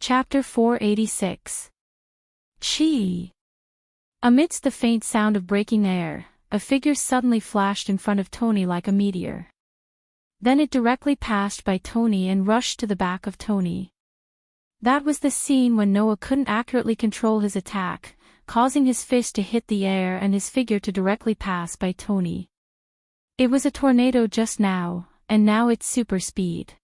Chapter 486. Chi. Amidst the faint sound of breaking air, a figure suddenly flashed in front of Tony like a meteor. Then it directly passed by Tony and rushed to the back of Tony. That was the scene when Noah couldn't accurately control his attack, causing his fist to hit the air and his figure to directly pass by Tony. It was a tornado just now, and now it's super speed.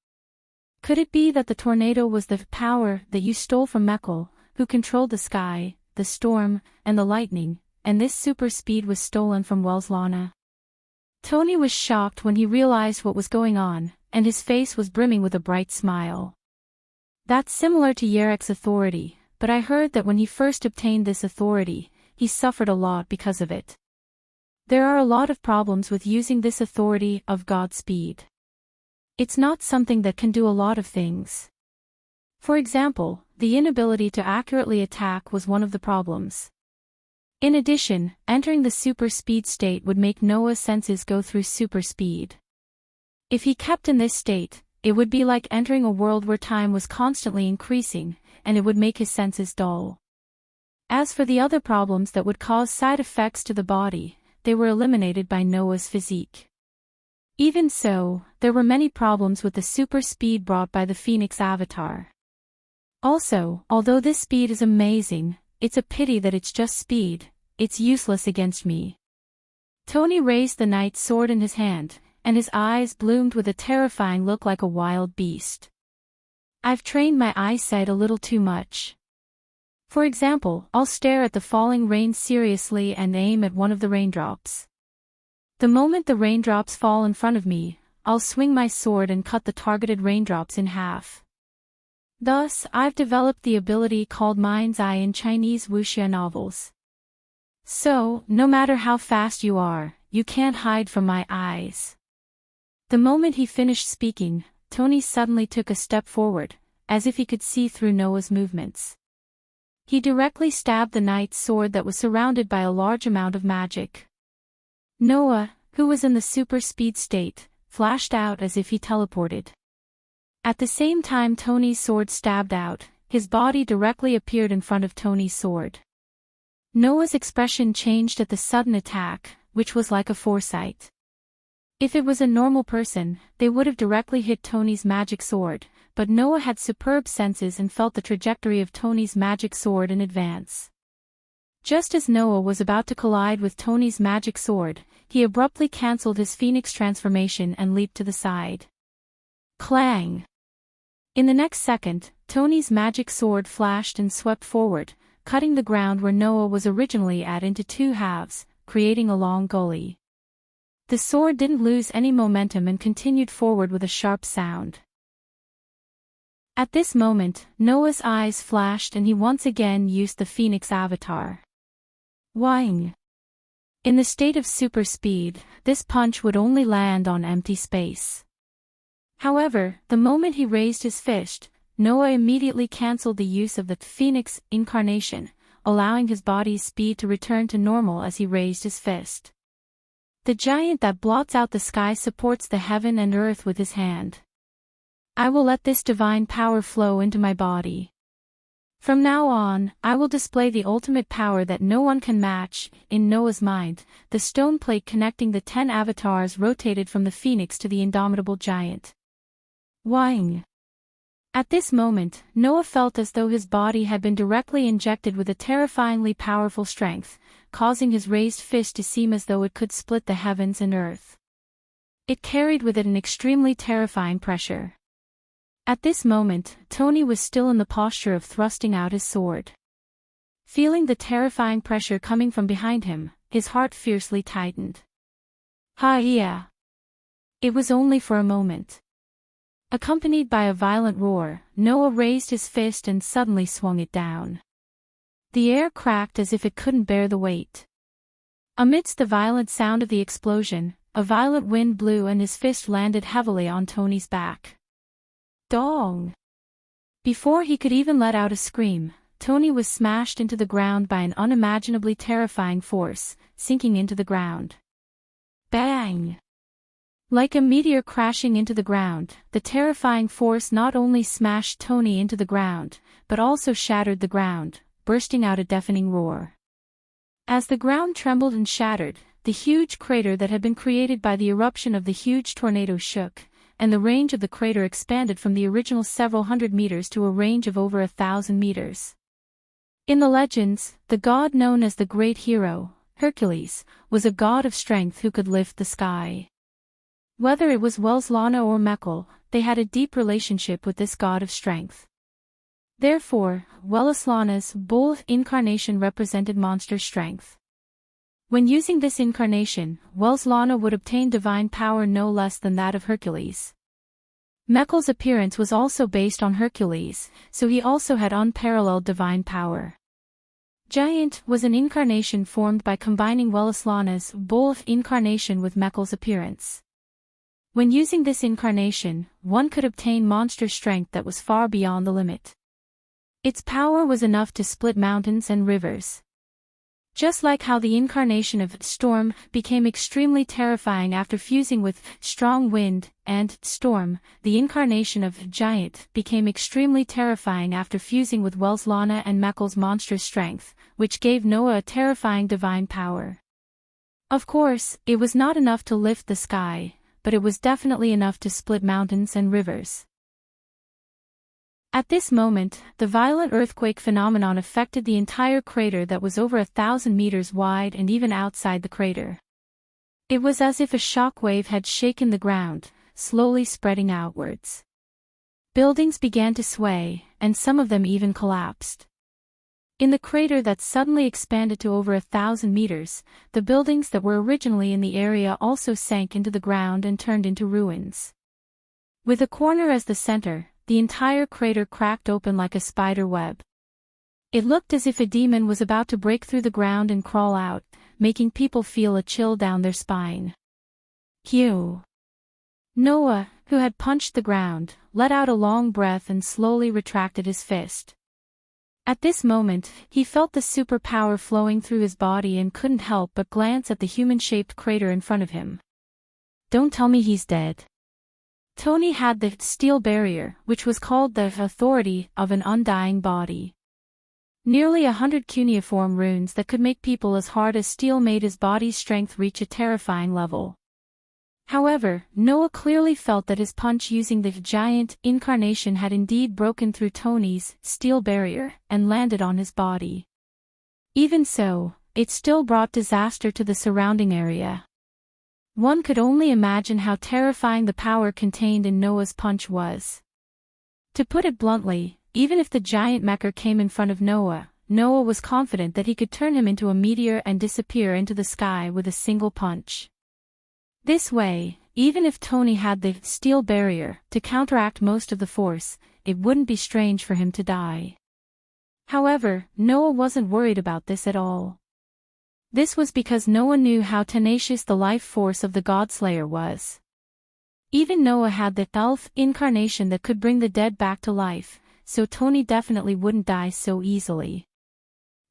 Could it be that the tornado was the power that you stole from Mekl, who controlled the sky, the storm, and the lightning, and this super speed was stolen from Wells Lana? Tony was shocked when he realized what was going on, and his face was brimming with a bright smile. That's similar to Yarek's authority, but I heard that when he first obtained this authority, he suffered a lot because of it. There are a lot of problems with using this authority of God speed. It's not something that can do a lot of things. For example, the inability to accurately attack was one of the problems. In addition, entering the super speed state would make Noah's senses go through super speed. If he kept in this state, it would be like entering a world where time was constantly increasing, and it would make his senses dull. As for the other problems that would cause side effects to the body, they were eliminated by Noah's physique. Even so, there were many problems with the super speed brought by the Phoenix avatar. Also, although this speed is amazing, it's a pity that it's just speed, it's useless against me. Tony raised the knight's sword in his hand, and his eyes bloomed with a terrifying look like a wild beast. I've trained my eyesight a little too much. For example, I'll stare at the falling rain seriously and aim at one of the raindrops. The moment the raindrops fall in front of me, I'll swing my sword and cut the targeted raindrops in half. Thus, I've developed the ability called Mind's Eye in Chinese wuxia novels. So, no matter how fast you are, you can't hide from my eyes. The moment he finished speaking, Tony suddenly took a step forward, as if he could see through Noah's movements. He directly stabbed the knight's sword that was surrounded by a large amount of magic. Noah, who was in the super speed state, flashed out as if he teleported. At the same time Tony's sword stabbed out, his body directly appeared in front of Tony's sword. Noah's expression changed at the sudden attack, which was like a foresight. If it was a normal person, they would have directly hit Tony's magic sword, but Noah had superb senses and felt the trajectory of Tony's magic sword in advance. Just as Noah was about to collide with Tony's magic sword, he abruptly cancelled his phoenix transformation and leaped to the side. Clang! In the next second, Tony's magic sword flashed and swept forward, cutting the ground where Noah was originally at into two halves, creating a long gully. The sword didn't lose any momentum and continued forward with a sharp sound. At this moment, Noah's eyes flashed and he once again used the Phoenix avatar. Whang! In the state of super speed, this punch would only land on empty space. However, the moment he raised his fist, Noah immediately cancelled the use of the Phoenix incarnation, allowing his body's speed to return to normal as he raised his fist. The giant that blots out the sky supports the heaven and earth with his hand. I will let this divine power flow into my body. From now on, I will display the ultimate power that no one can match. In Noah's mind, the stone plate connecting the 10 avatars rotated from the phoenix to the indomitable giant. Whang! At this moment, Noah felt as though his body had been directly injected with a terrifyingly powerful strength, causing his raised fist to seem as though it could split the heavens and earth. It carried with it an extremely terrifying pressure. At this moment, Tony was still in the posture of thrusting out his sword. Feeling the terrifying pressure coming from behind him, his heart fiercely tightened. Ha-yeah! It was only for a moment. Accompanied by a violent roar, Noah raised his fist and suddenly swung it down. The air cracked as if it couldn't bear the weight. Amidst the violent sound of the explosion, a violent wind blew and his fist landed heavily on Tony's back. Dong! Before he could even let out a scream, Tony was smashed into the ground by an unimaginably terrifying force, sinking into the ground. Bang! Like a meteor crashing into the ground, the terrifying force not only smashed Tony into the ground, but also shattered the ground, bursting out a deafening roar. As the ground trembled and shattered, the huge crater that had been created by the eruption of the huge tornado shook, and the range of the crater expanded from the original several hundred meters to a range of over 1,000 meters. In the legends, the god known as the great hero, Hercules, was a god of strength who could lift the sky. Whether it was Welslana or Mekl, they had a deep relationship with this god of strength. Therefore, Welslana's bull incarnation represented monster strength. When using this incarnation, Welslana would obtain divine power no less than that of Hercules. Mekl's appearance was also based on Hercules, so he also had unparalleled divine power. Giant was an incarnation formed by combining Welslana's bull incarnation with Mekl's appearance. When using this incarnation, one could obtain monster strength that was far beyond the limit. Its power was enough to split mountains and rivers. Just like how the incarnation of Storm became extremely terrifying after fusing with Strong Wind and Storm, the incarnation of Giant became extremely terrifying after fusing with Welslana and Mekl's monstrous strength, which gave Noah a terrifying divine power. Of course, it was not enough to lift the sky, but it was definitely enough to split mountains and rivers. At this moment, the violent earthquake phenomenon affected the entire crater that was over 1,000 meters wide and even outside the crater. It was as if a shock wave had shaken the ground, slowly spreading outwards. Buildings began to sway, and some of them even collapsed. In the crater that suddenly expanded to over 1,000 meters, the buildings that were originally in the area also sank into the ground and turned into ruins. With a corner as the center, the entire crater cracked open like a spider web. It looked as if a demon was about to break through the ground and crawl out, making people feel a chill down their spine. Q. Noah, who had punched the ground, let out a long breath and slowly retracted his fist. At this moment, he felt the superpower flowing through his body and couldn't help but glance at the human-shaped crater in front of him. Don't tell me he's dead. Tony had the steel barrier, which was called the authority of an undying body. Nearly 100 cuneiform runes that could make people as hard as steel made his body's strength reach a terrifying level. However, Noah clearly felt that his punch using the giant incarnation had indeed broken through Tony's steel barrier and landed on his body. Even so, it still brought disaster to the surrounding area. One could only imagine how terrifying the power contained in Noah's punch was. To put it bluntly, even if the giant mecha came in front of Noah, Noah was confident that he could turn him into a meteor and disappear into the sky with a single punch. This way, even if Tony had the steel barrier to counteract most of the force, it wouldn't be strange for him to die. However, Noah wasn't worried about this at all. This was because Noah knew how tenacious the life force of the Godslayer was. Even Noah had the elf incarnation that could bring the dead back to life, so Tony definitely wouldn't die so easily.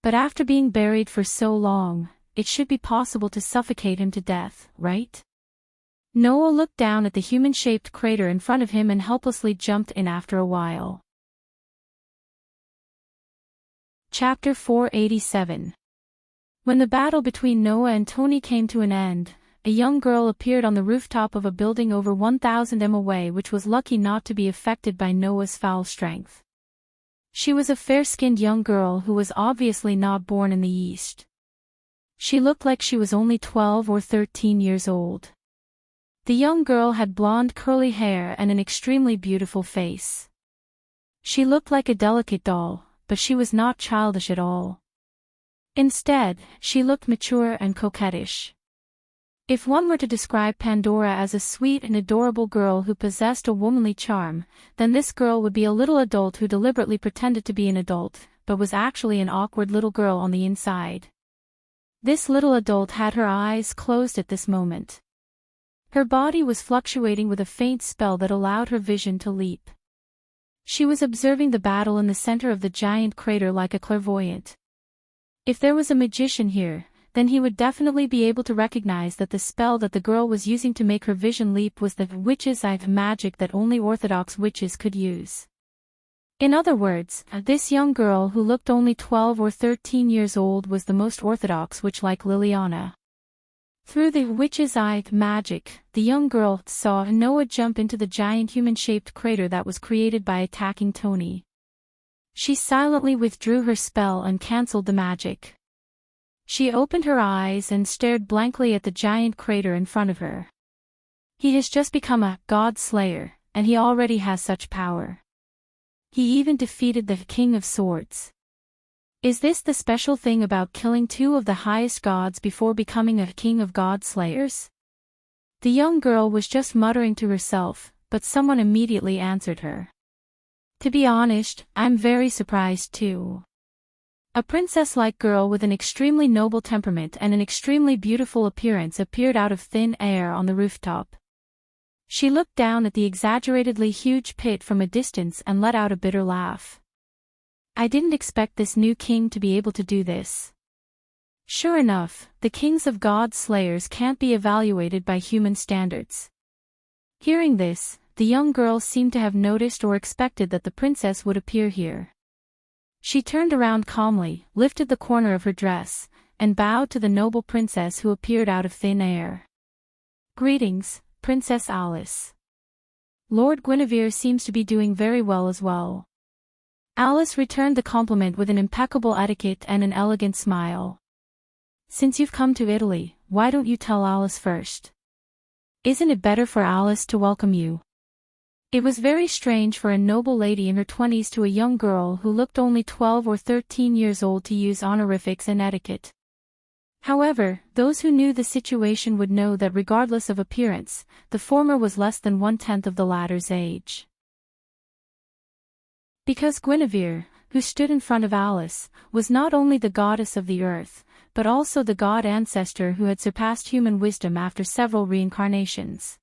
But after being buried for so long, it should be possible to suffocate him to death, right? Noah looked down at the human-shaped crater in front of him and helplessly jumped in after a while. Chapter 487. When the battle between Noah and Tony came to an end, a young girl appeared on the rooftop of a building over 1,000 m away which was lucky not to be affected by Noah's foul strength. She was a fair-skinned young girl who was obviously not born in the East. She looked like she was only 12 or 13 years old. The young girl had blonde curly hair and an extremely beautiful face. She looked like a delicate doll, but she was not childish at all. Instead, she looked mature and coquettish. If one were to describe Pandora as a sweet and adorable girl who possessed a womanly charm, then this girl would be a little adult who deliberately pretended to be an adult, but was actually an awkward little girl on the inside. This little adult had her eyes closed at this moment. Her body was fluctuating with a faint spell that allowed her vision to leap. She was observing the battle in the center of the giant crater like a clairvoyant. If there was a magician here, then he would definitely be able to recognize that the spell that the girl was using to make her vision leap was the witch's eye magic that only Orthodox witches could use. In other words, this young girl who looked only 12 or 13 years old was the most orthodox witch like Liliana. Through the witch's eye magic, the young girl saw Noah jump into the giant human-shaped crater that was created by attacking Tony. She silently withdrew her spell and cancelled the magic. She opened her eyes and stared blankly at the giant crater in front of her. He has just become a god slayer, and he already has such power. He even defeated the King of Swords. Is this the special thing about killing two of the highest gods before becoming a king of god slayers? The young girl was just muttering to herself, but someone immediately answered her. To be honest, I'm very surprised too. A princess-like girl with an extremely noble temperament and an extremely beautiful appearance appeared out of thin air on the rooftop. She looked down at the exaggeratedly huge pit from a distance and let out a bitter laugh. I didn't expect this new king to be able to do this. Sure enough, the kings of god slayers can't be evaluated by human standards. Hearing this, the young girl seemed to have noticed or expected that the princess would appear here. She turned around calmly, lifted the corner of her dress, and bowed to the noble princess who appeared out of thin air. Greetings, Princess Alice. Lord Guinevere seems to be doing very well as well. Alice returned the compliment with an impeccable etiquette and an elegant smile. Since you've come to Italy, why don't you tell Alice first? Isn't it better for Alice to welcome you? It was very strange for a noble lady in her 20s to a young girl who looked only 12 or 13 years old to use honorifics and etiquette. However, those who knew the situation would know that regardless of appearance, the former was less than 1/10 of the latter's age. Because Guinevere, who stood in front of Alice, was not only the goddess of the earth, but also the god ancestor who had surpassed human wisdom after several reincarnations.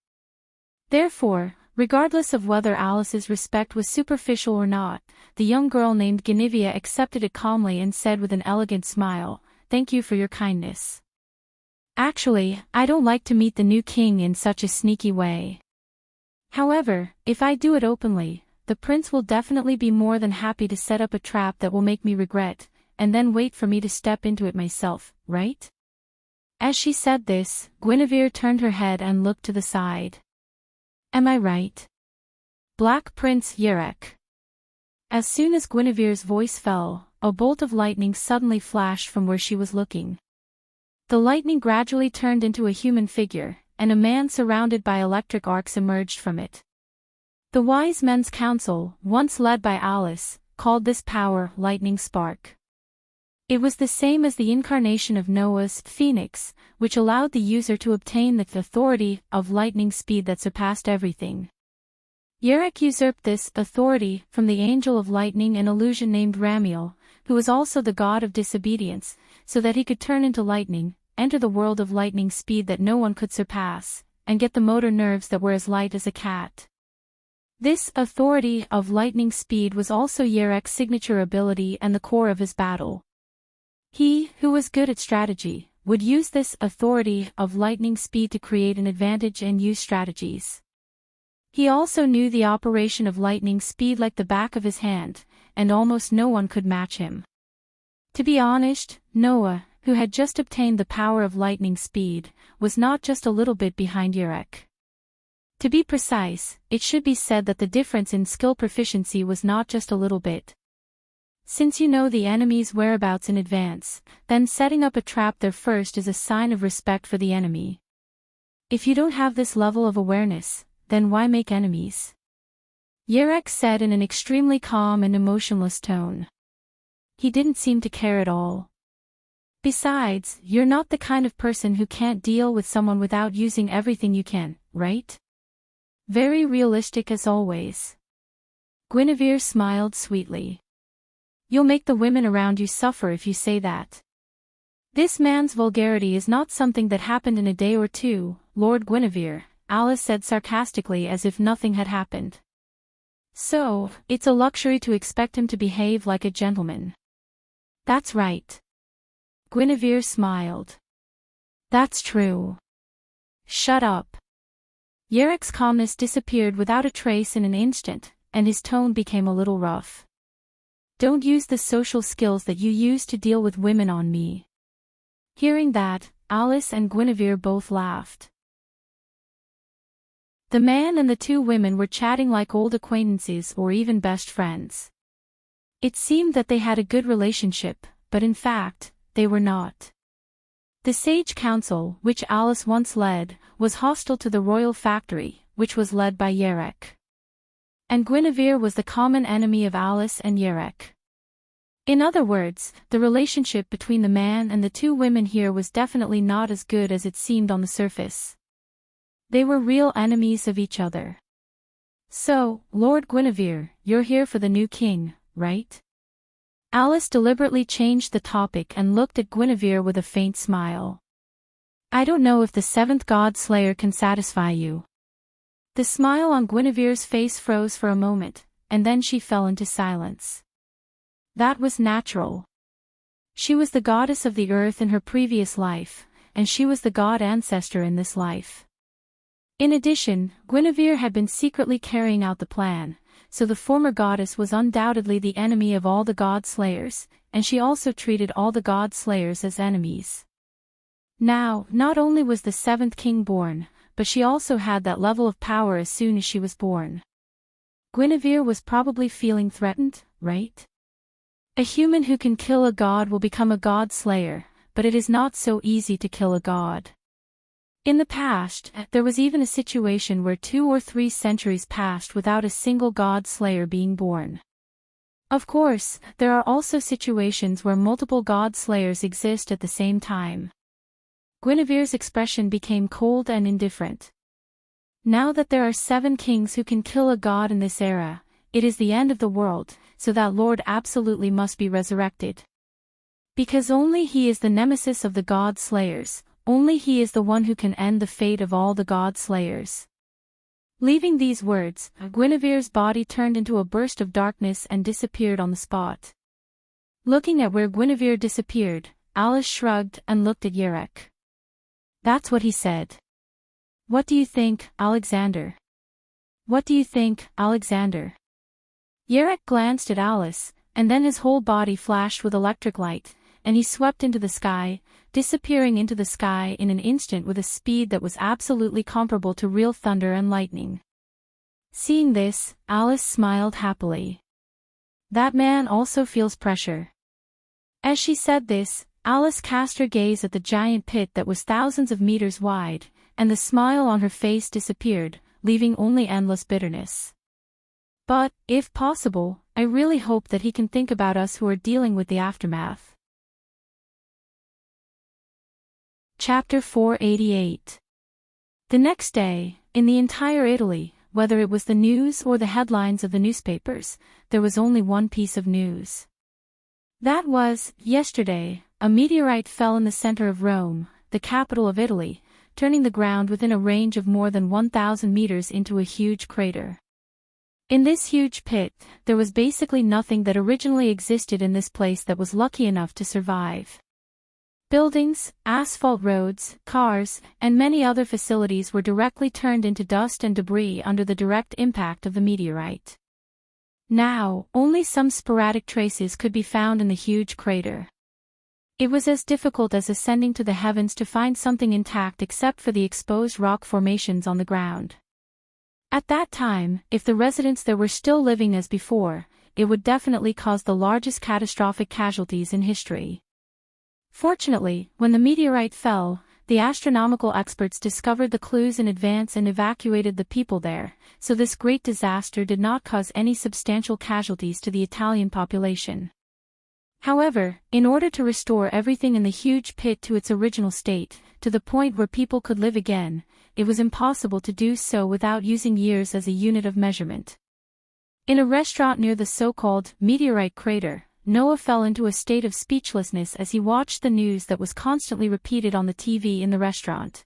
Therefore, regardless of whether Alice's respect was superficial or not, the young girl named Guinevere accepted it calmly and said with an elegant smile, "Thank you for your kindness. Actually, I don't like to meet the new king in such a sneaky way. However, if I do it openly, the prince will definitely be more than happy to set up a trap that will make me regret, and then wait for me to step into it myself, right?" As she said this, Guinevere turned her head and looked to the side. Am I right? Black Prince Yerek. As soon as Guinevere's voice fell, a bolt of lightning suddenly flashed from where she was looking. The lightning gradually turned into a human figure, and a man surrounded by electric arcs emerged from it. The Wise Men's Council, once led by Alice, called this power lightning spark. It was the same as the incarnation of Noah's phoenix, which allowed the user to obtain the authority of lightning speed that surpassed everything. Yerek usurped this authority from the angel of lightning and illusion named Ramiel, who was also the god of disobedience, so that he could turn into lightning, enter the world of lightning speed that no one could surpass, and get the motor nerves that were as light as a cat. This authority of lightning speed was also Yerek's signature ability and the core of his battle. He, who was good at strategy, would use this authority of lightning speed to create an advantage and use strategies. He also knew the operation of lightning speed like the back of his hand, and almost no one could match him. To be honest, Noah, who had just obtained the power of lightning speed, was not just a little bit behind Yerek. To be precise, it should be said that the difference in skill proficiency was not just a little bit. Since you know the enemy's whereabouts in advance, then setting up a trap there first is a sign of respect for the enemy. If you don't have this level of awareness, then why make enemies? Yerek said in an extremely calm and emotionless tone. He didn't seem to care at all. Besides, you're not the kind of person who can't deal with someone without using everything you can, right? Very realistic as always. Guinevere smiled sweetly. You'll make the women around you suffer if you say that. This man's vulgarity is not something that happened in a day or two, Lord Guinevere, Alice said sarcastically as if nothing had happened. So, it's a luxury to expect him to behave like a gentleman. That's right. Guinevere smiled. That's true. Shut up. Yerek's calmness disappeared without a trace in an instant, and his tone became a little rough. Don't use the social skills that you use to deal with women on me." Hearing that, Alice and Guinevere both laughed. The man and the two women were chatting like old acquaintances or even best friends. It seemed that they had a good relationship, but in fact, they were not. The sage council, which Alice once led, was hostile to the royal factory, which was led by Yerek. And Guinevere was the common enemy of Alice and Yerek. In other words, the relationship between the man and the two women here was definitely not as good as it seemed on the surface. They were real enemies of each other. "So, Lord Guinevere, you're here for the new king, right?" Alice deliberately changed the topic and looked at Guinevere with a faint smile. "I don't know if the seventh god slayer can satisfy you." The smile on Guinevere's face froze for a moment, and then she fell into silence. That was natural. She was the goddess of the earth in her previous life, and she was the god ancestor in this life. In addition, Guinevere had been secretly carrying out the plan, so the former goddess was undoubtedly the enemy of all the god slayers, and she also treated all the god slayers as enemies. Now, not only was the seventh king born, but she also had that level of power as soon as she was born. Guinevere was probably feeling threatened, right? A human who can kill a god will become a god slayer, but it is not so easy to kill a god. In the past, there was even a situation where 2 or 3 centuries passed without a single god slayer being born. Of course, there are also situations where multiple god slayers exist at the same time. Guinevere's expression became cold and indifferent. Now that there are 7 kings who can kill a god in this era, it is the end of the world, so that Lord absolutely must be resurrected. Because only he is the nemesis of the god slayers, only he is the one who can end the fate of all the god slayers. Leaving these words, Guinevere's body turned into a burst of darkness and disappeared on the spot. Looking at where Guinevere disappeared, Alice shrugged and looked at Yerek. "That's what he said." "What do you think, Alexander?" "What do you think, Alexander?" Yerek glanced at Alice, and then his whole body flashed with electric light, and he swept into the sky, disappearing into the sky in an instant with a speed that was absolutely comparable to real thunder and lightning. Seeing this, Alice smiled happily. That man also feels pressure. As she said this, Alice cast her gaze at the giant pit that was thousands of meters wide, and the smile on her face disappeared, leaving only endless bitterness. "But, if possible, I really hope that he can think about us who are dealing with the aftermath." Chapter 488. The next day, in the entire Italy, whether it was the news or the headlines of the newspapers, there was only one piece of news. That was, yesterday, a meteorite fell in the center of Rome, the capital of Italy, turning the ground within a range of more than 1,000 meters into a huge crater. In this huge pit, there was basically nothing that originally existed in this place that was lucky enough to survive. Buildings, asphalt roads, cars, and many other facilities were directly turned into dust and debris under the direct impact of the meteorite. Now, only some sporadic traces could be found in the huge crater. It was as difficult as ascending to the heavens to find something intact except for the exposed rock formations on the ground. At that time, if the residents there were still living as before, it would definitely cause the largest catastrophic casualties in history. Fortunately, when the meteorite fell, the astronomical experts discovered the clues in advance and evacuated the people there, so this great disaster did not cause any substantial casualties to the Italian population. However, in order to restore everything in the huge pit to its original state, to the point where people could live again, it was impossible to do so without using years as a unit of measurement. In a restaurant near the so-called meteorite crater, Noah fell into a state of speechlessness as he watched the news that was constantly repeated on the TV in the restaurant.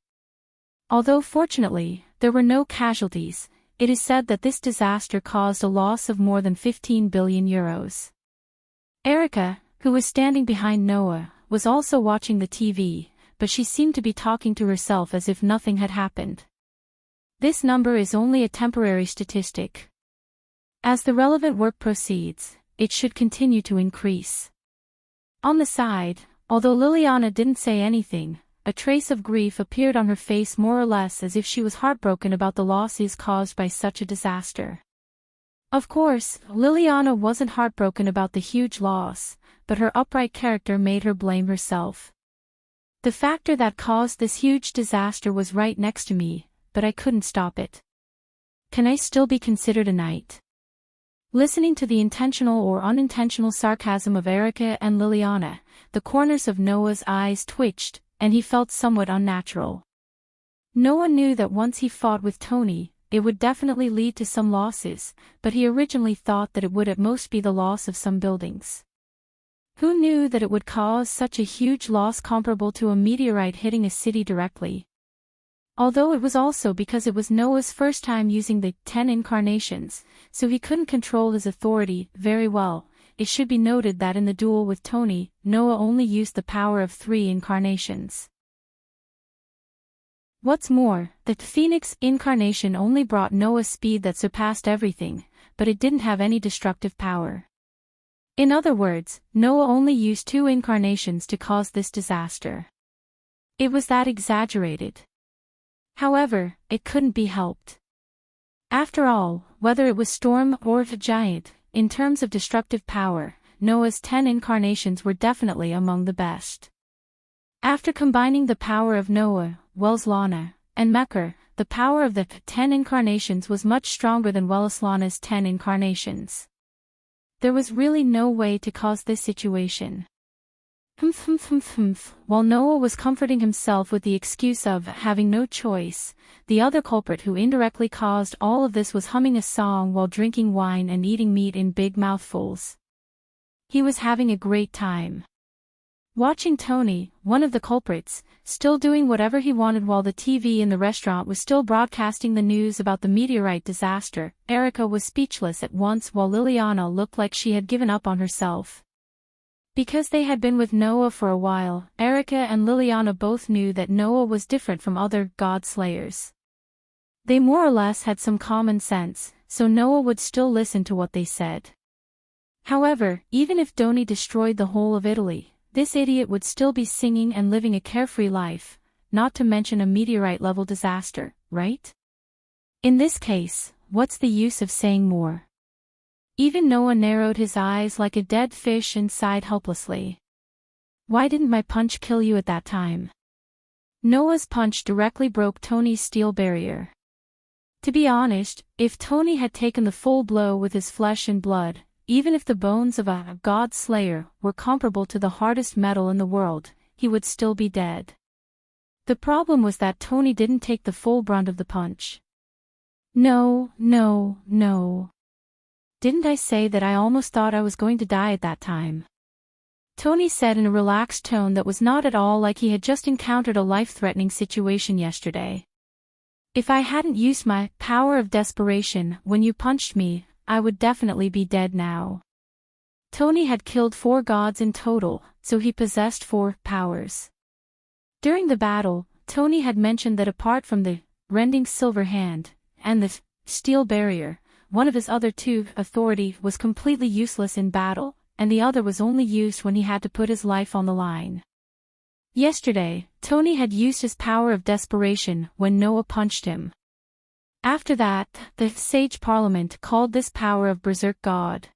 Although fortunately, there were no casualties, it is said that this disaster caused a loss of more than 15 billion euros. Erica, who was standing behind Noah, was also watching the TV, but she seemed to be talking to herself as if nothing had happened. This number is only a temporary statistic. As the relevant work proceeds, it should continue to increase. On the side, although Liliana didn't say anything, a trace of grief appeared on her face, more or less as if she was heartbroken about the losses caused by such a disaster. Of course, Liliana wasn't heartbroken about the huge loss, but her upright character made her blame herself. The factor that caused this huge disaster was right next to me, but I couldn't stop it. Can I still be considered a knight? Listening to the intentional or unintentional sarcasm of Erica and Liliana, the corners of Noah's eyes twitched, and he felt somewhat unnatural. Noah knew that once he fought with Tony, it would definitely lead to some losses, but he originally thought that it would at most be the loss of some buildings. Who knew that it would cause such a huge loss comparable to a meteorite hitting a city directly? Although it was also because it was Noah's first time using the 10 incarnations, so he couldn't control his authority very well. It should be noted that in the duel with Tony, Noah only used the power of 3 incarnations. What's more, the Phoenix incarnation only brought Noah speed that surpassed everything, but it didn't have any destructive power. In other words, Noah only used 2 incarnations to cause this disaster. It was that exaggerated. However, it couldn't be helped. After all, whether it was Storm or a Giant, in terms of destructive power, Noah's 10 incarnations were definitely among the best. After combining the power of Noah, Welslana, and Mekar, the power of the 10 incarnations was much stronger than Welslana's 10 incarnations. There was really no way to cause this situation. While Noah was comforting himself with the excuse of having no choice, the other culprit who indirectly caused all of this was humming a song while drinking wine and eating meat in big mouthfuls. He was having a great time. Watching Tony, one of the culprits, still doing whatever he wanted while the TV in the restaurant was still broadcasting the news about the meteorite disaster, Erica was speechless at once while Liliana looked like she had given up on herself. Because they had been with Noah for a while, Erica and Liliana both knew that Noah was different from other god slayers. They more or less had some common sense, so Noah would still listen to what they said. However, even if Doni destroyed the whole of Italy, this idiot would still be singing and living a carefree life, not to mention a meteorite-level disaster, right? In this case, what's the use of saying more? Even Noah narrowed his eyes like a dead fish and sighed helplessly. Why didn't my punch kill you at that time? Noah's punch directly broke Tony's steel barrier. To be honest, if Tony had taken the full blow with his flesh and blood, even if the bones of a god slayer were comparable to the hardest metal in the world, he would still be dead. The problem was that Tony didn't take the full brunt of the punch. No. Didn't I say that I almost thought I was going to die at that time? Tony said in a relaxed tone that was not at all like he had just encountered a life-threatening situation yesterday. If I hadn't used my power of desperation when you punched me, I would definitely be dead now. Tony had killed 4 gods in total, so he possessed 4 powers. During the battle, Tony had mentioned that apart from the rending silver hand and the steel barrier, one of his other 2 authority was completely useless in battle, and the other was only used when he had to put his life on the line. Yesterday, Tony had used his power of desperation when Noah punched him. After that, the Sage Parliament called this power of Berserk God.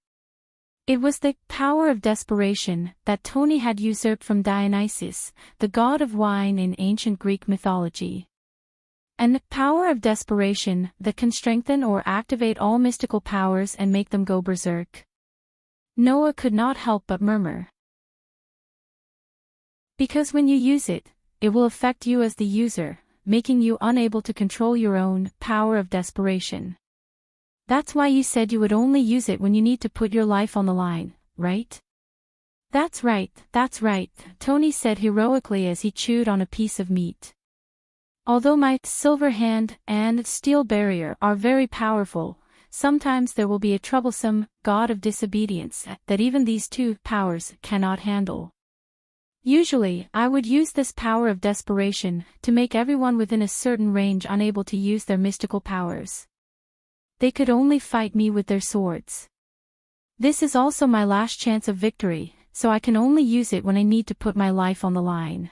It was the power of desperation that Tony had usurped from Dionysus, the god of wine in ancient Greek mythology. And the power of desperation that can strengthen or activate all mystical powers and make them go berserk. Noah could not help but murmur. Because when you use it, it will affect you as the user, making you unable to control your own power of desperation. That's why you said you would only use it when you need to put your life on the line, right? That's right, Tony said heroically as he chewed on a piece of meat. Although my silver hand and steel barrier are very powerful, sometimes there will be a troublesome god of disobedience that even these 2 powers cannot handle. Usually, I would use this power of desperation to make everyone within a certain range unable to use their mystical powers. They could only fight me with their swords. This is also my last chance of victory, so I can only use it when I need to put my life on the line.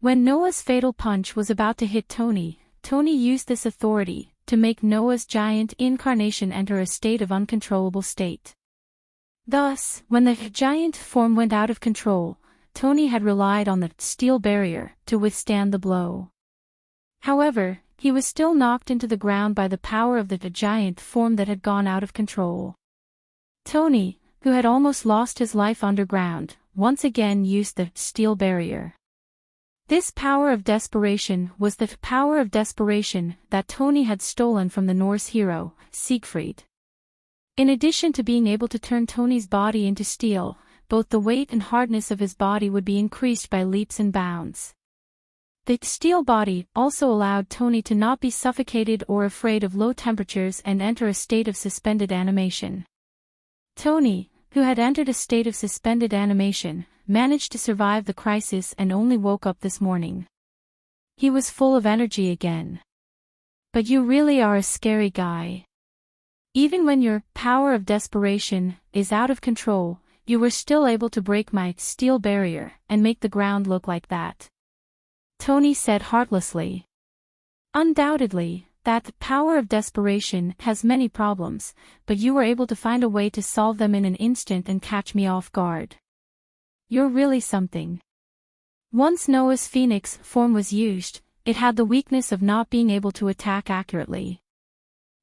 When Noah's fatal punch was about to hit Tony, Tony used this authority to make Noah's giant incarnation enter a state of uncontrollable state. Thus, when the giant form went out of control, Tony had relied on the steel barrier to withstand the blow. However, he was still knocked into the ground by the power of the giant form that had gone out of control. Tony, who had almost lost his life underground, once again used the steel barrier. This power of desperation was the power of desperation that Tony had stolen from the Norse hero, Siegfried. In addition to being able to turn Tony's body into steel, both the weight and hardness of his body would be increased by leaps and bounds. The steel body also allowed Tony to not be suffocated or afraid of low temperatures and enter a state of suspended animation. Tony, who had entered a state of suspended animation, managed to survive the crisis and only woke up this morning. He was full of energy again. But you really are a scary guy. Even when your power of desperation is out of control, you were still able to break my steel barrier and make the ground look like that. Tony said heartlessly. Undoubtedly, that power of desperation has many problems, but you were able to find a way to solve them in an instant and catch me off guard. You're really something. Once Noah's phoenix form was used, it had the weakness of not being able to attack accurately.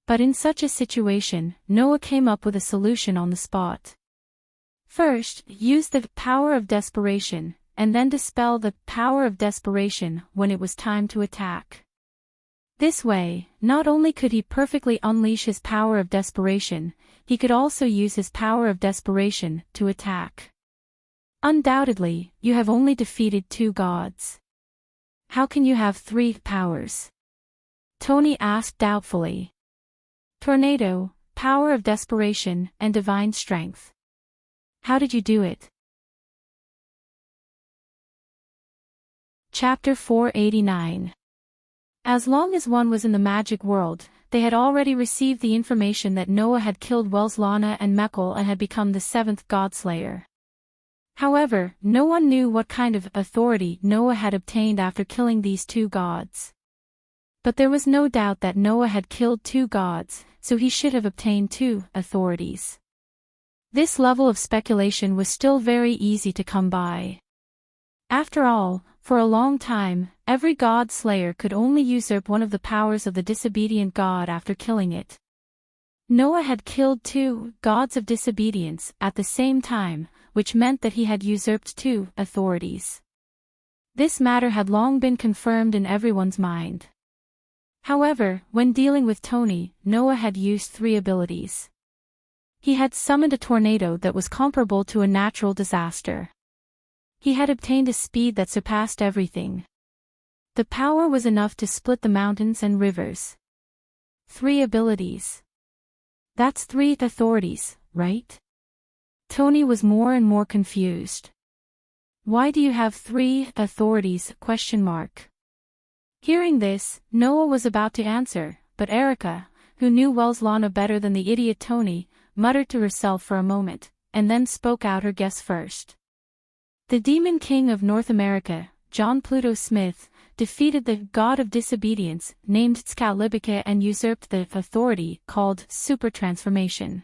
But in such a situation, Noah came up with a solution on the spot. First, use the power of desperation, and then dispel the power of desperation when it was time to attack. This way, not only could he perfectly unleash his power of desperation, he could also use his power of desperation to attack. Undoubtedly, you have only defeated 2 gods. How can you have 3 powers? Tony asked doubtfully. Tornado, power of desperation, and divine strength. How did you do it? Chapter 489. As long as one was in the magic world, they had already received the information that Noah had killed Welslana and Mekkel and had become the 7th godslayer. However, no one knew what kind of authority Noah had obtained after killing these 2 gods. But there was no doubt that Noah had killed 2 gods, so he should have obtained 2 authorities. This level of speculation was still very easy to come by. After all, for a long time, every god slayer could only usurp one of the powers of the disobedient god after killing it. Noah had killed 2 gods of disobedience at the same time, which meant that he had usurped 2 authorities. This matter had long been confirmed in everyone's mind. However, when dealing with Tony, Noah had used 3 abilities. He had summoned a tornado that was comparable to a natural disaster. He had obtained a speed that surpassed everything. The power was enough to split the mountains and rivers. 3 abilities. That's 3 authorities, right? Tony was more and more confused. Why do you have 3 authorities? Hearing this, Noah was about to answer, but Erica, who knew Welslana better than the idiot Tony, muttered to herself for a moment, and then spoke out her guess first. The Demon King of North America, John Pluto Smith, defeated the god of disobedience, named Excalibur, and usurped the authority called super transformation.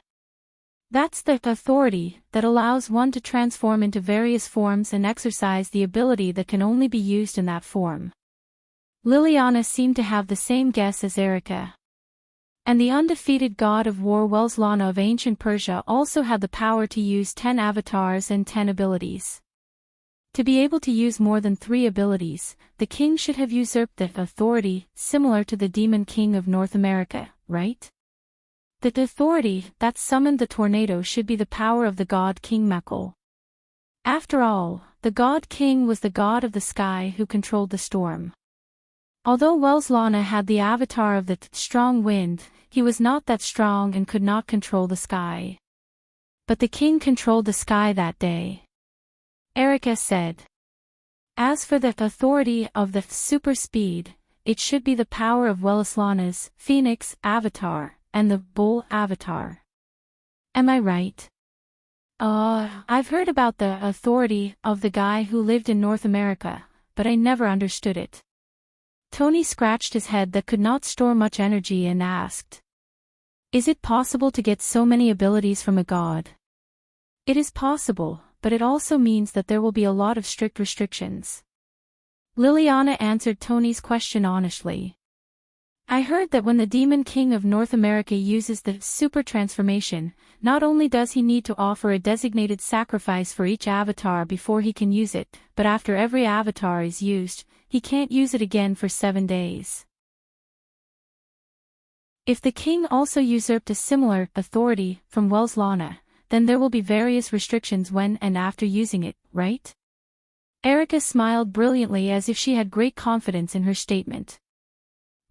That's the authority that allows one to transform into various forms and exercise the ability that can only be used in that form. Liliana seemed to have the same guess as Erica. And the undefeated god of war Welslana of ancient Persia also had the power to use 10 avatars and 10 abilities. To be able to use more than 3 abilities, the king should have usurped the authority similar to the Demon King of North America, right? The authority that summoned the tornado should be the power of the god King Mekkel. After all, the god king was the god of the sky who controlled the storm. Although Welslana had the avatar of the strong wind, he was not that strong and could not control the sky. But the king controlled the sky that day. Erica said. As for the authority of the super speed, it should be the power of Welslana's Phoenix avatar and the Bull avatar. Am I right? I've heard about the authority of the guy who lived in North America, but I never understood it. Tony scratched his head that could not store much energy and asked. Is it possible to get so many abilities from a god? It is possible, but it also means that there will be a lot of strict restrictions. Liliana answered Tony's question honestly. I heard that when the Demon King of North America uses the super transformation, not only does he need to offer a designated sacrifice for each avatar before he can use it, but after every avatar is used, he can't use it again for 7 days. If the king also usurped a similar authority from Welslana, then there will be various restrictions when and after using it, right? Erica smiled brilliantly as if she had great confidence in her statement.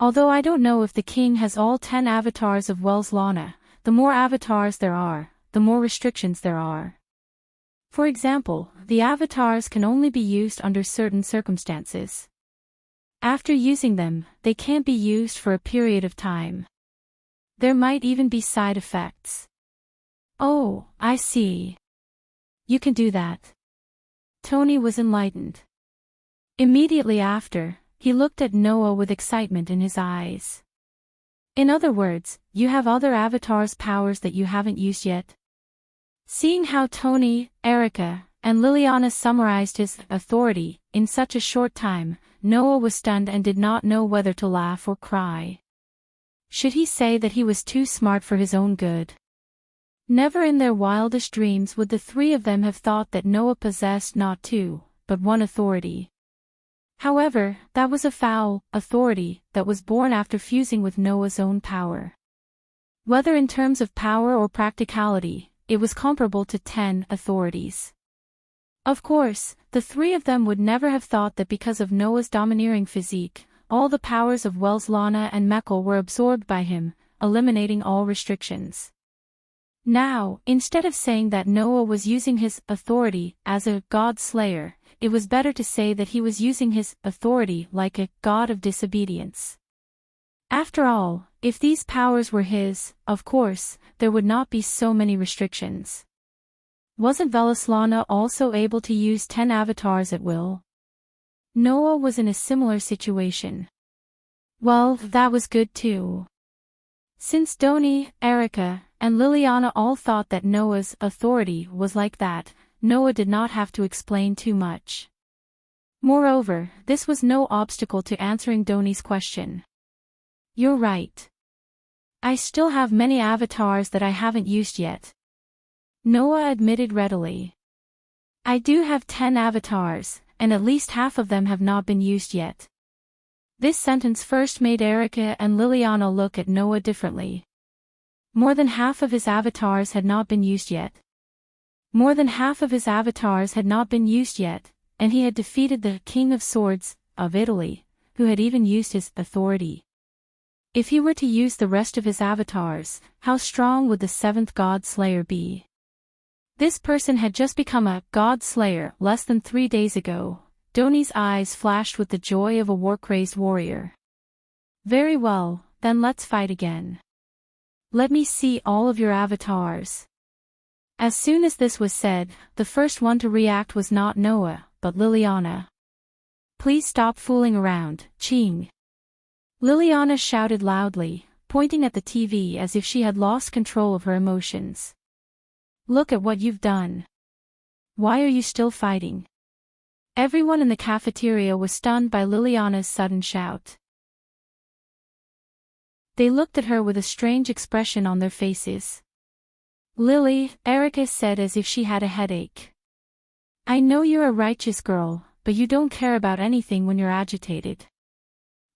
Although I don't know if the king has all 10 avatars of Welslana, the more avatars there are, the more restrictions there are. For example, the avatars can only be used under certain circumstances. After using them, they can't be used for a period of time. There might even be side effects. Oh, I see. You can do that. Tony was enlightened. Immediately after, he looked at Noah with excitement in his eyes. In other words, you have other avatars' powers that you haven't used yet? Seeing how Tony, Erica, and Liliana summarized his authority in such a short time, Noah was stunned and did not know whether to laugh or cry. Should he say that he was too smart for his own good? Never in their wildest dreams would the three of them have thought that Noah possessed not 2, but 1 authority. However, that was a foul authority that was born after fusing with Noah's own power. Whether in terms of power or practicality, it was comparable to 10 authorities. Of course, the three of them would never have thought that because of Noah's domineering physique, all the powers of Welslana and Mekl were absorbed by him, eliminating all restrictions. Now, instead of saying that Noah was using his authority as a god slayer, it was better to say that he was using his authority like a god of disobedience. After all, if these powers were his, of course, there would not be so many restrictions. Wasn't Welslana also able to use 10 avatars at will? Noah was in a similar situation. Well, that was good too. Since Tony, Erica, and Liliana all thought that Noah's authority was like that, Noah did not have to explain too much. Moreover, this was no obstacle to answering Tony's question. You're right. I still have many avatars that I haven't used yet. Noah admitted readily. I do have 10 avatars, and at least half of them have not been used yet. This sentence first made Erica and Liliana look at Noah differently. More than half of his avatars had not been used yet. More than half of his avatars had not been used yet, and he had defeated the King of Swords of Italy, who had even used his authority. If he were to use the rest of his avatars, how strong would the 7th God Slayer be? This person had just become a God Slayer less than 3 days ago. Tony's eyes flashed with the joy of a war-crazed warrior. Very well, then let's fight again. Let me see all of your avatars. As soon as this was said, the first one to react was not Noah, but Liliana. Please stop fooling around, Ching. Liliana shouted loudly, pointing at the TV as if she had lost control of her emotions. Look at what you've done. Why are you still fighting? Everyone in the cafeteria was stunned by Liliana's sudden shout. They looked at her with a strange expression on their faces. Lily, Erica said as if she had a headache. I know you're a righteous girl, but you don't care about anything when you're agitated.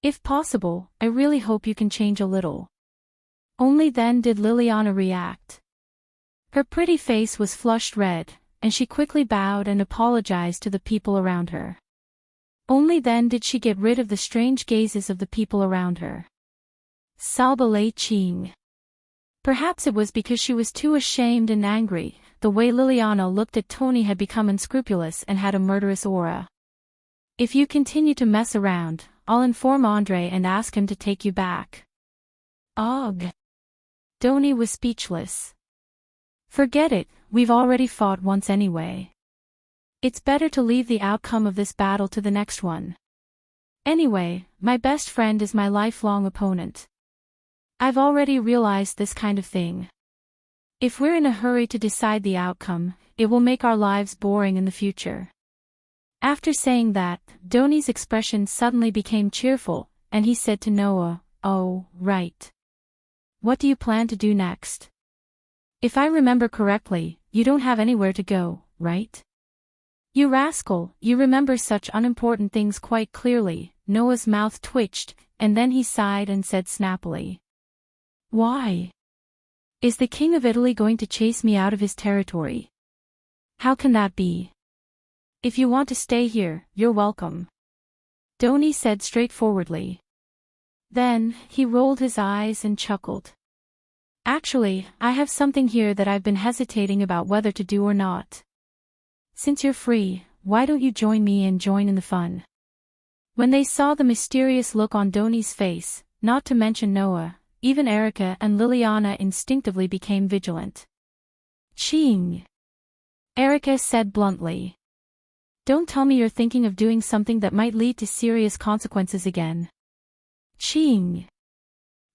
If possible, I really hope you can change a little. Only then did Liliana react. Her pretty face was flushed red, and she quickly bowed and apologized to the people around her. Only then did she get rid of the strange gazes of the people around her. Salba Lei Ching. Perhaps it was because she was too ashamed and angry. The way Liliana looked at Tony had become unscrupulous and had a murderous aura. If you continue to mess around, I'll inform Andre and ask him to take you back. Ugh. Tony was speechless. Forget it, we've already fought once anyway. It's better to leave the outcome of this battle to the next one. Anyway, my best friend is my lifelong opponent. I've already realized this kind of thing. If we're in a hurry to decide the outcome, it will make our lives boring in the future. After saying that, Donnie's expression suddenly became cheerful, and he said to Noah, "Oh, right. What do you plan to do next? If I remember correctly, you don't have anywhere to go, right?" "You rascal, you remember such unimportant things quite clearly." Noah's mouth twitched, and then he sighed and said snappily, "Why? Is the King of Italy going to chase me out of his territory? How can that be? If you want to stay here, you're welcome," Donnie said straightforwardly. Then, he rolled his eyes and chuckled. "Actually, I have something here that I've been hesitating about whether to do or not. Since you're free, why don't you join me and join in the fun?" When they saw the mysterious look on Donnie's face, not to mention Noah, even Erica and Liliana instinctively became vigilant. "Ching," Erica said bluntly. "Don't tell me you're thinking of doing something that might lead to serious consequences again." "Ching,"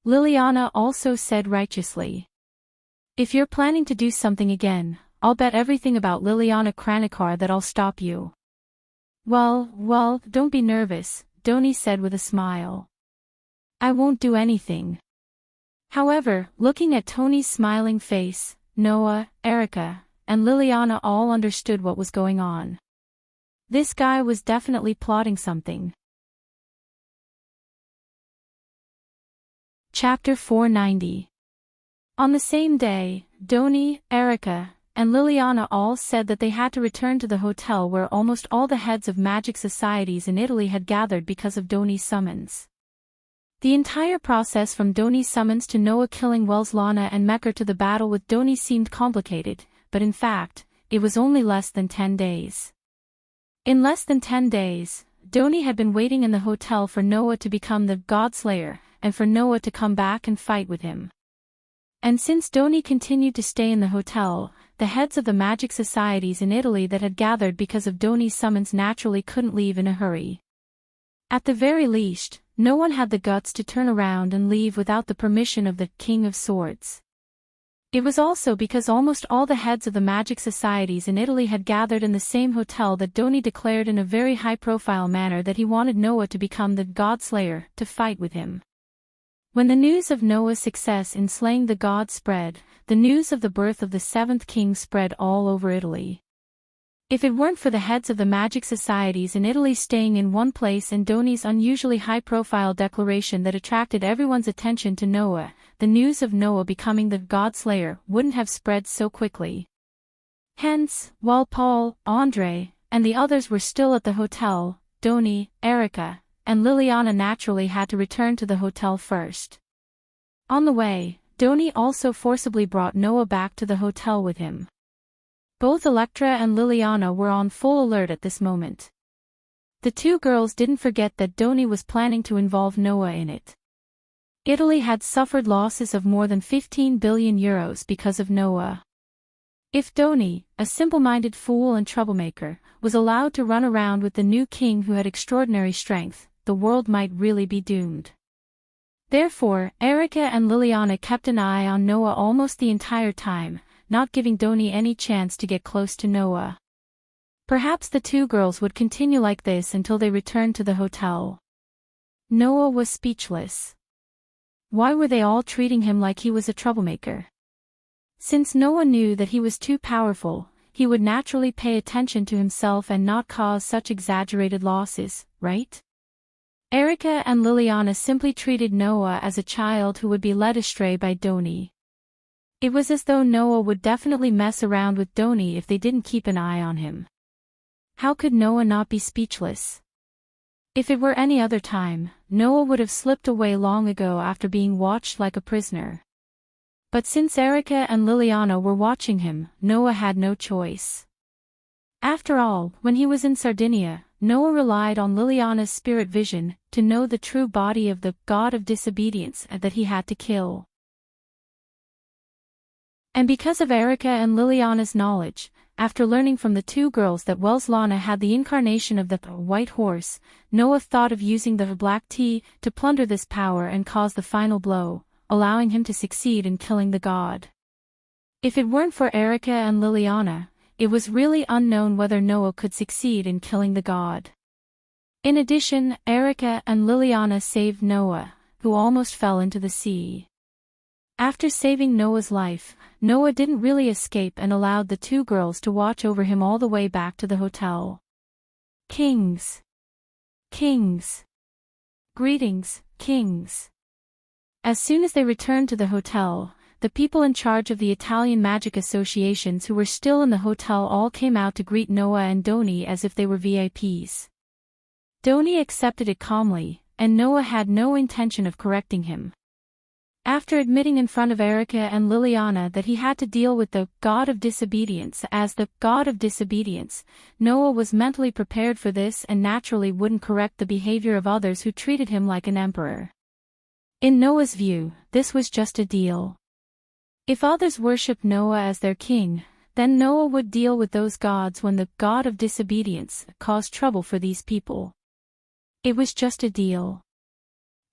Liliana also said righteously. "If you're planning to do something again, I'll bet everything about Liliana Kranikar that I'll stop you." Well, don't be nervous," Donnie said with a smile. "I won't do anything." However, looking at Tony's smiling face, Noah, Erica, and Liliana all understood what was going on. This guy was definitely plotting something. Chapter 490. On the same day, Donnie, Erica, and Liliana all said that they had to return to the hotel where almost all the heads of magic societies in Italy had gathered because of Donnie's summons. The entire process from Donnie's summons to Noah killing Lana and Mekker to the battle with Donnie seemed complicated, but in fact, it was only less than 10 days. In less than 10 days, Donnie had been waiting in the hotel for Noah to become the God-Slayer, and for Noah to come back and fight with him. And since Donnie continued to stay in the hotel, the heads of the magic societies in Italy that had gathered because of Donnie's summons naturally couldn't leave in a hurry. At the very least, no one had the guts to turn around and leave without the permission of the King of Swords. It was also because almost all the heads of the magic societies in Italy had gathered in the same hotel that Donnie declared in a very high-profile manner that he wanted Noah to become the God-Slayer, to fight with him. When the news of Noah's success in slaying the god spread, the news of the birth of the seventh king spread all over Italy. If it weren't for the heads of the magic societies in Italy staying in one place and Donnie's unusually high-profile declaration that attracted everyone's attention to Noah, the news of Noah becoming the God-Slayer wouldn't have spread so quickly. Hence, while Paul, Andre, and the others were still at the hotel, Donnie, Erica, and Liliana naturally had to return to the hotel first. On the way, Donnie also forcibly brought Noah back to the hotel with him. Both Electra and Liliana were on full alert at this moment. The two girls didn't forget that Donnie was planning to involve Noah in it. Italy had suffered losses of more than 15 billion euros because of Noah. If Donnie, a simple-minded fool and troublemaker, was allowed to run around with the new king who had extraordinary strength, the world might really be doomed. Therefore, Erica and Liliana kept an eye on Noah almost the entire time, not giving Donnie any chance to get close to Noah. Perhaps the two girls would continue like this until they returned to the hotel. Noah was speechless. Why were they all treating him like he was a troublemaker? Since Noah knew that he was too powerful, he would naturally pay attention to himself and not cause such exaggerated losses, right? Erica and Liliana simply treated Noah as a child who would be led astray by Donnie. It was as though Noah would definitely mess around with Donnie if they didn't keep an eye on him. How could Noah not be speechless? If it were any other time, Noah would have slipped away long ago after being watched like a prisoner. But since Erica and Liliana were watching him, Noah had no choice. After all, when he was in Sardinia, Noah relied on Liliana's spirit vision to know the true body of the god of disobedience that he had to kill. And because of Erica and Liliana's knowledge, after learning from the two girls that Lana had the incarnation of the white horse, Noah thought of using the black tea to plunder this power and cause the final blow, allowing him to succeed in killing the god. If it weren't for Erica and Liliana, it was really unknown whether Noah could succeed in killing the god. In addition, Erica and Liliana saved Noah, who almost fell into the sea. After saving Noah's life, Noah didn't really escape and allowed the two girls to watch over him all the way back to the hotel. Kings. Kings. Greetings, kings. As soon as they returned to the hotel, the people in charge of the Italian magic associations who were still in the hotel all came out to greet Noah and Doni as if they were VIPs. Doni accepted it calmly, and Noah had no intention of correcting him. After admitting in front of Erica and Liliana that he had to deal with the god of disobedience as the god of disobedience, Noah was mentally prepared for this and naturally wouldn't correct the behavior of others who treated him like an emperor. In Noah's view, this was just a deal. If others worshipped Noah as their king, then Noah would deal with those gods when the god of disobedience caused trouble for these people. It was just a deal.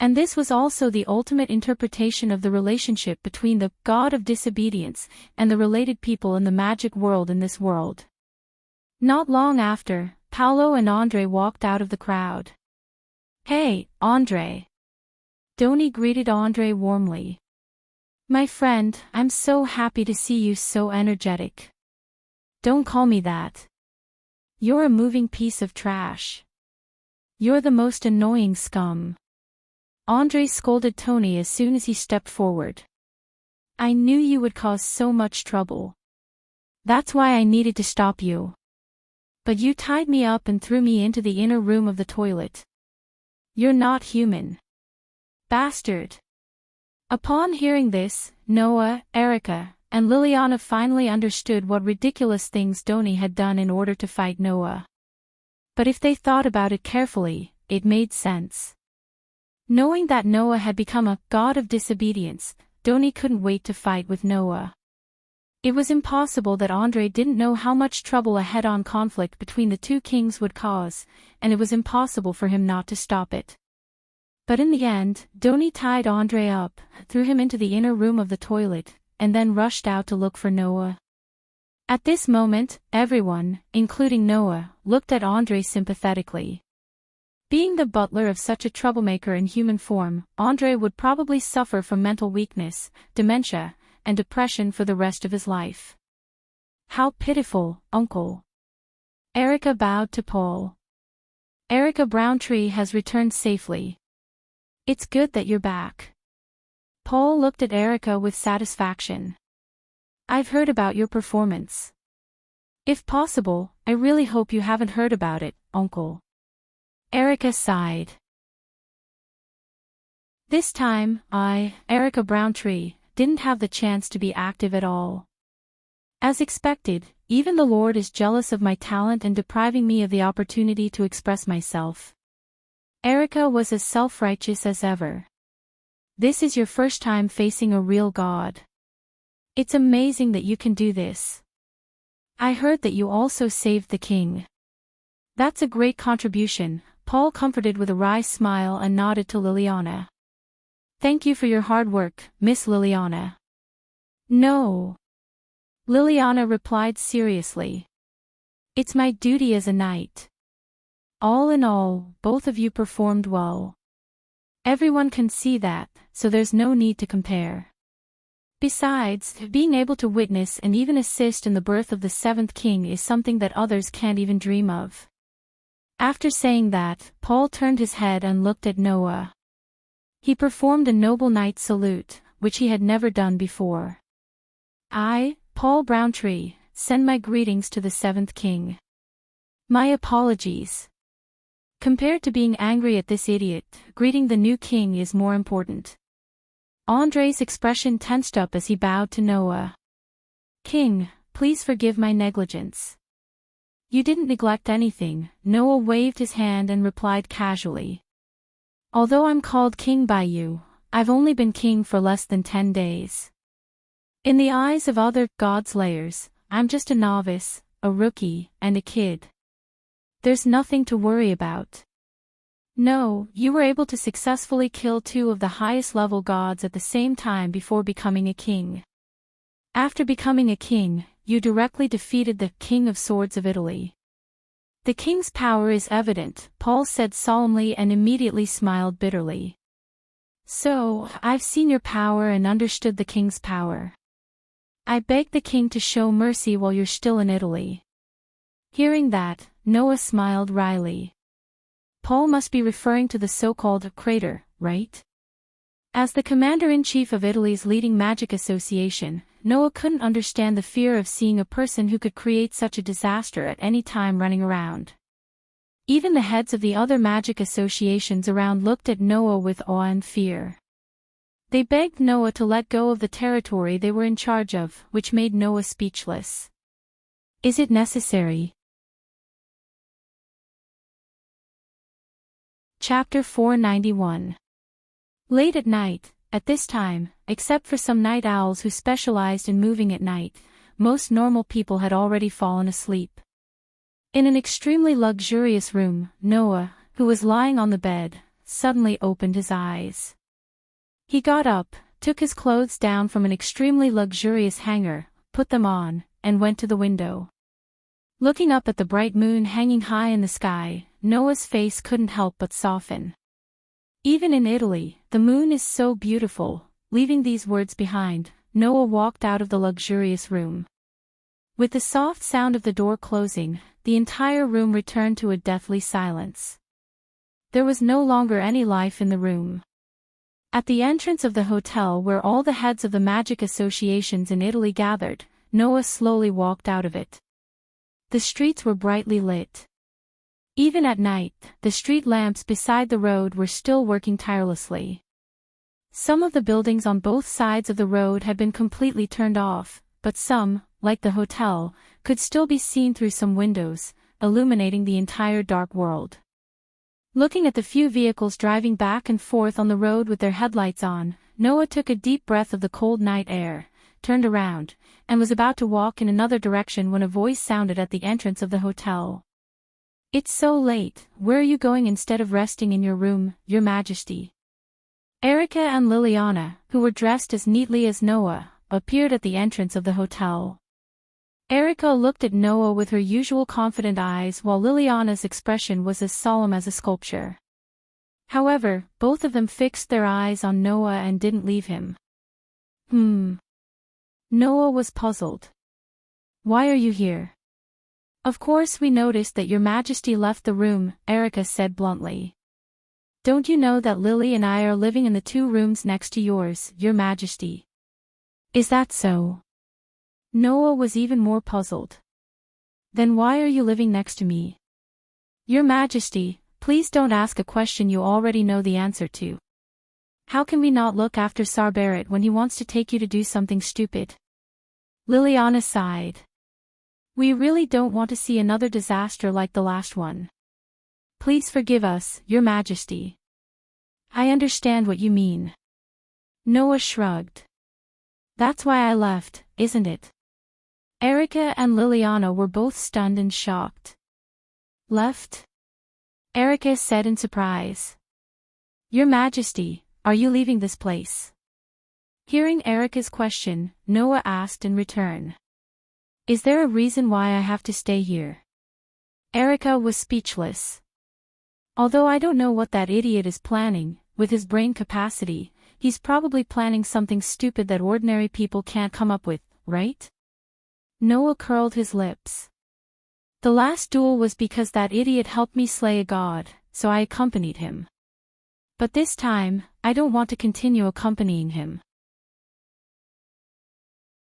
And this was also the ultimate interpretation of the relationship between the god of disobedience and the related people in the magic world in this world. Not long after, Paolo and Andre walked out of the crowd. "Hey, Andre." Doni greeted Andre warmly. "My friend, I'm so happy to see you so energetic." "Don't call me that. You're a moving piece of trash. You're the most annoying scum." Andre scolded Tony as soon as he stepped forward. "I knew you would cause so much trouble. That's why I needed to stop you. But you tied me up and threw me into the inner room of the toilet. You're not human. Bastard." Upon hearing this, Noah, Erica, and Liliana finally understood what ridiculous things Doni had done in order to fight Noah. But if they thought about it carefully, it made sense. Knowing that Noah had become a god of disobedience, Doni couldn't wait to fight with Noah. It was impossible that Andre didn't know how much trouble a head-on conflict between the two kings would cause, and it was impossible for him not to stop it. But in the end, Doni tied Andre up, threw him into the inner room of the toilet, and then rushed out to look for Noah. At this moment, everyone, including Noah, looked at Andre sympathetically. Being the butler of such a troublemaker in human form, Andre would probably suffer from mental weakness, dementia, and depression for the rest of his life. "How pitiful, uncle." Erica bowed to Paul. "Erica Browntree has returned safely. It's good that you're back." Paul looked at Erica with satisfaction. "I've heard about your performance. If possible, I really hope you haven't heard about it, uncle." Erica sighed. This time, Erica Browntree, didn't have the chance to be active at all. As expected, even the Lord is jealous of my talent and depriving me of the opportunity to express myself. Erica was as self-righteous as ever. "This is your first time facing a real god. It's amazing that you can do this. I heard that you also saved the king. That's a great contribution," Paul comforted with a wry smile and nodded to Liliana. "Thank you for your hard work, Miss Liliana." "No." Liliana replied seriously. "It's my duty as a knight. All in all, both of you performed well. Everyone can see that, so there's no need to compare. Besides, being able to witness and even assist in the birth of the seventh king is something that others can't even dream of." After saying that, Paul turned his head and looked at Noah. He performed a noble knight salute, which he had never done before. "I, Paul Browntree, send my greetings to the seventh king. My apologies. Compared to being angry at this idiot, greeting the new king is more important." Andre's expression tensed up as he bowed to Noah. "King, please forgive my negligence." "You didn't neglect anything," Noah waved his hand and replied casually. "Although I'm called king by you, I've only been king for less than 10 days. In the eyes of other God slayers, I'm just a novice, a rookie, and a kid. There's nothing to worry about. No, you were able to successfully kill 2 of the highest level gods at the same time before becoming a king. After becoming a king, you directly defeated the King of Swords of Italy. The king's power is evident, Paul said solemnly and immediately smiled bitterly. So, I've seen your power and understood the king's power. I beg the king to show mercy while you're still in Italy. Hearing that, Noah smiled wryly. Paul must be referring to the so-called crater, right? As the commander-in-chief of Italy's leading magic association, Noah couldn't understand the fear of seeing a person who could create such a disaster at any time running around. Even the heads of the other magic associations around looked at Noah with awe and fear. They begged Noah to let go of the territory they were in charge of, which made Noah speechless. Is it necessary? Chapter 491. Late at night, at this time, except for some night owls who specialized in moving at night, most normal people had already fallen asleep. In an extremely luxurious room, Noah, who was lying on the bed, suddenly opened his eyes. He got up, took his clothes down from an extremely luxurious hanger, put them on, and went to the window. Looking up at the bright moon hanging high in the sky, Noah's face couldn't help but soften. Even in Italy, the moon is so beautiful. Leaving these words behind, Noah walked out of the luxurious room. With the soft sound of the door closing, the entire room returned to a deathly silence. There was no longer any life in the room. At the entrance of the hotel where all the heads of the magic associations in Italy gathered, Noah slowly walked out of it. The streets were brightly lit. Even at night, the street lamps beside the road were still working tirelessly. Some of the buildings on both sides of the road had been completely turned off, but some, like the hotel, could still be seen through some windows, illuminating the entire dark world. Looking at the few vehicles driving back and forth on the road with their headlights on, Noah took a deep breath of the cold night air, turned around, and was about to walk in another direction when a voice sounded at the entrance of the hotel. "It's so late, where are you going instead of resting in your room, Your Majesty?" Erica and Liliana, who were dressed as neatly as Noah, appeared at the entrance of the hotel. Erica looked at Noah with her usual confident eyes while Liliana's expression was as solemn as a sculpture. However, both of them fixed their eyes on Noah and didn't leave him. Noah was puzzled. "Why are you here?" "Of course we noticed that Your Majesty left the room," Erica said bluntly. "Don't you know that Lily and I are living in the 2 rooms next to yours, Your Majesty?" "Is that so?" Noah was even more puzzled. "Then why are you living next to me?" "Your Majesty, please don't ask a question you already know the answer to. How can we not look after Sarbarat when he wants to take you to do something stupid?" Liliana sighed. "We really don't want to see another disaster like the last one. Please forgive us, Your Majesty." "I understand what you mean." Noah shrugged. "That's why I left, isn't it?" Erica and Liliana were both stunned and shocked. "Left?" Erica said in surprise. "Your Majesty, are you leaving this place?" Hearing Erica's question, Noah asked in return. "Is there a reason why I have to stay here?" Erica was speechless. "Although I don't know what that idiot is planning, with his brain capacity, he's probably planning something stupid that ordinary people can't come up with, right?" Noah curled his lips. "The last duel was because that idiot helped me slay a god, so I accompanied him. But this time, I don't want to continue accompanying him.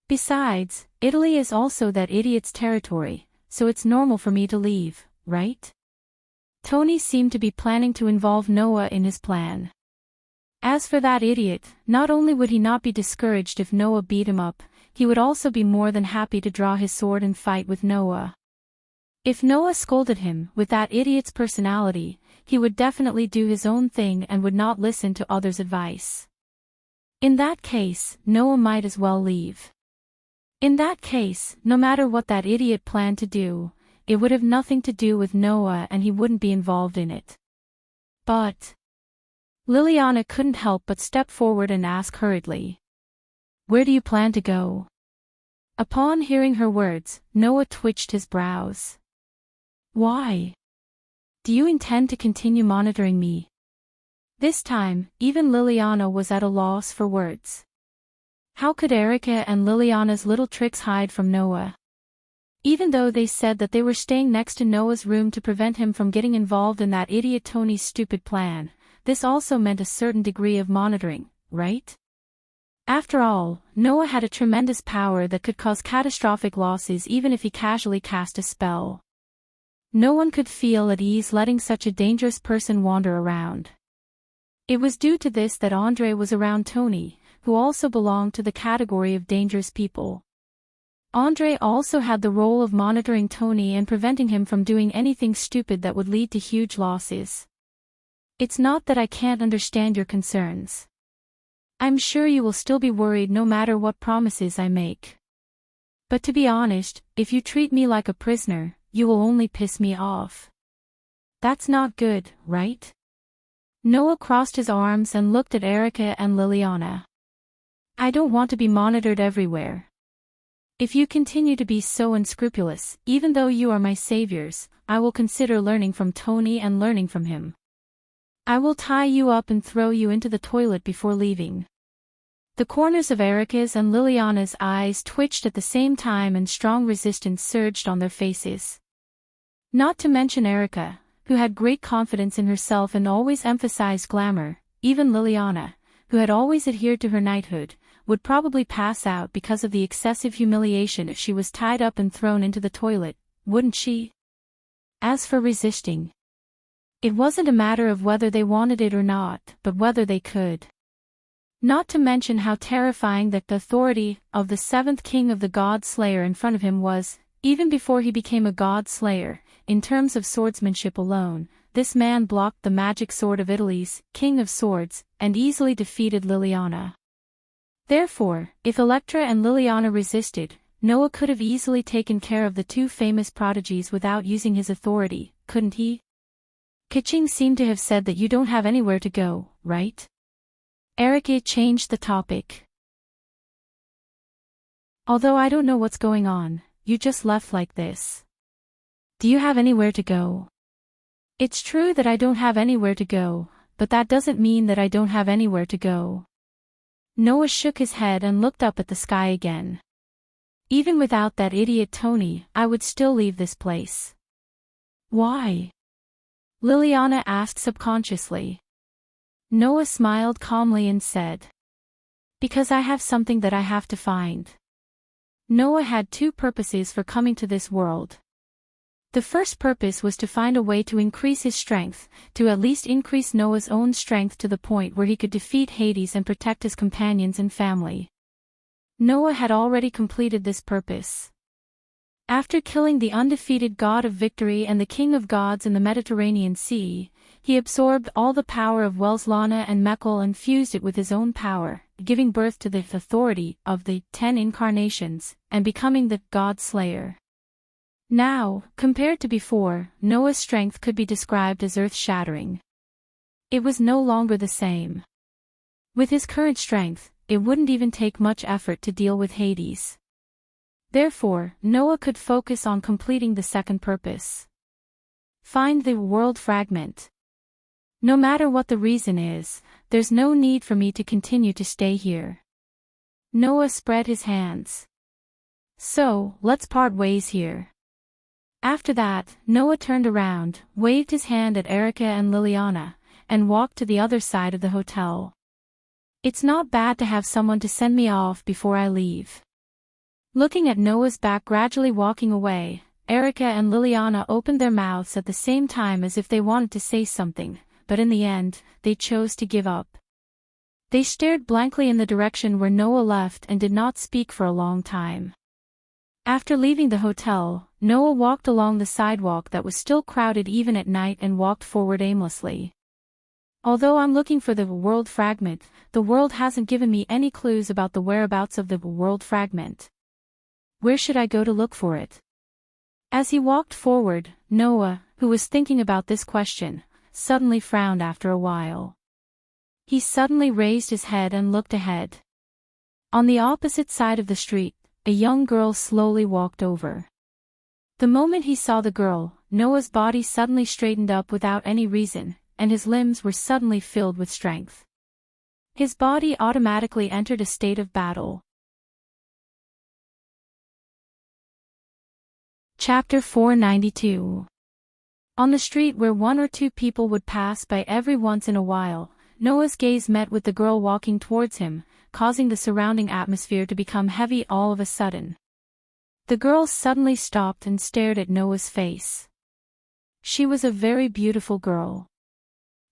Besides, Italy is also that idiot's territory, so it's normal for me to leave, right?" Tony seemed to be planning to involve Noah in his plan. As for that idiot, not only would he not be discouraged if Noah beat him up, he would also be more than happy to draw his sword and fight with Noah. If Noah scolded him with that idiot's personality, he would definitely do his own thing and would not listen to others' advice. In that case, Noah might as well leave. In that case, no matter what that idiot planned to do, it would have nothing to do with Noah and he wouldn't be involved in it. But Liliana couldn't help but step forward and ask hurriedly, "Where do you plan to go?" Upon hearing her words, Noah twitched his brows. "Why? Do you intend to continue monitoring me?" This time, even Liliana was at a loss for words. How could Erica and Liliana's little tricks hide from Noah? Even though they said that they were staying next to Noah's room to prevent him from getting involved in that idiot Tony's stupid plan, this also meant a certain degree of monitoring, right? After all, Noah had a tremendous power that could cause catastrophic losses even if he casually cast a spell. No one could feel at ease letting such a dangerous person wander around. It was due to this that Andre was around Tony, who also belonged to the category of dangerous people. Andre also had the role of monitoring Tony and preventing him from doing anything stupid that would lead to huge losses. It's not that I can't understand your concerns. I'm sure you will still be worried no matter what promises I make. But to be honest, if you treat me like a prisoner, you will only piss me off. That's not good, right? Noah crossed his arms and looked at Erica and Liliana. I don't want to be monitored everywhere. If you continue to be so unscrupulous, even though you are my saviors, I will consider learning from Tony and learning from him. I will tie you up and throw you into the toilet before leaving. The corners of Erica's and Liliana's eyes twitched at the same time and strong resistance surged on their faces. Not to mention Erica, who had great confidence in herself and always emphasized glamour. Even Liliana, who had always adhered to her knighthood, would probably pass out because of the excessive humiliation if she was tied up and thrown into the toilet, wouldn't she? As for resisting, it wasn't a matter of whether they wanted it or not, but whether they could. Not to mention how terrifying the authority of the seventh king of the God Slayer in front of him was, even before he became a God Slayer. In terms of swordsmanship alone, this man blocked the magic sword of Italy's King of Swords, and easily defeated Liliana. Therefore, if Electra and Liliana resisted, Noah could have easily taken care of the two famous prodigies without using his authority, couldn't he? Kaching seemed to have said that you don't have anywhere to go, right? Erica changed the topic. Although I don't know what's going on, you just left like this. Do you have anywhere to go? It's true that I don't have anywhere to go, but that doesn't mean that I don't have anywhere to go. Noah shook his head and looked up at the sky again. Even without that idiot Tony, I would still leave this place. Why? Liliana asked subconsciously. Noah smiled calmly and said, because I have something that I have to find. Noah had two purposes for coming to this world. The first purpose was to find a way to increase his strength, to at least increase Noah's own strength to the point where he could defeat Hades and protect his companions and family. Noah had already completed this purpose. After killing the undefeated god of victory and the king of gods in the Mediterranean Sea, he absorbed all the power of Welslana and Mekhl and fused it with his own power, giving birth to the authority of the 10 incarnations, and becoming the God Slayer. Now, compared to before, Noah's strength could be described as earth-shattering. It was no longer the same. With his current strength, it wouldn't even take much effort to deal with Hades. Therefore, Noah could focus on completing the second purpose. Find the world fragment. No matter what the reason is, there's no need for me to continue to stay here. Noah spread his hands. So, let's part ways here. After that, Noah turned around, waved his hand at Erica and Liliana, and walked to the other side of the hotel. It's not bad to have someone to send me off before I leave. Looking at Noah's back gradually walking away, Erica and Liliana opened their mouths at the same time as if they wanted to say something, but in the end, they chose to give up. They stared blankly in the direction where Noah left and did not speak for a long time. After leaving the hotel, Noah walked along the sidewalk that was still crowded even at night and walked forward aimlessly. Although I'm looking for the world fragment, the world hasn't given me any clues about the whereabouts of the world fragment. Where should I go to look for it? As he walked forward, Noah, who was thinking about this question, suddenly frowned after a while. He suddenly raised his head and looked ahead. On the opposite side of the street, a young girl slowly walked over. The moment he saw the girl, Noah's body suddenly straightened up without any reason, and his limbs were suddenly filled with strength. His body automatically entered a state of battle. Chapter 492. On the street where one or two people would pass by every once in a while, Noah's gaze met with the girl walking towards him, causing the surrounding atmosphere to become heavy all of a sudden. The girl suddenly stopped and stared at Noah's face. She was a very beautiful girl.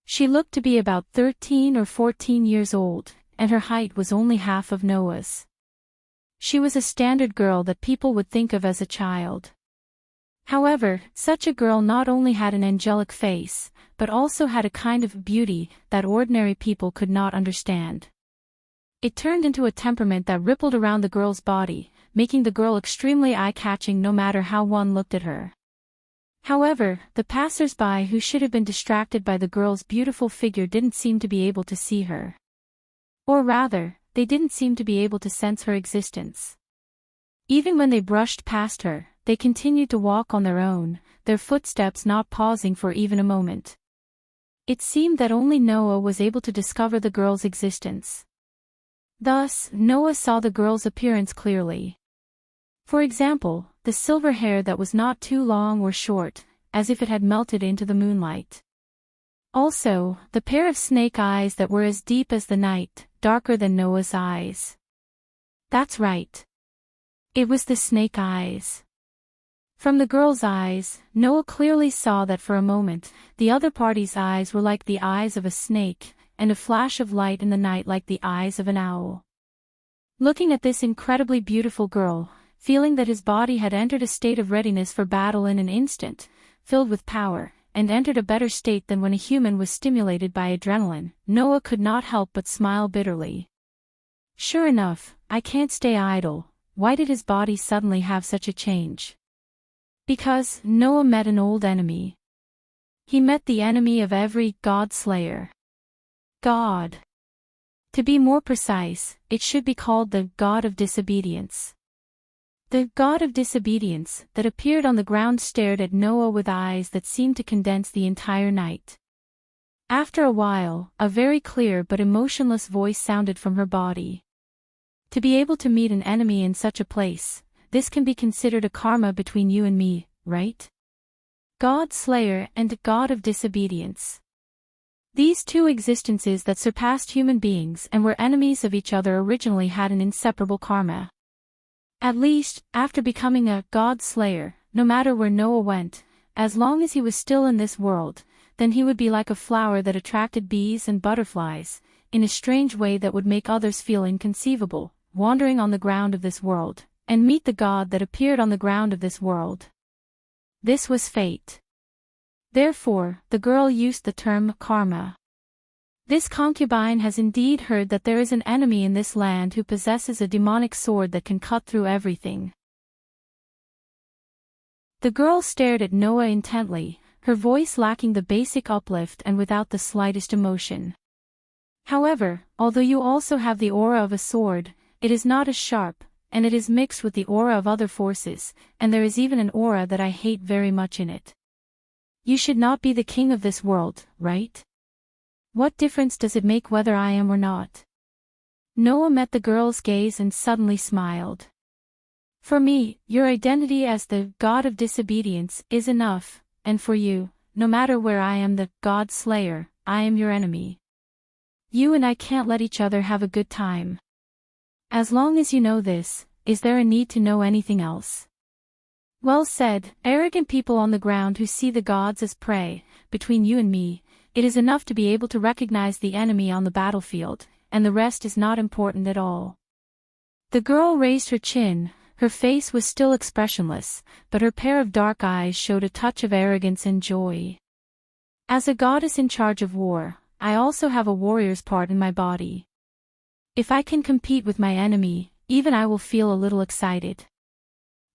She looked to be about 13 or 14 years old, and her height was only half of Noah's. She was a standard girl that people would think of as a child. However, such a girl not only had an angelic face, but also had a kind of beauty that ordinary people could not understand. It turned into a temperament that rippled around the girl's body, making the girl extremely eye-catching no matter how one looked at her. However, the passers-by who should have been distracted by the girl's beautiful figure didn't seem to be able to see her. Or rather, they didn't seem to be able to sense her existence. Even when they brushed past her, they continued to walk on their own, their footsteps not pausing for even a moment. It seemed that only Noah was able to discover the girl's existence. Thus, Noah saw the girl's appearance clearly. For example, the silver hair that was not too long or short, as if it had melted into the moonlight. Also, the pair of snake eyes that were as deep as the night, darker than Noah's eyes. That's right. It was the snake eyes. From the girl's eyes, Noah clearly saw that for a moment, the other party's eyes were like the eyes of a snake, and a flash of light in the night like the eyes of an owl. Looking at this incredibly beautiful girl, feeling that his body had entered a state of readiness for battle in an instant, filled with power, and entered a better state than when a human was stimulated by adrenaline, Noah could not help but smile bitterly. Sure enough, I can't stay idle. Why did his body suddenly have such a change? Because Noah met an old enemy. He met the enemy of every God Slayer. God. To be more precise, it should be called the God of Disobedience. The God of Disobedience that appeared on the ground stared at Noah with eyes that seemed to condense the entire night. After a while, a very clear but emotionless voice sounded from her body. To be able to meet an enemy in such a place, this can be considered a karma between you and me, right? God Slayer and God of Disobedience. These two existences that surpassed human beings and were enemies of each other originally had an inseparable karma. At least, after becoming a God Slayer, no matter where Noah went, as long as he was still in this world, then he would be like a flower that attracted bees and butterflies, in a strange way that would make others feel inconceivable, wandering on the ground of this world, and meet the God that appeared on the ground of this world. This was fate. Therefore, the girl used the term karma. This concubine has indeed heard that there is an enemy in this land who possesses a demonic sword that can cut through everything. The girl stared at Noah intently, her voice lacking the basic uplift and without the slightest emotion. However, although you also have the aura of a sword, it is not as sharp, and it is mixed with the aura of other forces, and there is even an aura that I hate very much in it. You should not be the king of this world, right? What difference does it make whether I am or not? Noah met the girl's gaze and suddenly smiled. For me, your identity as the God of Disobedience is enough, and for you, no matter where I am the God Slayer, I am your enemy. You and I can't let each other have a good time. As long as you know this, is there a need to know anything else? Well said, arrogant people on the ground who see the gods as prey. Between you and me, it is enough to be able to recognize the enemy on the battlefield, and the rest is not important at all. The girl raised her chin, her face was still expressionless, but her pair of dark eyes showed a touch of arrogance and joy. As a goddess in charge of war, I also have a warrior's part in my body. If I can compete with my enemy, even I will feel a little excited.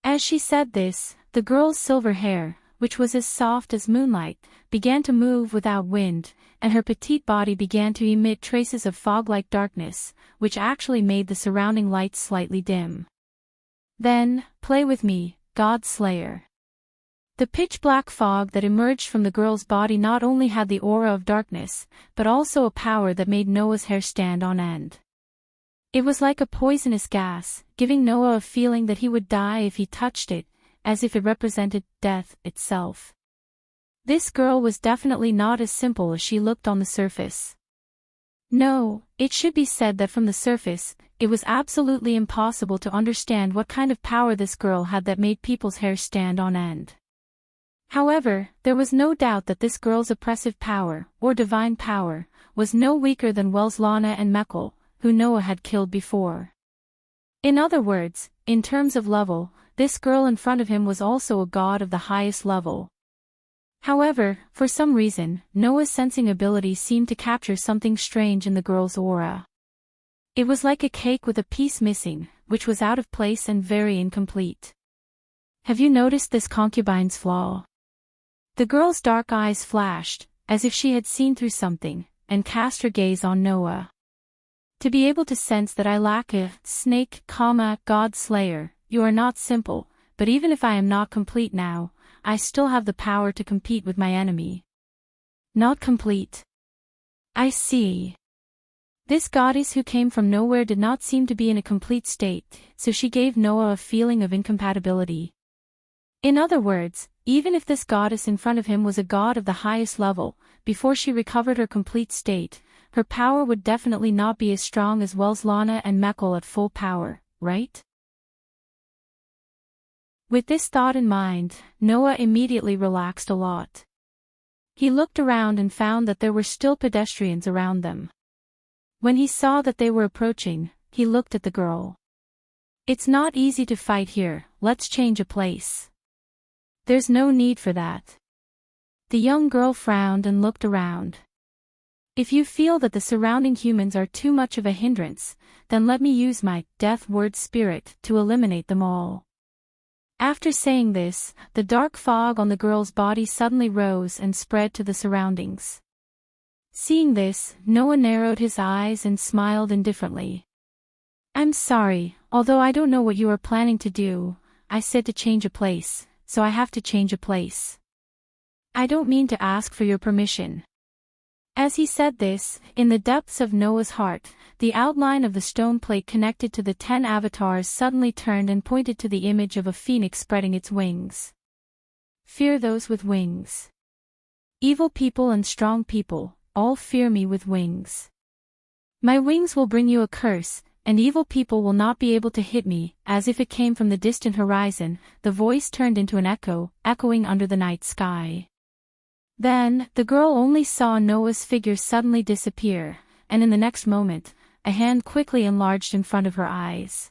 As she said this, the girl's silver hair, which was as soft as moonlight, began to move without wind, and her petite body began to emit traces of fog-like darkness, which actually made the surrounding lights slightly dim. Then, play with me, God Slayer. The pitch-black fog that emerged from the girl's body not only had the aura of darkness, but also a power that made Noah's hair stand on end. It was like a poisonous gas, giving Noah a feeling that he would die if he touched it, as if it represented death itself. This girl was definitely not as simple as she looked on the surface. No, it should be said that from the surface, it was absolutely impossible to understand what kind of power this girl had that made people's hair stand on end. However, there was no doubt that this girl's oppressive power, or divine power, was no weaker than Welslana and Mekkel, who Noah had killed before. In other words, in terms of level, this girl in front of him was also a god of the highest level. However, for some reason, Noah's sensing ability seemed to capture something strange in the girl's aura. It was like a cake with a piece missing, which was out of place and very incomplete. Have you noticed this concubine's flaw? The girl's dark eyes flashed, as if she had seen through something, and cast her gaze on Noah. To be able to sense that I lack a snake, God Slayer, you are not simple, but even if I am not complete now, I still have the power to compete with my enemy. Not complete. I see. This goddess who came from nowhere did not seem to be in a complete state, so she gave Noah a feeling of incompatibility. In other words, even if this goddess in front of him was a god of the highest level, before she recovered her complete state, her power would definitely not be as strong as Welslana and Mekkel at full power, right? With this thought in mind, Noah immediately relaxed a lot. He looked around and found that there were still pedestrians around them. When he saw that they were approaching, he looked at the girl. It's not easy to fight here, let's change a place. There's no need for that. The young girl frowned and looked around. If you feel that the surrounding humans are too much of a hindrance, then let me use my death word spirit to eliminate them all. After saying this, the dark fog on the girl's body suddenly rose and spread to the surroundings. Seeing this, Noah narrowed his eyes and smiled indifferently. I'm sorry, although I don't know what you are planning to do, I said to change a place, so I have to change a place. I don't mean to ask for your permission. As he said this, in the depths of Noah's heart, the outline of the stone plate connected to the 10 avatars suddenly turned and pointed to the image of a phoenix spreading its wings. Fear those with wings. Evil people and strong people, all fear me with wings. My wings will bring you a curse, and evil people will not be able to hit me. As if it came from the distant horizon, the voice turned into an echo, echoing under the night sky. Then, the girl only saw Noah's figure suddenly disappear, and in the next moment, a hand quickly enlarged in front of her eyes.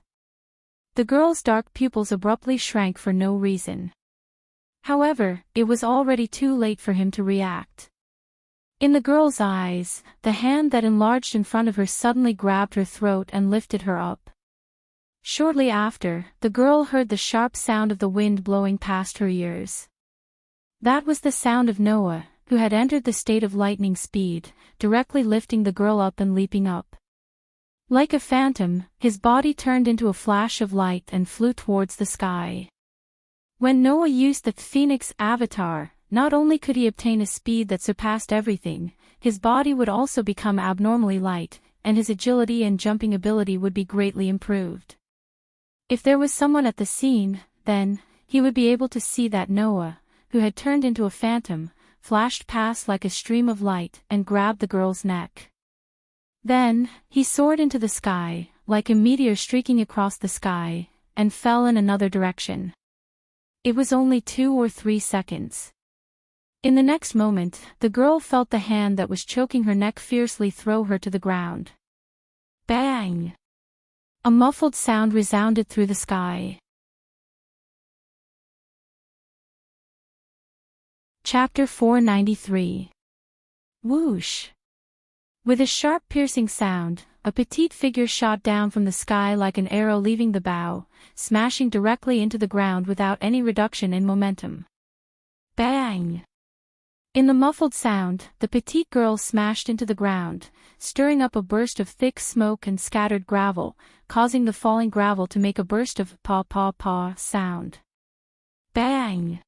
The girl's dark pupils abruptly shrank for no reason. However, it was already too late for him to react. In the girl's eyes, the hand that enlarged in front of her suddenly grabbed her throat and lifted her up. Shortly after, the girl heard the sharp sound of the wind blowing past her ears. That was the sound of Noah, who had entered the state of lightning speed, directly lifting the girl up and leaping up. Like a phantom, his body turned into a flash of light and flew towards the sky. When Noah used the Phoenix avatar, not only could he obtain a speed that surpassed everything, his body would also become abnormally light, and his agility and jumping ability would be greatly improved. If there was someone at the scene, then, he would be able to see that Noah, who had turned into a phantom, flashed past like a stream of light and grabbed the girl's neck. Then, he soared into the sky, like a meteor streaking across the sky, and fell in another direction. It was only 2 or 3 seconds. In the next moment, the girl felt the hand that was choking her neck fiercely throw her to the ground. Bang! A muffled sound resounded through the sky. Chapter 493. Whoosh! With a sharp piercing sound, a petite figure shot down from the sky like an arrow leaving the bow, smashing directly into the ground without any reduction in momentum. Bang! In the muffled sound, the petite girl smashed into the ground, stirring up a burst of thick smoke and scattered gravel, causing the falling gravel to make a burst of paw sound. Bang!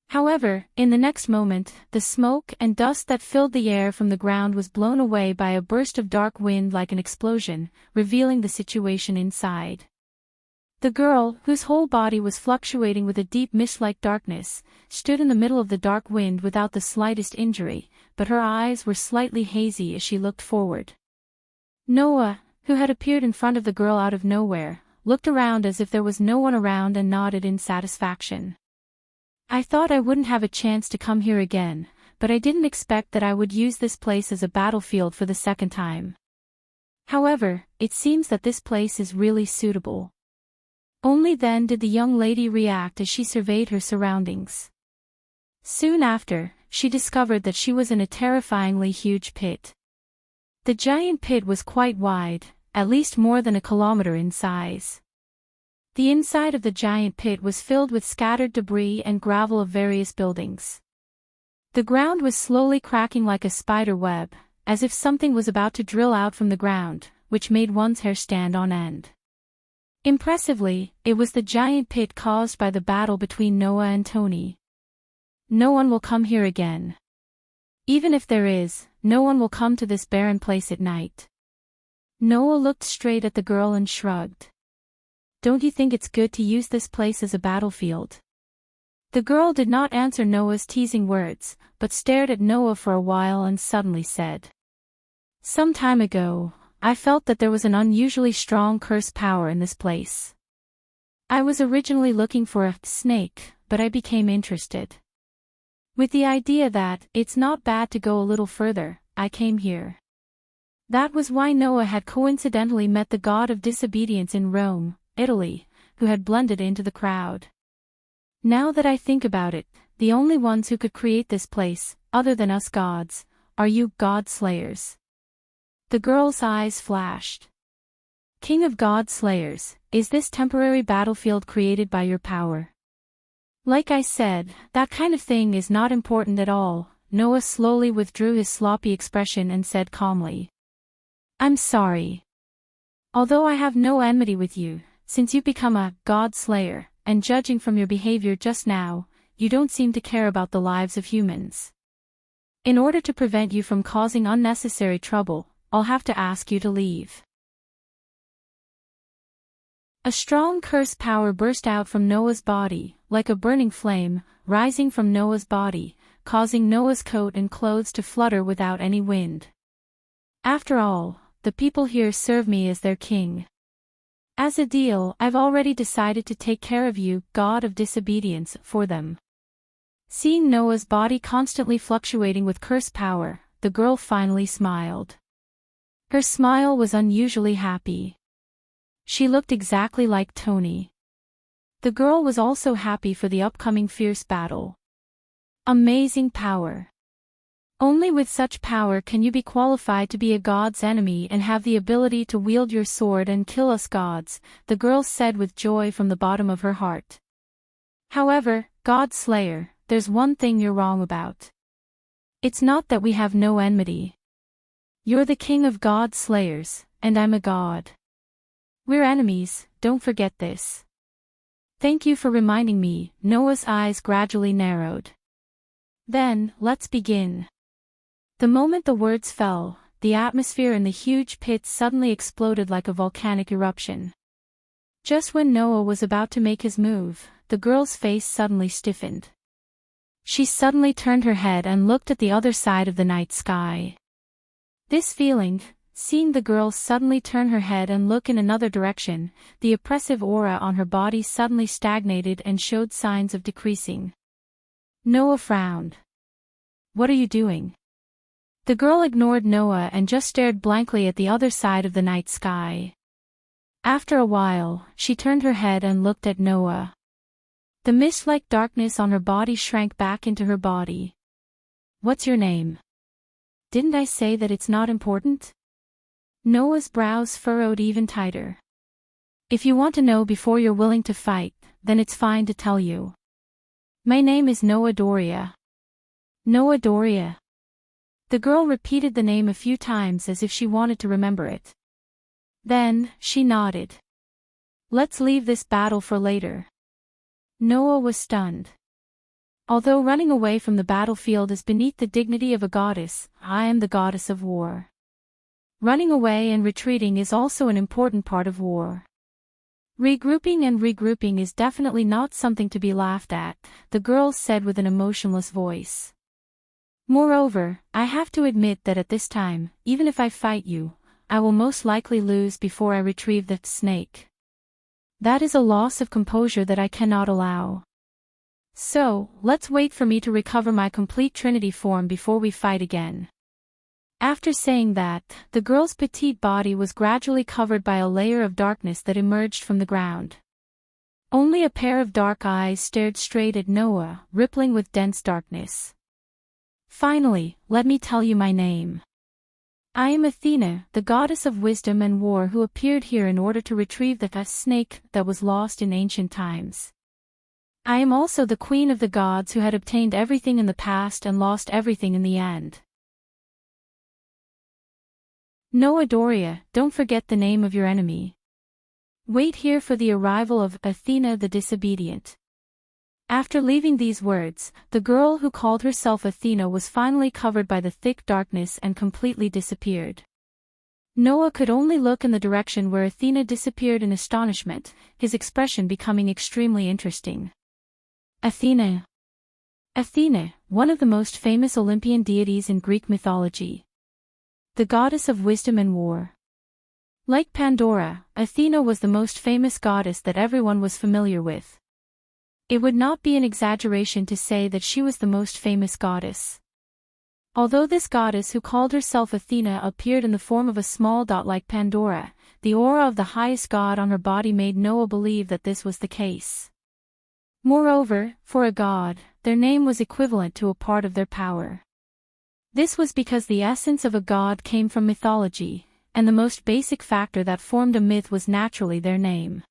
However, in the next moment, the smoke and dust that filled the air from the ground was blown away by a burst of dark wind like an explosion, revealing the situation inside. The girl, whose whole body was fluctuating with a deep mist-like darkness, stood in the middle of the dark wind without the slightest injury, but her eyes were slightly hazy as she looked forward. Noah, who had appeared in front of the girl out of nowhere, looked around as if there was no one around and nodded in satisfaction. I thought I wouldn't have a chance to come here again, but I didn't expect that I would use this place as a battlefield for the second time. However, it seems that this place is really suitable. Only then did the young lady react as she surveyed her surroundings. Soon after, she discovered that she was in a terrifyingly huge pit. The giant pit was quite wide, at least more than a kilometer in size. The inside of the giant pit was filled with scattered debris and gravel of various buildings. The ground was slowly cracking like a spider web, as if something was about to drill out from the ground, which made one's hair stand on end. Impressively, it was the giant pit caused by the battle between Noah and Tony. No one will come here again. Even if there is, no one will come to this barren place at night. Noah looked straight at the girl and shrugged. Don't you think it's good to use this place as a battlefield? The girl did not answer Noah's teasing words, but stared at Noah for a while and suddenly said. Some time ago, I felt that there was an unusually strong curse power in this place. I was originally looking for a snake, but I became interested. With the idea that it's not bad to go a little further, I came here. That was why Noah had coincidentally met the god of disobedience in Rome, Italy, who had blended into the crowd. Now that I think about it, the only ones who could create this place, other than us gods, are you god slayers. The girl's eyes flashed. King of god slayers, is this temporary battlefield created by your power? Like I said, that kind of thing is not important at all. Noah slowly withdrew his sloppy expression and said calmly. I'm sorry. Although I have no enmity with you, since you've become a god slayer, and judging from your behavior just now, you don't seem to care about the lives of humans. In order to prevent you from causing unnecessary trouble, I'll have to ask you to leave. A strong curse power burst out from Noah's body, like a burning flame, rising from Noah's body, causing Noah's coat and clothes to flutter without any wind. After all, the people here serve me as their king. As a deal, I've already decided to take care of you, god of disobedience, for them. Seeing Noah's body constantly fluctuating with curse power, the girl finally smiled. Her smile was unusually happy. She looked exactly like Tony. The girl was also happy for the upcoming fierce battle. Amazing power. Only with such power can you be qualified to be a god's enemy and have the ability to wield your sword and kill us gods, the girl said with joy from the bottom of her heart. However, God Slayer, there's one thing you're wrong about. It's not that we have no enmity. You're the king of god slayers, and I'm a god. We're enemies, don't forget this. Thank you for reminding me. Noah's eyes gradually narrowed. Then, let's begin. The moment the words fell, the atmosphere in the huge pit suddenly exploded like a volcanic eruption. Just when Noah was about to make his move, the girl's face suddenly stiffened. She suddenly turned her head and looked at the other side of the night sky. This feeling, seeing the girl suddenly turn her head and look in another direction, the oppressive aura on her body suddenly stagnated and showed signs of decreasing. Noah frowned. What are you doing? The girl ignored Noah and just stared blankly at the other side of the night sky. After a while, she turned her head and looked at Noah. The mist-like darkness on her body shrank back into her body. What's your name? Didn't I say that it's not important? Noah's brows furrowed even tighter. If you want to know before you're willing to fight, then it's fine to tell you. My name is Noah Doria. Noah Doria. The girl repeated the name a few times as if she wanted to remember it. Then, she nodded. Let's leave this battle for later. Noah was stunned. Although running away from the battlefield is beneath the dignity of a goddess, I am the goddess of war. Running away and retreating is also an important part of war. Regrouping is definitely not something to be laughed at, the girl said with an emotionless voice. Moreover, I have to admit that at this time, even if I fight you, I will most likely lose before I retrieve the snake. That is a loss of composure that I cannot allow. So, let's wait for me to recover my complete Trinity form before we fight again. After saying that, the girl's petite body was gradually covered by a layer of darkness that emerged from the ground. Only a pair of dark eyes stared straight at Noah, rippling with dense darkness. Finally, let me tell you my name. I am Athena, the goddess of wisdom and war who appeared here in order to retrieve the snake that was lost in ancient times. I am also the queen of the gods who had obtained everything in the past and lost everything in the end. Noah Doria, don't forget the name of your enemy. Wait here for the arrival of Athena the disobedient. After leaving these words, the girl who called herself Athena was finally covered by the thick darkness and completely disappeared. Noah could only look in the direction where Athena disappeared in astonishment, his expression becoming extremely interesting. Athena. Athena, one of the most famous Olympian deities in Greek mythology. The goddess of wisdom and war. Like Pandora, Athena was the most famous goddess that everyone was familiar with. It would not be an exaggeration to say that she was the most famous goddess. Although this goddess who called herself Athena appeared in the form of a small dot like Pandora, the aura of the highest god on her body made Noah believe that this was the case. Moreover, for a god, their name was equivalent to a part of their power. This was because the essence of a god came from mythology, and the most basic factor that formed a myth was naturally their name.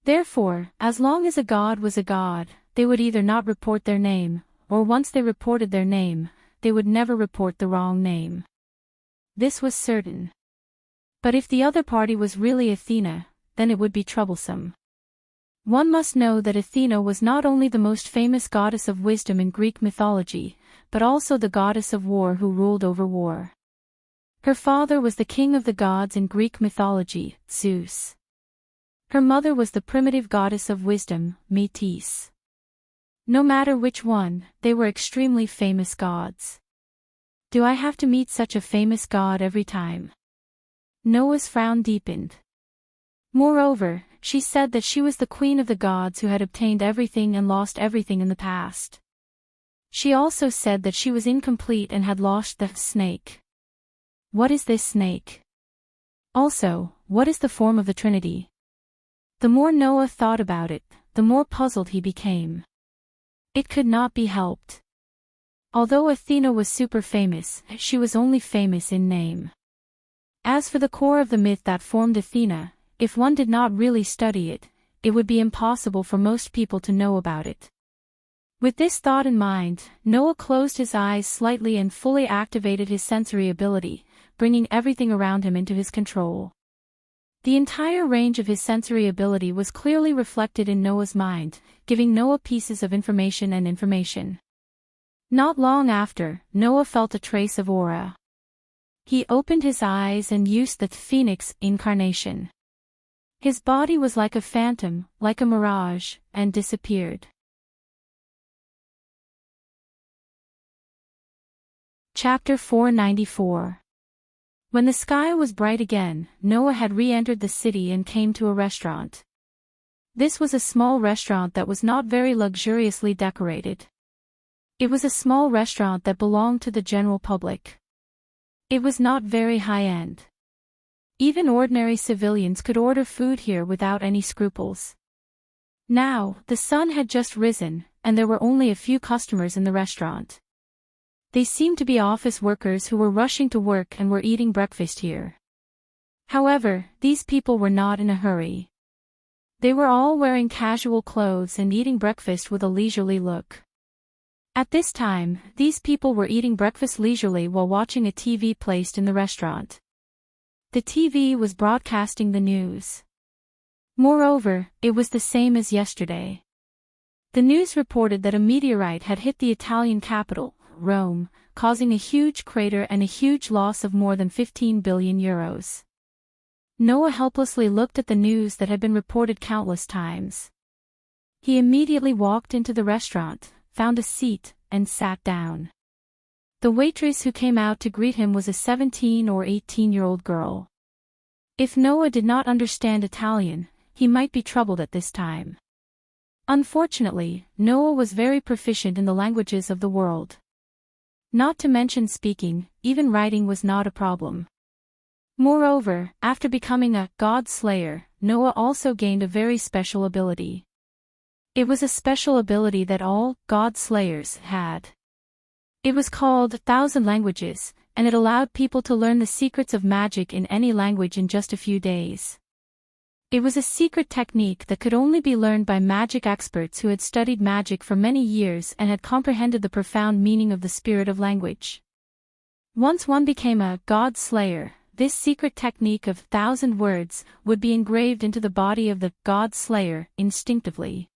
Therefore, as long as a god was a god, they would either not report their name, or once they reported their name, they would never report the wrong name. This was certain. But if the other party was really Athena, then it would be troublesome. One must know that Athena was not only the most famous goddess of wisdom in Greek mythology, but also the goddess of war who ruled over war. Her father was the king of the gods in Greek mythology, Zeus. Her mother was the primitive goddess of wisdom, Metis. No matter which one, they were extremely famous gods. Do I have to meet such a famous god every time? Noah's frown deepened. Moreover, she said that she was the queen of the gods who had obtained everything and lost everything in the past. She also said that she was incomplete and had lost the snake. What is this snake? Also, what is the form of the Trinity? The more Noah thought about it, the more puzzled he became. It could not be helped. Although Athena was super famous, she was only famous in name. As for the core of the myth that formed Athena, if one did not really study it, it would be impossible for most people to know about it. With this thought in mind, Noah closed his eyes slightly and fully activated his sensory ability, bringing everything around him into his control. The entire range of his sensory ability was clearly reflected in Noah's mind, giving Noah pieces of information and information. Not long after, Noah felt a trace of aura. He opened his eyes and used the phoenix incarnation. His body was like a phantom, like a mirage, and disappeared. Chapter 494. When the sky was bright again, Noah had re-entered the city and came to a restaurant. This was a small restaurant that was not very luxuriously decorated. It was a small restaurant that belonged to the general public. It was not very high-end. Even ordinary civilians could order food here without any scruples. Now, the sun had just risen, and there were only a few customers in the restaurant. They seemed to be office workers who were rushing to work and were eating breakfast here. However, these people were not in a hurry. They were all wearing casual clothes and eating breakfast with a leisurely look. At this time, these people were eating breakfast leisurely while watching a TV placed in the restaurant. The TV was broadcasting the news. Moreover, it was the same as yesterday. The news reported that a meteorite had hit the Italian capital, Rome, causing a huge crater and a huge loss of more than 15 billion euros. Noah helplessly looked at the news that had been reported countless times. He immediately walked into the restaurant, found a seat, and sat down. The waitress who came out to greet him was a 17 or 18-year-old girl. If Noah did not understand Italian, he might be troubled at this time. Unfortunately, Noah was very proficient in the languages of the world. Not to mention speaking, even writing was not a problem. Moreover, after becoming a God Slayer, Noah also gained a very special ability. It was a special ability that all God Slayers had. It was called 1,000 Languages, and it allowed people to learn the secrets of magic in any language in just a few days. It was a secret technique that could only be learned by magic experts who had studied magic for many years and had comprehended the profound meaning of the spirit of language. Once one became a God Slayer, this secret technique of 1,000 words would be engraved into the body of the God Slayer instinctively.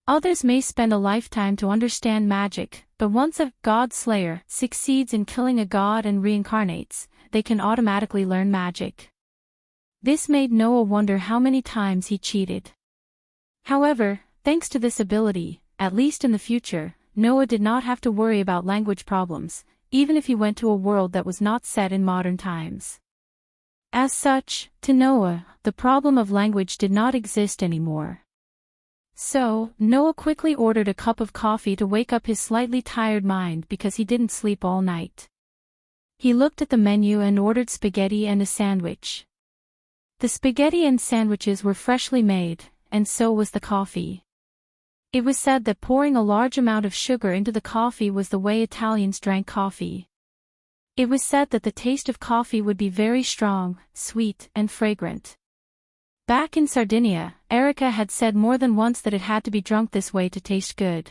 Others may spend a lifetime to understand magic, but once a God Slayer succeeds in killing a god and reincarnates, they can automatically learn magic. This made Noah wonder how many times he cheated. However, thanks to this ability, at least in the future, Noah did not have to worry about language problems, even if he went to a world that was not set in modern times. As such, to Noah, the problem of language did not exist anymore. So, Noah quickly ordered a cup of coffee to wake up his slightly tired mind because he didn't sleep all night. He looked at the menu and ordered spaghetti and a sandwich. The spaghetti and sandwiches were freshly made, and so was the coffee. It was said that pouring a large amount of sugar into the coffee was the way Italians drank coffee. It was said that the taste of coffee would be very strong, sweet, and fragrant. Back in Sardinia, Erica had said more than once that it had to be drunk this way to taste good.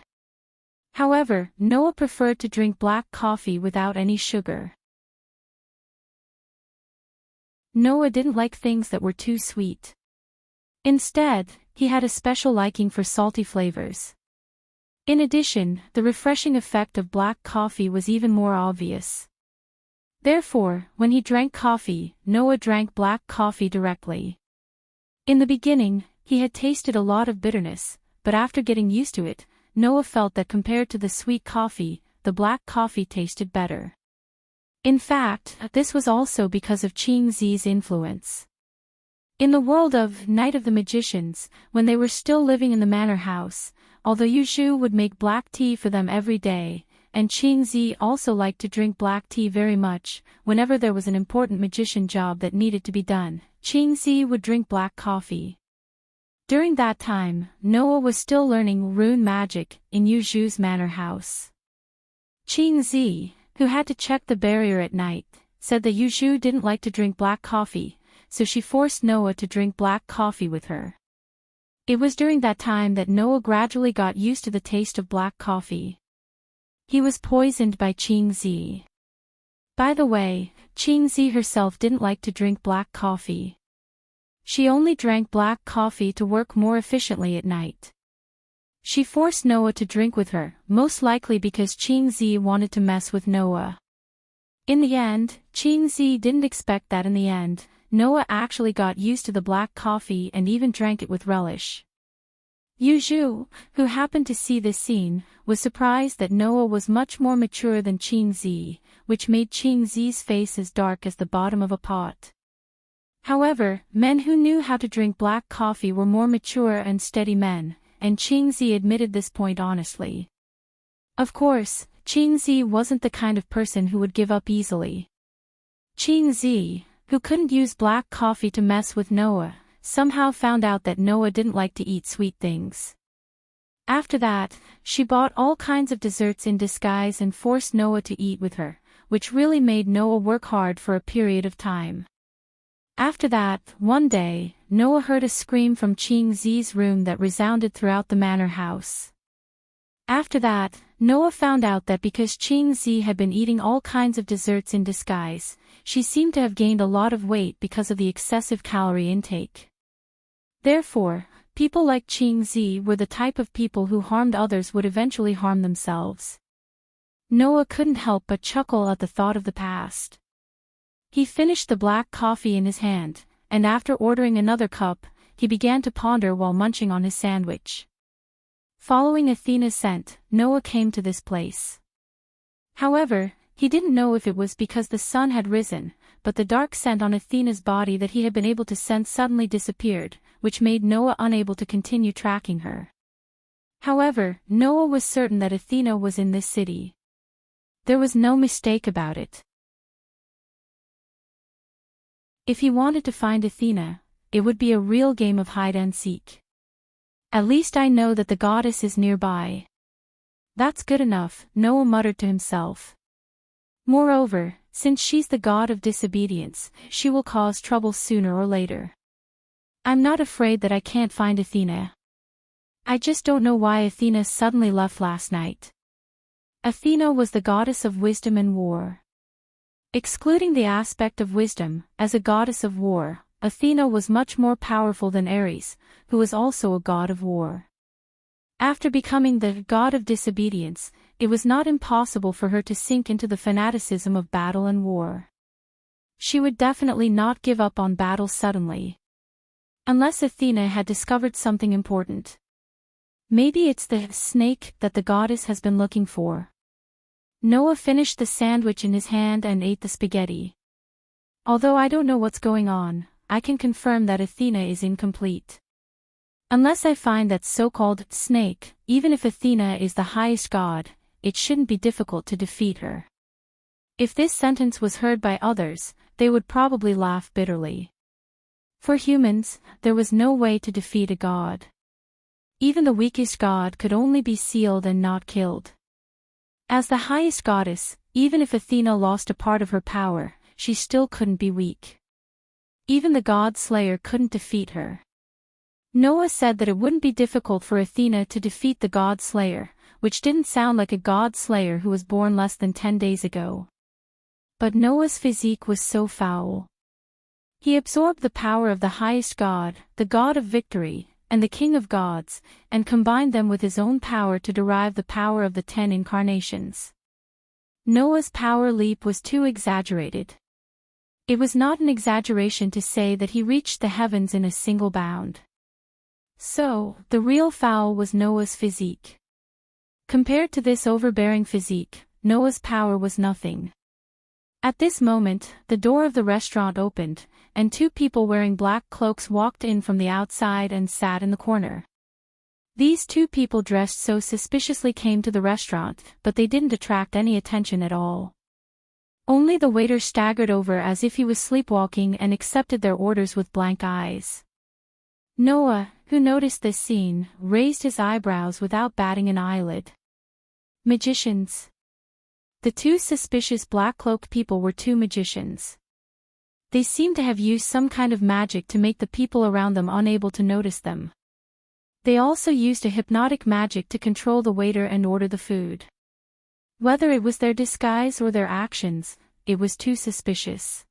However, Noah preferred to drink black coffee without any sugar. Noah didn't like things that were too sweet. Instead, he had a special liking for salty flavors. In addition, the refreshing effect of black coffee was even more obvious. Therefore, when he drank coffee, Noah drank black coffee directly. In the beginning, he had tasted a lot of bitterness, but after getting used to it, Noah felt that compared to the sweet coffee, the black coffee tasted better. In fact, this was also because of Qing Zi's influence. In the world of Night of the Magicians, when they were still living in the manor house, although Yu Zhu would make black tea for them every day, and Qing Zi also liked to drink black tea very much, whenever there was an important magician job that needed to be done, Qing Zi would drink black coffee. During that time, Noah was still learning rune magic in Yu Zhu's manor house. Qing Zi, who had to check the barrier at night, said that Yu Zhu didn't like to drink black coffee, so she forced Noah to drink black coffee with her. It was during that time that Noah gradually got used to the taste of black coffee. He was poisoned by Qing Zi. By the way, Qing Zi herself didn't like to drink black coffee. She only drank black coffee to work more efficiently at night. She forced Noah to drink with her, most likely because Qing Zi wanted to mess with Noah. In the end, Qing Zi didn't expect that in the end, Noah actually got used to the black coffee and even drank it with relish. Yu Zhu, who happened to see this scene, was surprised that Noah was much more mature than Qing Zi, which made Qing Zi's face as dark as the bottom of a pot. However, men who knew how to drink black coffee were more mature and steady men, and Qing Zi admitted this point honestly. Of course, Qing Zi wasn't the kind of person who would give up easily. Qing Zi, who couldn't use black coffee to mess with Noah, somehow found out that Noah didn't like to eat sweet things. After that, she bought all kinds of desserts in disguise and forced Noah to eat with her, which really made Noah work hard for a period of time. After that, one day, Noah heard a scream from Ching Zi's room that resounded throughout the manor house. After that, Noah found out that because Ching Zi had been eating all kinds of desserts in disguise, she seemed to have gained a lot of weight because of the excessive calorie intake. Therefore, people like Ching Zi were the type of people who harmed others would eventually harm themselves. Noah couldn't help but chuckle at the thought of the past. He finished the black coffee in his hand, and after ordering another cup, he began to ponder while munching on his sandwich. Following Athena's scent, Noah came to this place. However, he didn't know if it was because the sun had risen, but the dark scent on Athena's body that he had been able to sense suddenly disappeared, which made Noah unable to continue tracking her. However, Noah was certain that Athena was in this city. There was no mistake about it. If he wanted to find Athena, it would be a real game of hide and seek. At least I know that the goddess is nearby. That's good enough, Noah muttered to himself. Moreover, since she's the god of disobedience, she will cause trouble sooner or later. I'm not afraid that I can't find Athena. I just don't know why Athena suddenly left last night. Athena was the goddess of wisdom and war. Excluding the aspect of wisdom, as a goddess of war, Athena was much more powerful than Ares, who was also a god of war. After becoming the god of disobedience, it was not impossible for her to sink into the fanaticism of battle and war. She would definitely not give up on battle suddenly. Unless Athena had discovered something important. Maybe it's the snake that the goddess has been looking for. Noah finished the sandwich in his hand and ate the spaghetti. Although I don't know what's going on, I can confirm that Athena is incomplete. Unless I find that so-called snake, even if Athena is the highest god, it shouldn't be difficult to defeat her. If this sentence was heard by others, they would probably laugh bitterly. For humans, there was no way to defeat a god. Even the weakest god could only be sealed and not killed. As the highest goddess, even if Athena lost a part of her power, she still couldn't be weak. Even the god slayer couldn't defeat her. Noah said that it wouldn't be difficult for Athena to defeat the god slayer, which didn't sound like a god slayer who was born less than 10 days ago. But Noah's physique was so foul. He absorbed the power of the highest god, the god of victory, and the king of gods, and combined them with his own power to derive the power of the 10 incarnations. Noah's power leap was too exaggerated. It was not an exaggeration to say that he reached the heavens in a single bound. So, the real foul was Noah's physique. Compared to this overbearing physique, Noah's power was nothing. At this moment, the door of the restaurant opened, and 2 people wearing black cloaks walked in from the outside and sat in the corner. These 2 people dressed so suspiciously came to the restaurant, but they didn't attract any attention at all. Only the waiter staggered over as if he was sleepwalking and accepted their orders with blank eyes. Noah, who noticed this scene, raised his eyebrows without batting an eyelid. Magicians. The 2 suspicious black-cloaked people were 2 magicians. They seemed to have used some kind of magic to make the people around them unable to notice them. They also used a hypnotic magic to control the waiter and order the food. Whether it was their disguise or their actions, it was too suspicious.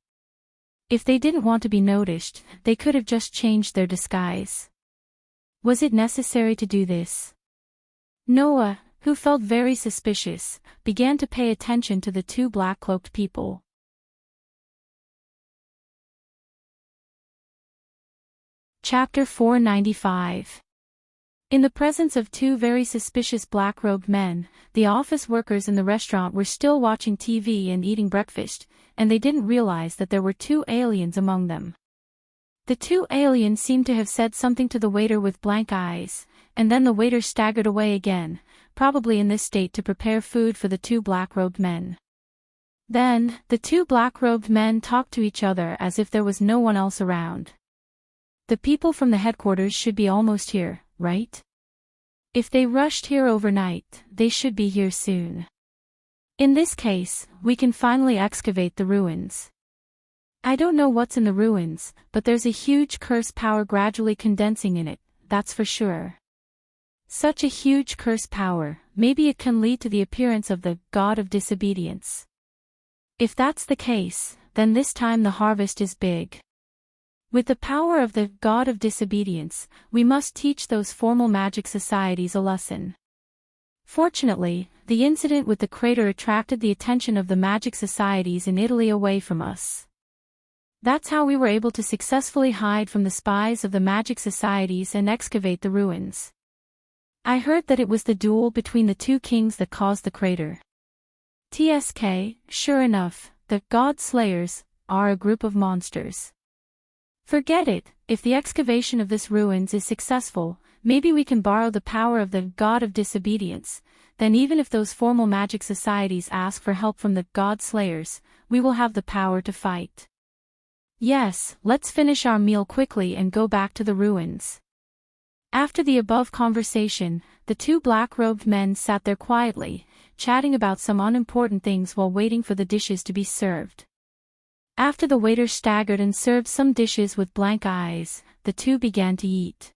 If they didn't want to be noticed, they could have just changed their disguise. Was it necessary to do this? Noah, who felt very suspicious, began to pay attention to the 2 black-cloaked people. Chapter 495. In the presence of 2 very suspicious black-robed men, the office workers in the restaurant were still watching TV and eating breakfast, and they didn't realize that there were 2 aliens among them. The 2 aliens seemed to have said something to the waiter with blank eyes, and then the waiter staggered away again, probably in this state to prepare food for the 2 black-robed men. Then, the 2 black-robed men talked to each other as if there was no one else around. The people from the headquarters should be almost here, right? If they rushed here overnight, they should be here soon. In this case, we can finally excavate the ruins. I don't know what's in the ruins, but there's a huge curse power gradually condensing in it, that's for sure. Such a huge curse power, maybe it can lead to the appearance of the god of disobedience. If that's the case, then this time the harvest is big. With the power of the god of disobedience, we must teach those formal magic societies a lesson. Fortunately, the incident with the crater attracted the attention of the magic societies in Italy away from us. That's how we were able to successfully hide from the spies of the magic societies and excavate the ruins. I heard that it was the duel between the two kings that caused the crater. TSK, sure enough, the God Slayers are a group of monsters. Forget it, if the excavation of this ruins is successful, maybe we can borrow the power of the god of disobedience, then even if those formal magic societies ask for help from the God Slayers, we will have the power to fight. Yes, let's finish our meal quickly and go back to the ruins. After the above conversation, the two black-robed men sat there quietly, chatting about some unimportant things while waiting for the dishes to be served. After the waiter staggered and served some dishes with blank eyes, the two began to eat.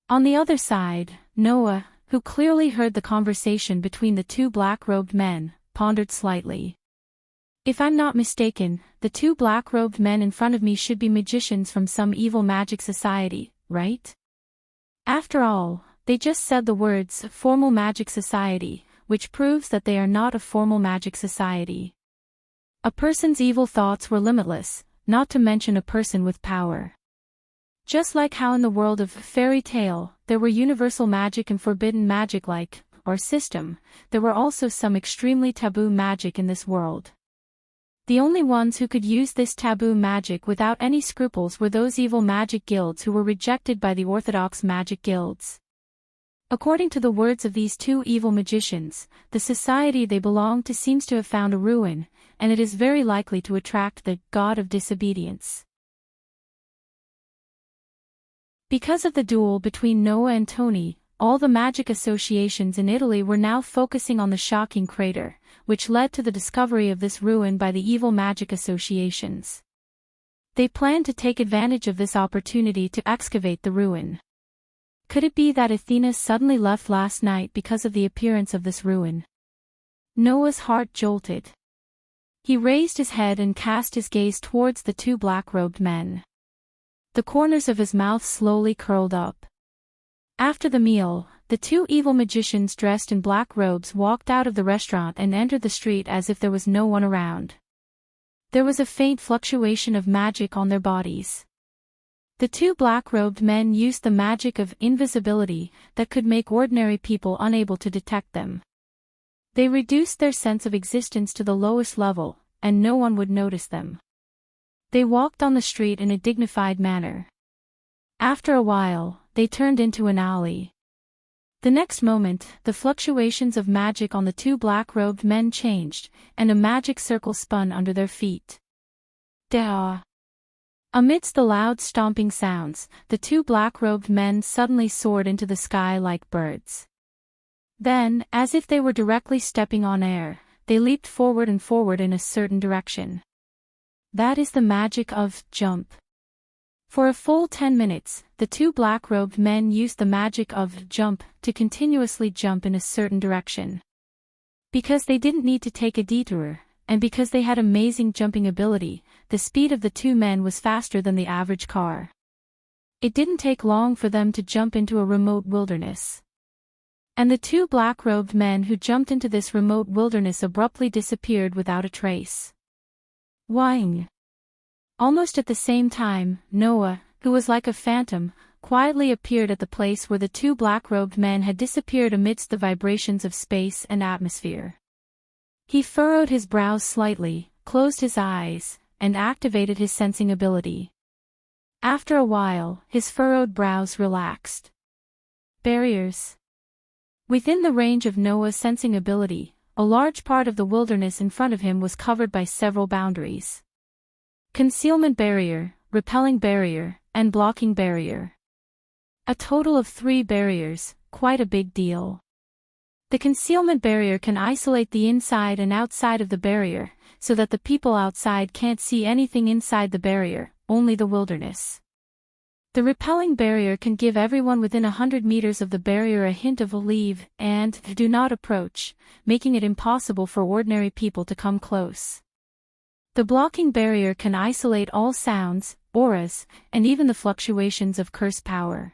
On the other side, Noah, who clearly heard the conversation between the two black-robed men, pondered slightly. If I'm not mistaken, the two black-robed men in front of me should be magicians from some evil magic society, right? After all, they just said the words formal magic society, which proves that they are not a formal magic society. A person's evil thoughts were limitless, not to mention a person with power. Just like how in the world of fairy tale, there were universal magic and forbidden magic or system, there were also some extremely taboo magic in this world. The only ones who could use this taboo magic without any scruples were those evil magic guilds who were rejected by the orthodox magic guilds. According to the words of these two evil magicians, the society they belonged to seems to have found a ruin, and it is very likely to attract the god of disobedience. Because of the duel between Noah and Tony, all the magic associations in Italy were now focusing on the shocking crater, which led to the discovery of this ruin by the evil magic associations. They planned to take advantage of this opportunity to excavate the ruin. Could it be that Athena suddenly left last night because of the appearance of this ruin? Noah's heart jolted. He raised his head and cast his gaze towards the two black-robed men. The corners of his mouth slowly curled up. After the meal, the two evil magicians dressed in black robes walked out of the restaurant and entered the street as if there was no one around. There was a faint fluctuation of magic on their bodies. The two black-robed men used the magic of invisibility that could make ordinary people unable to detect them. They reduced their sense of existence to the lowest level, and no one would notice them. They walked on the street in a dignified manner. After a while, they turned into an alley. The next moment, the fluctuations of magic on the two black-robed men changed, and a magic circle spun under their feet. Da! Amidst the loud stomping sounds, the two black-robed men suddenly soared into the sky like birds. Then, as if they were directly stepping on air, they leaped forward in a certain direction. That is the magic of jump. For a full 10 minutes, the two black-robed men used the magic of jump to continuously jump in a certain direction. Because they didn't need to take a detour, and because they had amazing jumping ability, the speed of the two men was faster than the average car. It didn't take long for them to jump into a remote wilderness. And the two black-robed men who jumped into this remote wilderness abruptly disappeared without a trace. Whang! Almost at the same time, Noah, who was like a phantom, quietly appeared at the place where the two black-robed men had disappeared amidst the vibrations of space and atmosphere. He furrowed his brows slightly, closed his eyes, and activated his sensing ability. After a while, his furrowed brows relaxed. Barriers. Within the range of Noah's sensing ability, a large part of the wilderness in front of him was covered by several boundaries. Concealment barrier, repelling barrier, and blocking barrier. A total of 3 barriers, quite a big deal. The concealment barrier can isolate the inside and outside of the barrier, so that the people outside can't see anything inside the barrier, only the wilderness. The repelling barrier can give everyone within 100 meters of the barrier a hint of leave and do not approach, making it impossible for ordinary people to come close. The blocking barrier can isolate all sounds, auras, and even the fluctuations of curse power.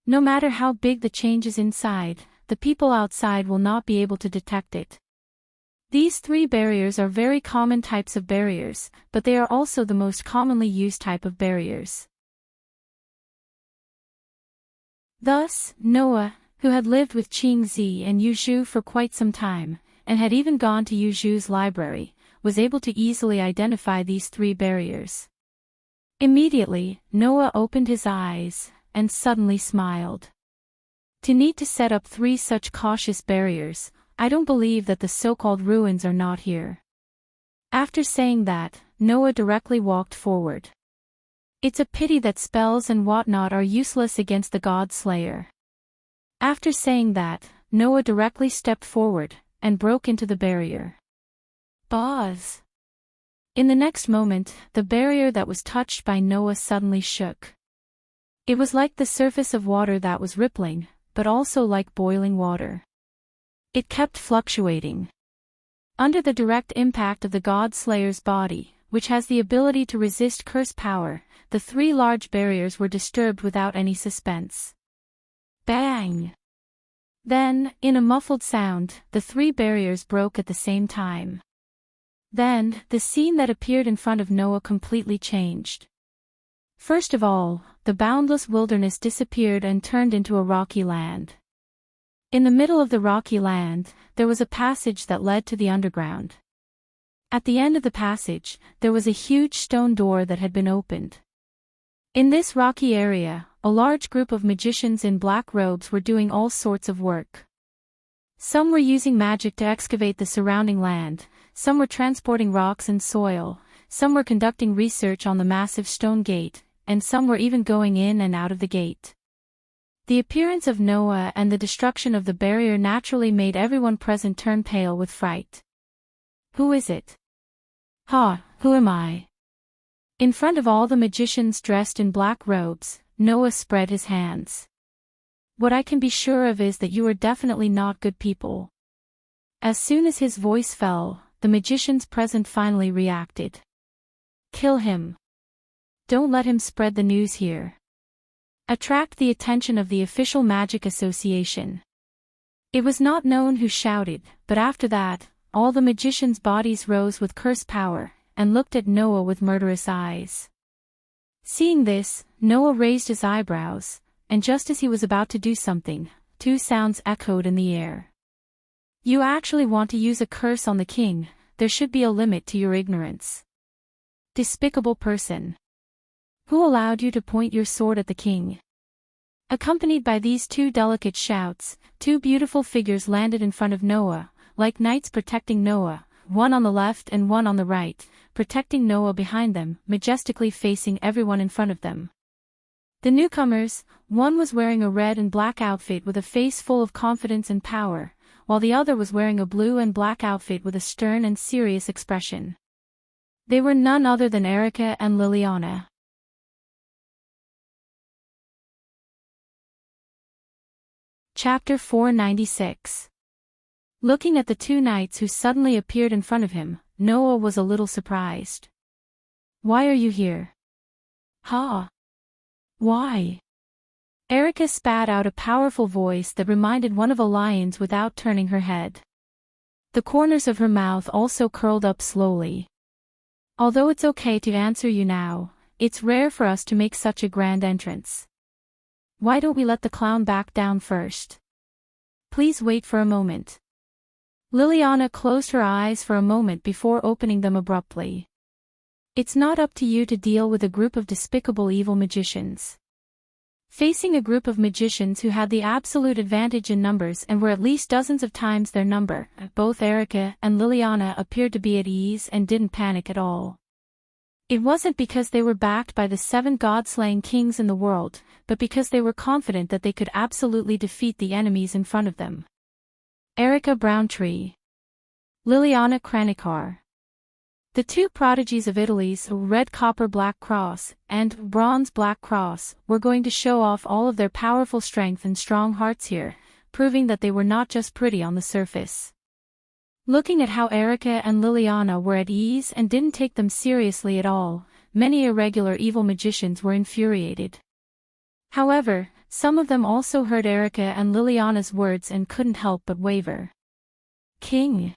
No matter how big the changes inside, the people outside will not be able to detect it. These three barriers are very common types of barriers, but they are also the most commonly used type of barriers. Thus, Noah, who had lived with Qingzi and Yuzhu for quite some time, and had even gone to Yuzhu's library, was able to easily identify these three barriers. Immediately, Noah opened his eyes, and suddenly smiled. To need to set up three such cautious barriers, I don't believe that the so-called ruins are not here. After saying that, Noah directly walked forward. It's a pity that spells and whatnot are useless against the God Slayer. After saying that, Noah directly stepped forward, and broke into the barrier. Buzz! In the next moment, the barrier that was touched by Noah suddenly shook. It was like the surface of water that was rippling, but also like boiling water. It kept fluctuating. Under the direct impact of the God Slayer's body, which has the ability to resist curse power, the three large barriers were disturbed without any suspense. Bang! Then, in a muffled sound, the three barriers broke at the same time. Then, the scene that appeared in front of Noah completely changed. First of all, the boundless wilderness disappeared and turned into a rocky land. In the middle of the rocky land, there was a passage that led to the underground. At the end of the passage, there was a huge stone door that had been opened. In this rocky area, a large group of magicians in black robes were doing all sorts of work. Some were using magic to excavate the surrounding land, some were transporting rocks and soil, some were conducting research on the massive stone gate, and some were even going in and out of the gate. The appearance of Noah and the destruction of the barrier naturally made everyone present turn pale with fright. Who is it? Who am I? In front of all the magicians dressed in black robes, Noah spread his hands. What I can be sure of is that you are definitely not good people. As soon as his voice fell, the magicians present finally reacted. Kill him. Don't let him spread the news here. Attract the attention of the official magic association. It was not known who shouted, but after that, all the magicians' bodies rose with curse power, and looked at Noah with murderous eyes. Seeing this, Noah raised his eyebrows, and just as he was about to do something, two sounds echoed in the air. You actually want to use a curse on the king? There should be a limit to your ignorance. Despicable person. Who allowed you to point your sword at the king? Accompanied by these two delicate shouts, two beautiful figures landed in front of Noah, like knights protecting Noah, one on the left and one on the right, protecting Noah behind them, majestically facing everyone in front of them. The newcomers, one was wearing a red and black outfit with a face full of confidence and power, while the other was wearing a blue and black outfit with a stern and serious expression. They were none other than Erica and Liliana. Chapter 496. Looking at the two knights who suddenly appeared in front of him, Noah was a little surprised. Why are you here? Why? Erica spat out a powerful voice that reminded one of a lion's without turning her head. The corners of her mouth also curled up slowly. Although it's okay to answer you now, it's rare for us to make such a grand entrance. Why don't we let the clown back down first? Please wait for a moment. Liliana closed her eyes for a moment before opening them abruptly. It's not up to you to deal with a group of despicable evil magicians. Facing a group of magicians who had the absolute advantage in numbers and were at least dozens of times their number, both Erica and Liliana appeared to be at ease and didn't panic at all. It wasn't because they were backed by the 7 god-slaying kings in the world, but because they were confident that they could absolutely defeat the enemies in front of them. Erica Browntree. Liliana Kranikar. The two prodigies of Italy's Red Copper Black Cross and Bronze Black Cross were going to show off all of their powerful strength and strong hearts here, proving that they were not just pretty on the surface. Looking at how Erica and Liliana were at ease and didn't take them seriously at all, many irregular evil magicians were infuriated. However, some of them also heard Erica and Liliana's words and couldn't help but waver. King?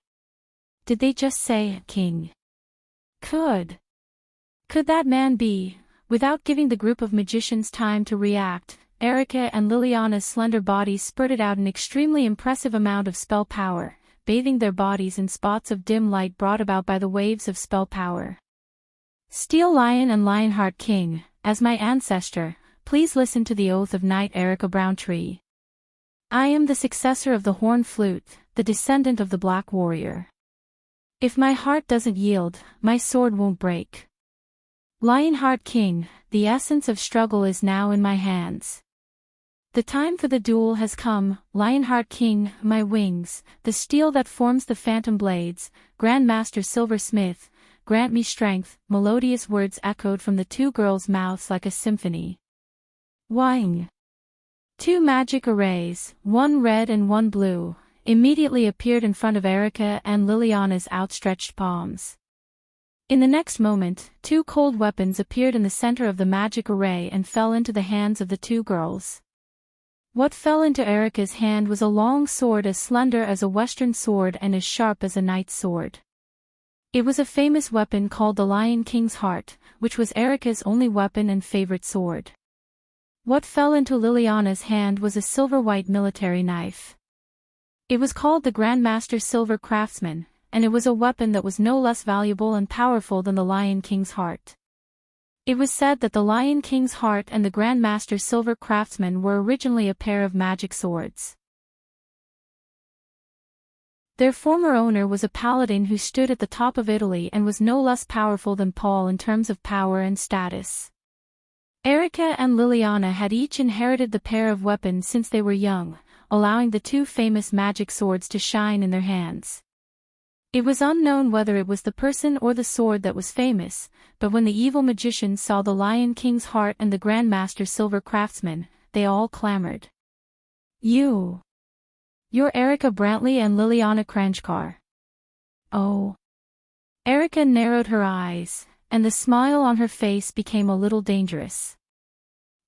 Did they just say, king? Could that man be? Without giving the group of magicians time to react, Erica and Liliana's slender bodies spurted out an extremely impressive amount of spell power, bathing their bodies in spots of dim light brought about by the waves of spell power. Steel Lion and Lionheart King, as my ancestor, please listen to the oath of Knight Erica Browntree. I am the successor of the Horn Flute, the descendant of the Black Warrior. If my heart doesn't yield, my sword won't break. Lionheart King, the essence of struggle is now in my hands. The time for the duel has come, Lionheart King, my wings, the steel that forms the phantom blades, Grandmaster Silversmith, grant me strength. Melodious words echoed from the two girls' mouths like a symphony. Wang. Two magic arrays, one red and one blue, immediately appeared in front of Erica and Liliana's outstretched palms. In the next moment, two cold weapons appeared in the center of the magic array and fell into the hands of the two girls. What fell into Erica's hand was a long sword as slender as a western sword and as sharp as a knight's sword. It was a famous weapon called the Lion King's Heart, which was Erica's only weapon and favorite sword. What fell into Liliana's hand was a silver-white military knife. It was called the Grandmaster Silver Craftsman, and it was a weapon that was no less valuable and powerful than the Lion King's Heart. It was said that the Lion King's Heart and the Grandmaster Silver Craftsman were originally a pair of magic swords. Their former owner was a paladin who stood at the top of Italy and was no less powerful than Paul in terms of power and status. Erica and Liliana had each inherited the pair of weapons since they were young, allowing the two famous magic swords to shine in their hands. It was unknown whether it was the person or the sword that was famous, but when the evil magicians saw the Lion King's Heart and the Grandmaster Silver Craftsman, they all clamored. You're Erica Brantley and Liliana Kranjkar. Oh. Erica narrowed her eyes, and the smile on her face became a little dangerous.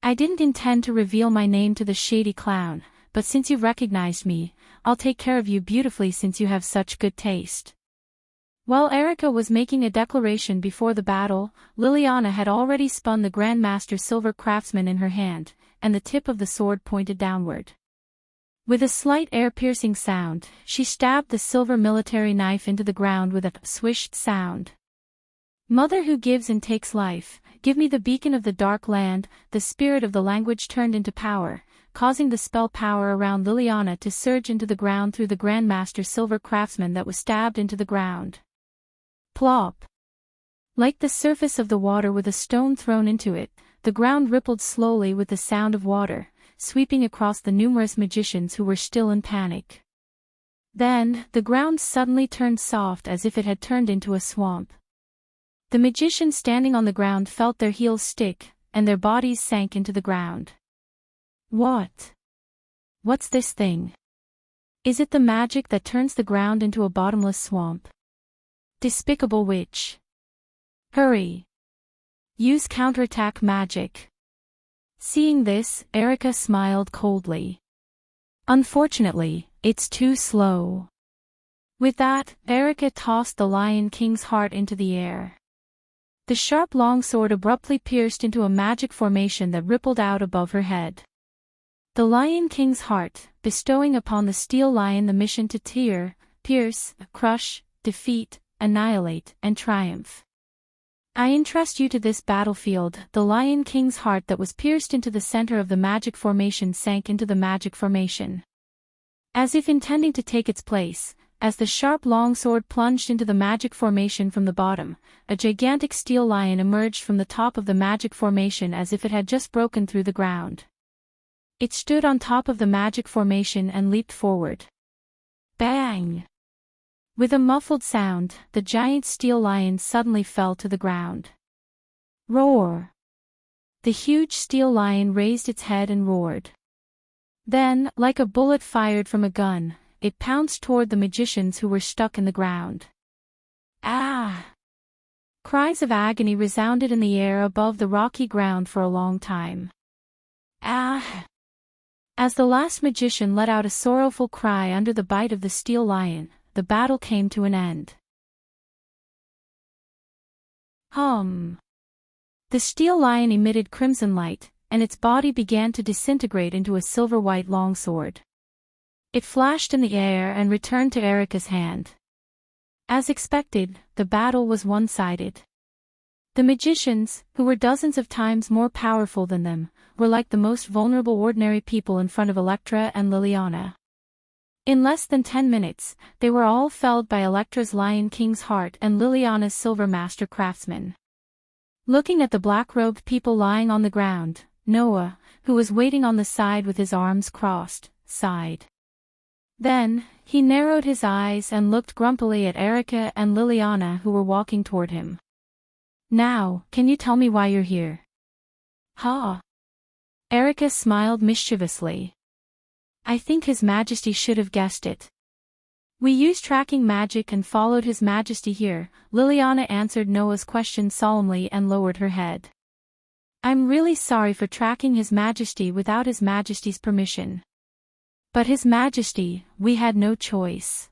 I didn't intend to reveal my name to the shady clown, but since you've recognized me, I'll take care of you beautifully since you have such good taste. While Erica was making a declaration before the battle, Liliana had already spun the Grandmaster Silver Craftsman in her hand, and the tip of the sword pointed downward. With a slight air-piercing sound, she stabbed the silver military knife into the ground with a swished sound. Mother who gives and takes life, give me the beacon of the dark land. The spirit of the language turned into power, causing the spell power around Liliana to surge into the ground through the Grandmaster Silver Craftsman that was stabbed into the ground. Plop! Like the surface of the water with a stone thrown into it, the ground rippled slowly with the sound of water, sweeping across the numerous magicians who were still in panic. Then, the ground suddenly turned soft as if it had turned into a swamp. The magicians standing on the ground felt their heels stick, and their bodies sank into the ground. What's this thing? Is it the magic that turns the ground into a bottomless swamp? Despicable witch! Hurry! Use counterattack magic! Seeing this, Erica smiled coldly. Unfortunately, it's too slow. With that, Erica tossed the Lion King's Heart into the air. The sharp longsword abruptly pierced into a magic formation that rippled out above her head. The Lion King's Heart, bestowing upon the Steel Lion the mission to tear, pierce, crush, defeat, annihilate, and triumph. I entrust you to this battlefield. The Lion King's Heart that was pierced into the center of the magic formation sank into the magic formation. As if intending to take its place, as the sharp longsword plunged into the magic formation from the bottom, a gigantic steel lion emerged from the top of the magic formation as if it had just broken through the ground. It stood on top of the magic formation and leaped forward. Bang! With a muffled sound, the giant steel lion suddenly fell to the ground. Roar! The huge steel lion raised its head and roared. Then, like a bullet fired from a gun, it pounced toward the magicians who were stuck in the ground. Ah! Cries of agony resounded in the air above the rocky ground for a long time. Ah! As the last magician let out a sorrowful cry under the bite of the steel lion, the battle came to an end. Hum! The steel lion emitted crimson light, and its body began to disintegrate into a silver-white longsword. It flashed in the air and returned to Erica's hand. As expected, the battle was one-sided. The magicians, who were dozens of times more powerful than them, were like the most vulnerable ordinary people in front of Electra and Liliana. In less than 10 minutes, they were all felled by Electra's Lion King's heart and Liliana's Silver Master Craftsman. Looking at the black-robed people lying on the ground, Noah, who was waiting on the side with his arms crossed, sighed. Then, he narrowed his eyes and looked grumpily at Erica and Liliana who were walking toward him. Now, can you tell me why you're here? Ha! Erica smiled mischievously. I think His Majesty should have guessed it. We used tracking magic and followed His Majesty here, Liliana answered Noah's question solemnly and lowered her head. I'm really sorry for tracking His Majesty without His Majesty's permission. But His Majesty, we had no choice.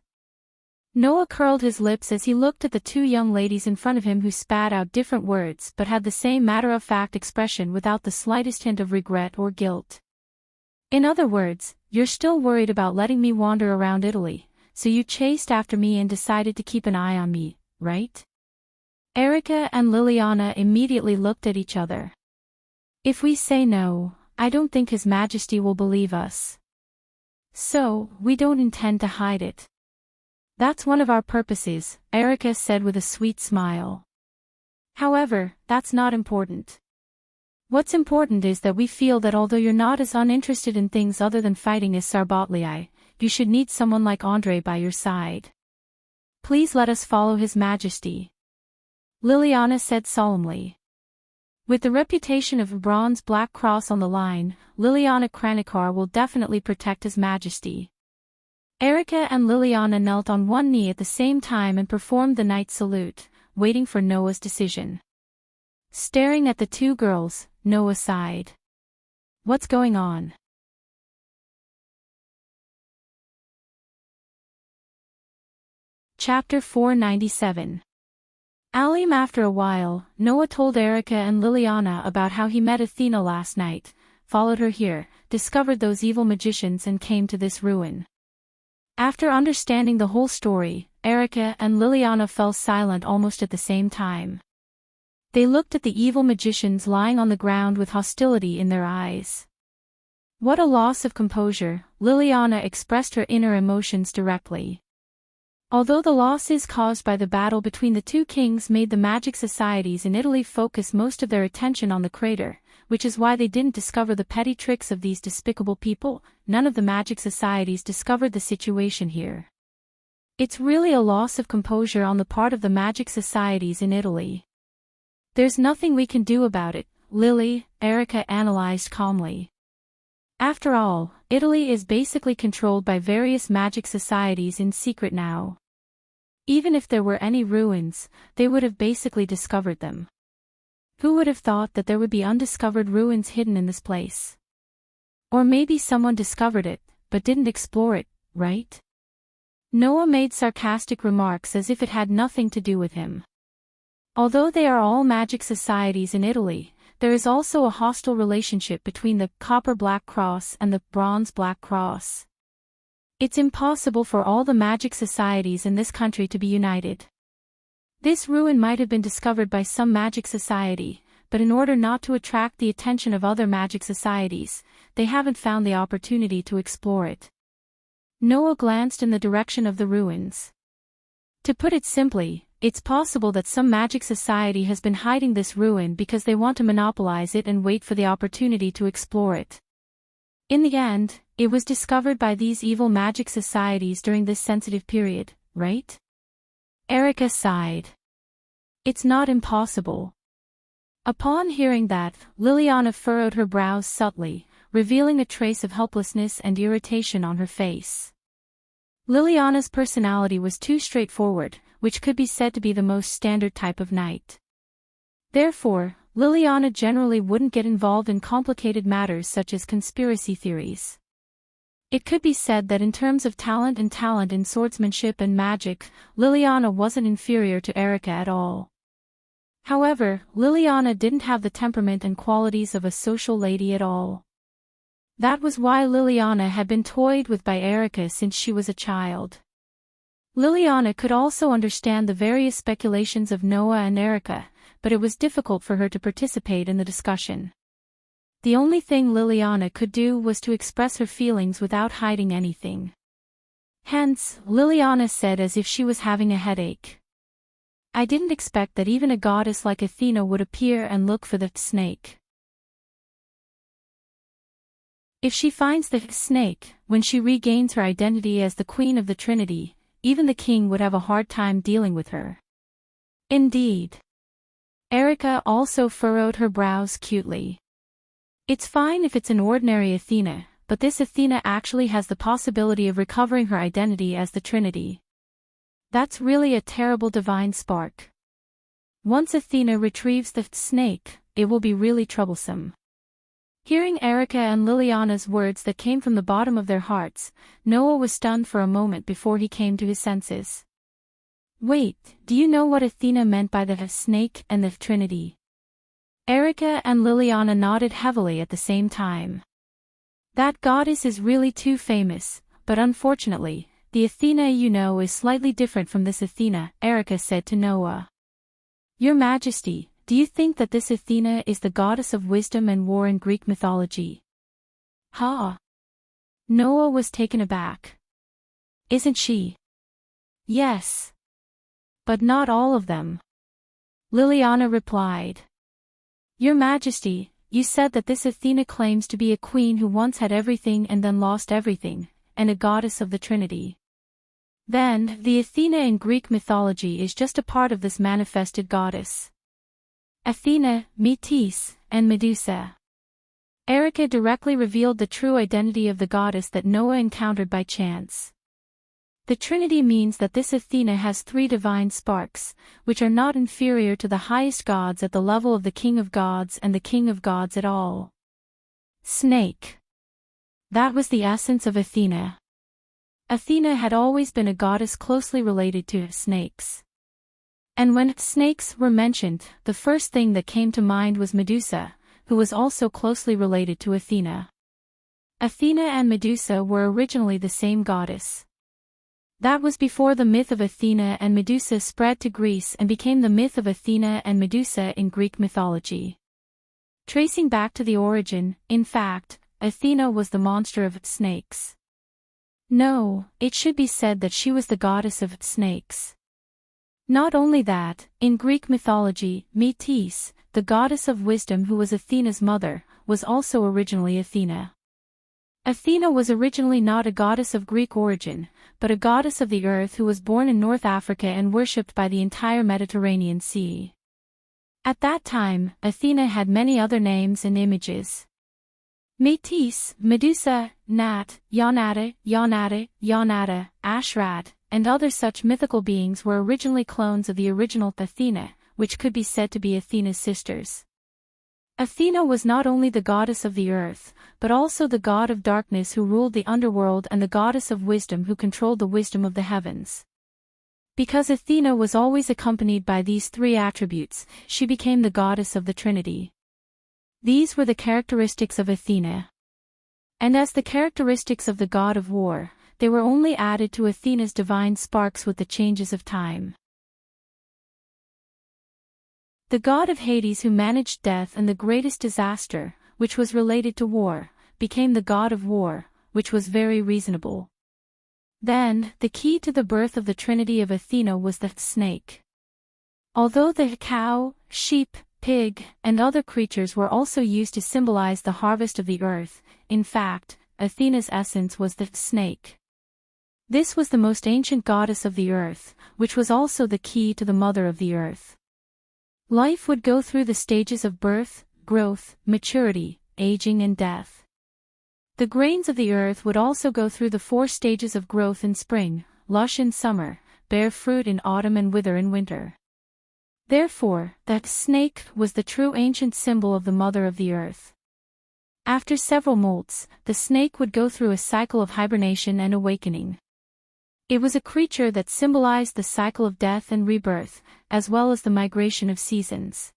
Noah curled his lips as he looked at the two young ladies in front of him who spat out different words but had the same matter-of-fact expression without the slightest hint of regret or guilt. In other words, you're still worried about letting me wander around Italy, so you chased after me and decided to keep an eye on me, right? Erica and Liliana immediately looked at each other. If we say no, I don't think His Majesty will believe us. So, we don't intend to hide it. That's one of our purposes, Erica said with a sweet smile. However, that's not important. What's important is that we feel that although you're not as uninterested in things other than fighting as Sarbotlii, you should need someone like Andre by your side. Please let us follow His Majesty. Liliana said solemnly. With the reputation of a bronze black cross on the line, Liliana Kranikar will definitely protect His Majesty. Erica and Liliana knelt on one knee at the same time and performed the knight salute, waiting for Noah's decision. Staring at the two girls, Noah sighed. What's going on? Chapter 497. Alim. After a while, Noah told Erica and Liliana about how he met Athena last night, followed her here, discovered those evil magicians and came to this ruin. After understanding the whole story, Erica and Liliana fell silent almost at the same time. They looked at the evil magicians lying on the ground with hostility in their eyes. What a loss of composure, Liliana expressed her inner emotions directly. Although the losses caused by the battle between the two kings made the magic societies in Italy focus most of their attention on the crater, which is why they didn't discover the petty tricks of these despicable people, none of the magic societies discovered the situation here. It's really a loss of composure on the part of the magic societies in Italy. There's nothing we can do about it, Lily, Erica analyzed calmly. After all, Italy is basically controlled by various magic societies in secret now. Even if there were any ruins, they would have basically discovered them. Who would have thought that there would be undiscovered ruins hidden in this place? Or maybe someone discovered it, but didn't explore it, right? Noah made sarcastic remarks as if it had nothing to do with him. Although they are all magic societies in Italy, there is also a hostile relationship between the Copper Black Cross and the Bronze Black Cross. It's impossible for all the magic societies in this country to be united. This ruin might have been discovered by some magic society, but in order not to attract the attention of other magic societies, they haven't found the opportunity to explore it. Noah glanced in the direction of the ruins. To put it simply, it's possible that some magic society has been hiding this ruin because they want to monopolize it and wait for the opportunity to explore it. In the end, it was discovered by these evil magic societies during this sensitive period, right? Erica sighed. It's not impossible. Upon hearing that, Liliana furrowed her brows subtly, revealing a trace of helplessness and irritation on her face. Liliana's personality was too straightforward, which could be said to be the most standard type of knight. Therefore, Liliana generally wouldn't get involved in complicated matters such as conspiracy theories. It could be said that in terms of talent in swordsmanship and magic, Liliana wasn't inferior to Erica at all. However, Liliana didn't have the temperament and qualities of a social lady at all. That was why Liliana had been toyed with by Erica since she was a child. Liliana could also understand the various speculations of Noah and Erica, but it was difficult for her to participate in the discussion. The only thing Liliana could do was to express her feelings without hiding anything. Hence, Liliana said as if she was having a headache. I didn't expect that even a goddess like Athena would appear and look for the snake. If she finds the snake, when she regains her identity as the Queen of the Trinity, even the king would have a hard time dealing with her. Indeed. Erica also furrowed her brows cutely. It's fine if it's an ordinary Athena, but this Athena actually has the possibility of recovering her identity as the Trinity. That's really a terrible divine spark. Once Athena retrieves the snake, it will be really troublesome. Hearing Erica and Liliana's words that came from the bottom of their hearts, Noah was stunned for a moment before he came to his senses. Wait, do you know what Athena meant by the snake and the Trinity? Erica and Liliana nodded heavily at the same time. That goddess is really too famous, but unfortunately, the Athena you know is slightly different from this Athena, Erica said to Noah. Your Majesty, do you think that this Athena is the goddess of wisdom and war in Greek mythology? Ha! Noah was taken aback. Isn't she? Yes. But not all of them. Liliana replied. Your Majesty, you said that this Athena claims to be a queen who once had everything and then lost everything, and a goddess of the Trinity. Then, the Athena in Greek mythology is just a part of this manifested goddess. Athena, Metis, and Medusa. Erica directly revealed the true identity of the goddess that Noah encountered by chance. The Trinity means that this Athena has 3 divine sparks, which are not inferior to the highest gods at the level of the King of Gods and the King of Gods at all. Snake. That was the essence of Athena. Athena had always been a goddess closely related to snakes. And when snakes were mentioned, the first thing that came to mind was Medusa, who was also closely related to Athena. Athena and Medusa were originally the same goddess. That was before the myth of Athena and Medusa spread to Greece and became the myth of Athena and Medusa in Greek mythology. Tracing back to the origin, in fact, Athena was the monster of snakes. No, it should be said that she was the goddess of snakes. Not only that, in Greek mythology, Metis, the goddess of wisdom who was Athena's mother, was also originally Athena. Athena was originally not a goddess of Greek origin, but a goddess of the earth who was born in North Africa and worshipped by the entire Mediterranean Sea. At that time, Athena had many other names and images. Metis, Medusa, Nat, Yonata, Ashrat, and other such mythical beings were originally clones of the original Athena, which could be said to be Athena's sisters. Athena was not only the goddess of the earth, but also the god of darkness who ruled the underworld and the goddess of wisdom who controlled the wisdom of the heavens. Because Athena was always accompanied by these 3 attributes, she became the goddess of the Trinity. These were the characteristics of Athena. And as the characteristics of the god of war, they were only added to Athena's divine sparks with the changes of time. The god of Hades who managed death and the greatest disaster, which was related to war, became the god of war, which was very reasonable. Then, the key to the birth of the Trinity of Athena was the snake. Although the cow, sheep, pig, and other creatures were also used to symbolize the harvest of the earth, in fact, Athena's essence was the snake. This was the most ancient goddess of the earth, which was also the key to the mother of the earth. Life would go through the stages of birth, growth, maturity, aging and death. The grains of the earth would also go through the 4 stages of growth in spring, lush in summer, bear fruit in autumn and wither in winter. Therefore, that snake was the true ancient symbol of the mother of the earth. After several molts, the snake would go through a cycle of hibernation and awakening. It was a creature that symbolized the cycle of death and rebirth, as well as the migration of seasons.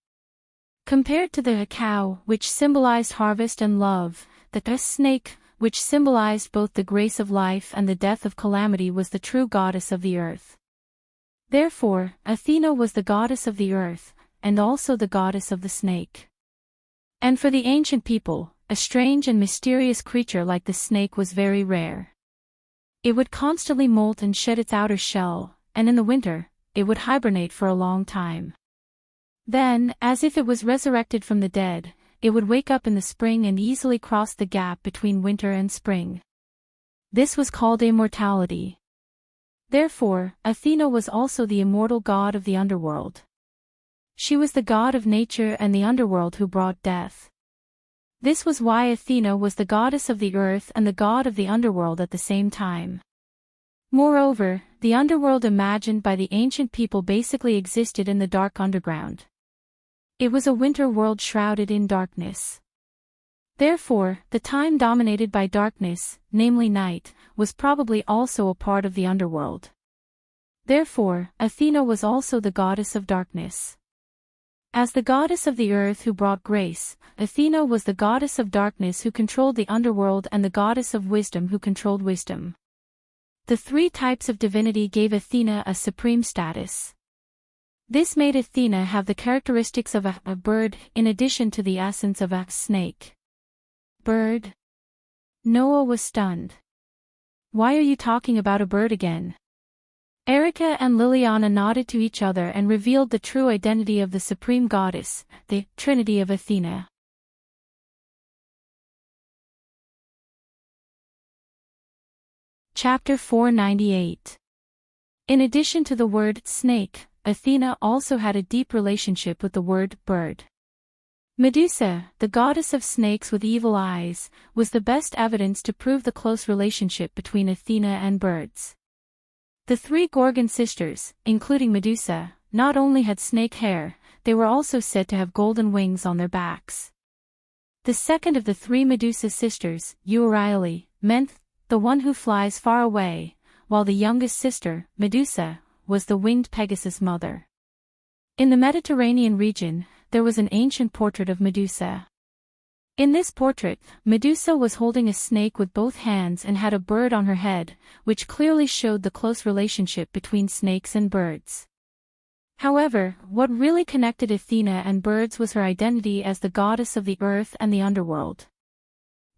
Compared to the cow, which symbolized harvest and love, the snake, which symbolized both the grace of life and the death of calamity, was the true goddess of the earth. Therefore, Athena was the goddess of the earth, and also the goddess of the snake. And for the ancient people, a strange and mysterious creature like the snake was very rare. It would constantly molt and shed its outer shell, and in the winter, it would hibernate for a long time. Then, as if it was resurrected from the dead, it would wake up in the spring and easily cross the gap between winter and spring. This was called immortality. Therefore, Athena was also the immortal god of the underworld. She was the god of nature and the underworld who brought death. This was why Athena was the goddess of the earth and the god of the underworld at the same time. Moreover, the underworld imagined by the ancient people basically existed in the dark underground. It was a winter world shrouded in darkness. Therefore, the time dominated by darkness, namely night, was probably also a part of the underworld. Therefore, Athena was also the goddess of darkness. As the goddess of the earth who brought grace, Athena was the goddess of darkness who controlled the underworld and the goddess of wisdom who controlled wisdom. The 3 types of divinity gave Athena a supreme status. This made Athena have the characteristics of a bird in addition to the essence of a snake. Bird? Noah was stunned. Why are you talking about a bird again? Erica and Liliana nodded to each other and revealed the true identity of the supreme goddess, the Trinity of Athena. Chapter 498. In addition to the word snake, Athena also had a deep relationship with the word bird. Medusa, the goddess of snakes with evil eyes, was the best evidence to prove the close relationship between Athena and birds. The 3 Gorgon sisters, including Medusa, not only had snake hair, they were also said to have golden wings on their backs. The second of the 3 Medusa sisters, Euryale, meant the one who flies far away, while the youngest sister, Medusa, was the winged Pegasus mother. In the Mediterranean region, there was an ancient portrait of Medusa. In this portrait, Medusa was holding a snake with both hands and had a bird on her head, which clearly showed the close relationship between snakes and birds. However, what really connected Athena and birds was her identity as the goddess of the earth and the underworld.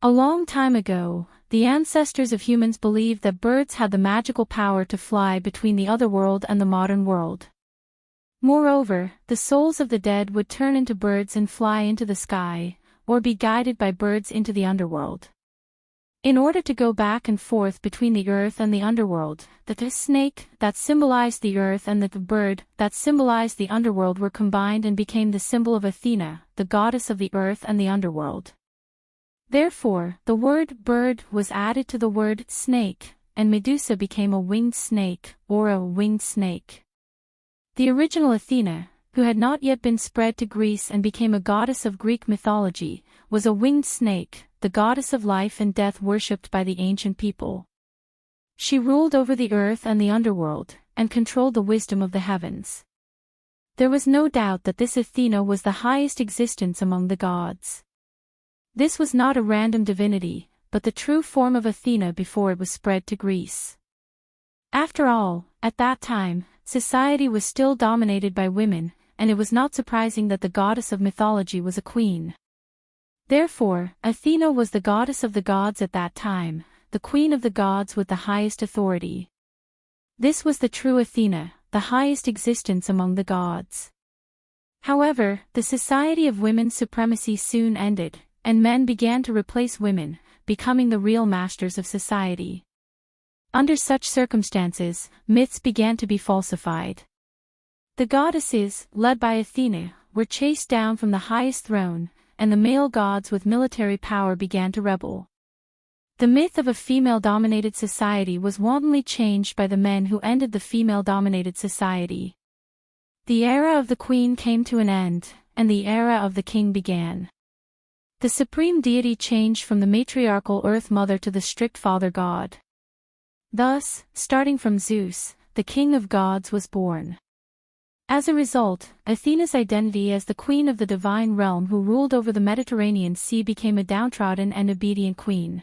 A long time ago, the ancestors of humans believed that birds had the magical power to fly between the otherworld and the modern world. Moreover, the souls of the dead would turn into birds and fly into the sky, or be guided by birds into the underworld. In order to go back and forth between the earth and the underworld, the snake that symbolized the earth and the bird that symbolized the underworld were combined and became the symbol of Athena, the goddess of the earth and the underworld. Therefore, the word bird was added to the word snake, and Medusa became a winged snake, or a winged snake. The original Athena, who had not yet been spread to Greece and became a goddess of Greek mythology, was a winged snake, the goddess of life and death worshipped by the ancient people. She ruled over the earth and the underworld, and controlled the wisdom of the heavens. There was no doubt that this Athena was the highest existence among the gods. This was not a random divinity, but the true form of Athena before it was spread to Greece. After all, at that time, society was still dominated by women, and it was not surprising that the goddess of mythology was a queen. Therefore, Athena was the goddess of the gods at that time, the queen of the gods with the highest authority. This was the true Athena, the highest existence among the gods. However, the society of women's supremacy soon ended, and men began to replace women, becoming the real masters of society. Under such circumstances, myths began to be falsified. The goddesses, led by Athena, were chased down from the highest throne, and the male gods with military power began to rebel. The myth of a female-dominated society was wantonly changed by the men who ended the female-dominated society. The era of the queen came to an end, and the era of the king began. The supreme deity changed from the matriarchal Earth Mother to the strict Father God. Thus, starting from Zeus, the king of gods was born. As a result, Athena's identity as the queen of the divine realm who ruled over the Mediterranean Sea became a downtrodden and obedient queen.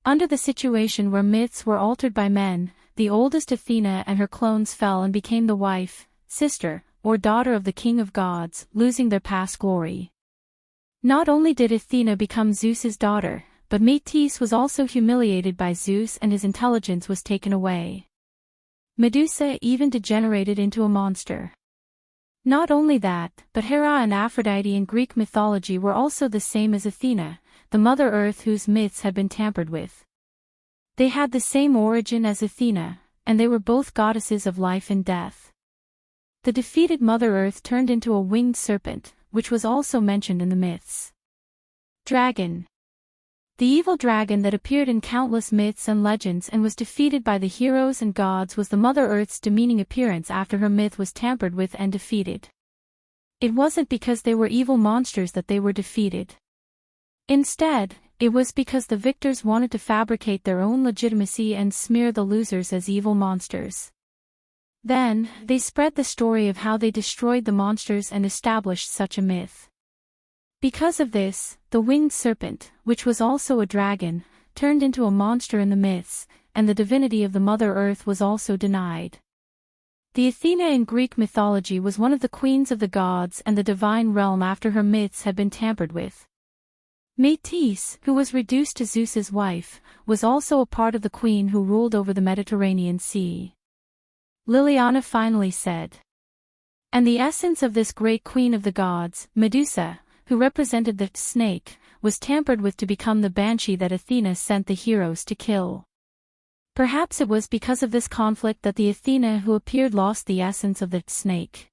Under the situation where myths were altered by men, the oldest Athena and her clones fell and became the wife, sister, or daughter of the king of gods, losing their past glory. Not only did Athena become Zeus's daughter, but Metis was also humiliated by Zeus and his intelligence was taken away. Medusa even degenerated into a monster. Not only that, but Hera and Aphrodite in Greek mythology were also the same as Athena, the Mother Earth whose myths had been tampered with. They had the same origin as Athena, and they were both goddesses of life and death. The defeated Mother Earth turned into a winged serpent, which was also mentioned in the myths. Dragon. The evil dragon that appeared in countless myths and legends and was defeated by the heroes and gods was the Mother Earth's demeaning appearance after her myth was tampered with and defeated. It wasn't because they were evil monsters that they were defeated. Instead, it was because the victors wanted to fabricate their own legitimacy and smear the losers as evil monsters. Then, they spread the story of how they destroyed the monsters and established such a myth. Because of this, the winged serpent, which was also a dragon, turned into a monster in the myths, and the divinity of the Mother Earth was also denied. The Athena in Greek mythology was one of the queens of the gods and the divine realm after her myths had been tampered with. Metis, who was reduced to Zeus's wife, was also a part of the queen who ruled over the Mediterranean Sea. Liliana finally said. And the essence of this great queen of the gods, Medusa, who represented the snake, was tampered with to become the banshee that Athena sent the heroes to kill. Perhaps it was because of this conflict that the Athena who appeared lost the essence of the snake.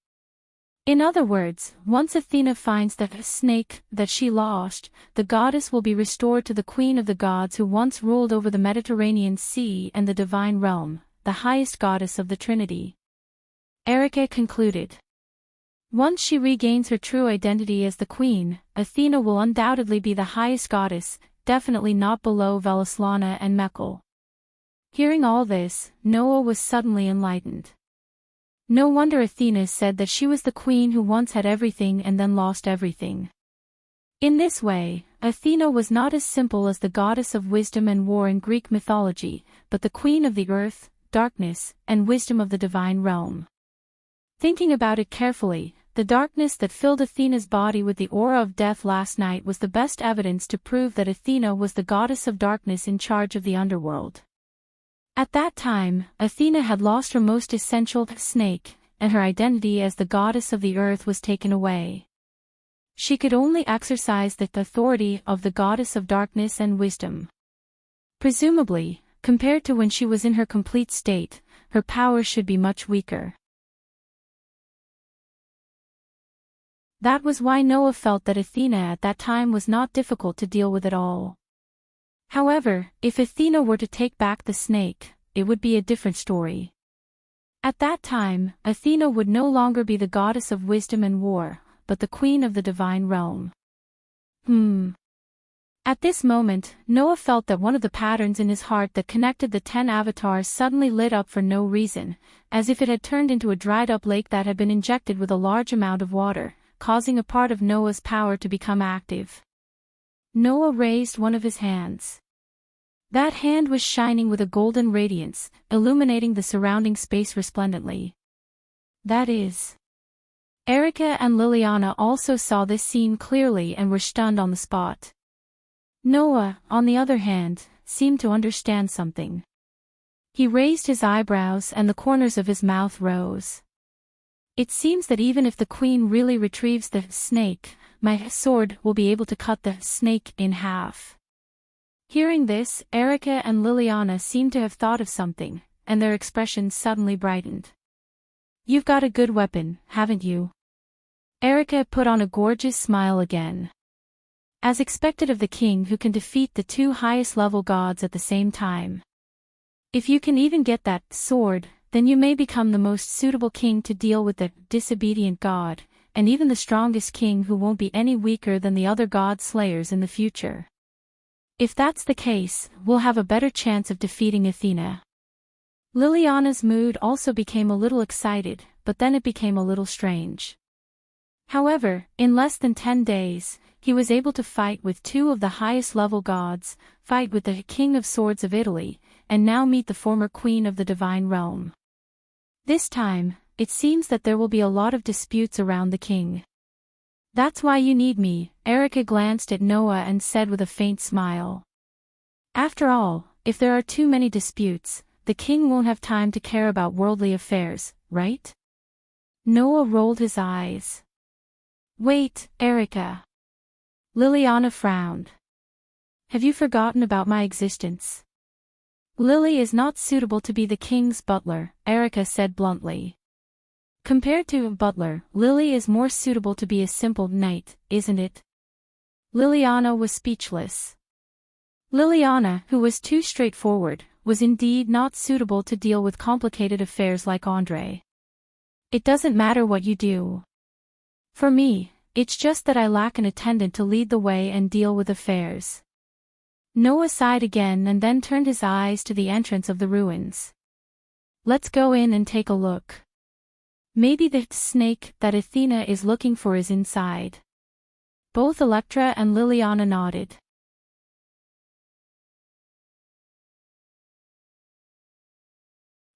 In other words, once Athena finds the snake that she lost, the goddess will be restored to the queen of the gods who once ruled over the Mediterranean Sea and the divine realm, the highest goddess of the Trinity. Erica concluded. Once she regains her true identity as the queen, Athena will undoubtedly be the highest goddess, definitely not below Velislana and Mekhl. Hearing all this, Noah was suddenly enlightened. No wonder Athena said that she was the queen who once had everything and then lost everything. In this way, Athena was not as simple as the goddess of wisdom and war in Greek mythology, but the queen of the earth, darkness, and wisdom of the divine realm. Thinking about it carefully, the darkness that filled Athena's body with the aura of death last night was the best evidence to prove that Athena was the goddess of darkness in charge of the underworld. At that time, Athena had lost her most essential snake, and her identity as the goddess of the earth was taken away. She could only exercise the authority of the goddess of darkness and wisdom. Presumably, compared to when she was in her complete state, her power should be much weaker. That was why Noah felt that Athena at that time was not difficult to deal with at all. However, if Athena were to take back the snake, it would be a different story. At that time, Athena would no longer be the goddess of wisdom and war, but the queen of the divine realm. At this moment, Noah felt that one of the patterns in his heart that connected the 10 avatars suddenly lit up for no reason, as if it had turned into a dried-up lake that had been injected with a large amount of water, causing a part of Noah's power to become active. Noah raised one of his hands. That hand was shining with a golden radiance, illuminating the surrounding space resplendently. That is. Erica and Liliana also saw this scene clearly and were stunned on the spot. Noah, on the other hand, seemed to understand something. He raised his eyebrows and the corners of his mouth rose. It seems that even if the queen really retrieves the snake, my sword will be able to cut the snake in half." Hearing this, Erica and Liliana seemed to have thought of something, and their expressions suddenly brightened. "You've got a good weapon, haven't you?" Erica put on a gorgeous smile again. As expected of the king who can defeat the two highest level gods at the same time. "If you can even get that sword, then you may become the most suitable king to deal with the disobedient god, and even the strongest king who won't be any weaker than the other god slayers in the future. If that's the case, we'll have a better chance of defeating Athena." Liliana's mood also became a little excited, but then it became a little strange. However, in less than 10 days, he was able to fight with two of the highest level gods, fight with the King of Swords of Italy, and now meet the former Queen of the Divine Realm. This time, it seems that there will be a lot of disputes around the king. "That's why you need me," Erica glanced at Noah and said with a faint smile. "After all, if there are too many disputes, the king won't have time to care about worldly affairs, right?" Noah rolled his eyes. "Wait, Erica." Liliana frowned. "Have you forgotten about my existence?" "Lily is not suitable to be the king's butler," Erica said bluntly. "Compared to a butler, Lily is more suitable to be a simple knight, isn't it?" Liliana was speechless. Liliana, who was too straightforward, was indeed not suitable to deal with complicated affairs like Andre. "It doesn't matter what you do. For me, it's just that I lack an attendant to lead the way and deal with affairs." Noah sighed again and then turned his eyes to the entrance of the ruins. "Let's go in and take a look. Maybe the snake that Athena is looking for is inside." Both Electra and Liliana nodded.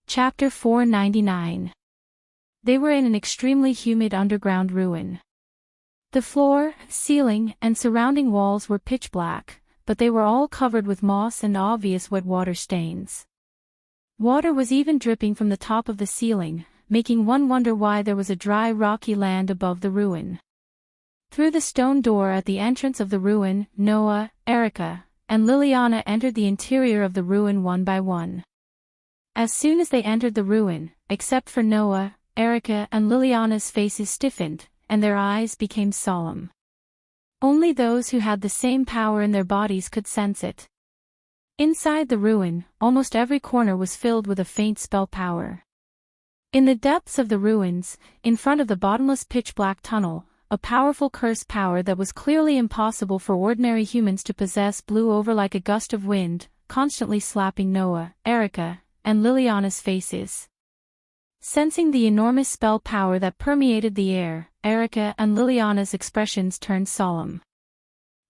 Chapter 499. They were in an extremely humid underground ruin. The floor, ceiling, and surrounding walls were pitch black, but they were all covered with moss and obvious wet water stains. Water was even dripping from the top of the ceiling, making one wonder why there was a dry rocky land above the ruin. Through the stone door at the entrance of the ruin, Noah, Erica, and Liliana entered the interior of the ruin one by one. As soon as they entered the ruin, except for Noah, Erica and Liliana's faces stiffened, and their eyes became solemn. Only those who had the same power in their bodies could sense it. Inside the ruin, almost every corner was filled with a faint spell power. In the depths of the ruins, in front of the bottomless pitch-black tunnel, a powerful curse power that was clearly impossible for ordinary humans to possess blew over like a gust of wind, constantly slapping Noah, Erica, and Liliana's faces. Sensing the enormous spell power that permeated the air, Erica and Liliana's expressions turned solemn.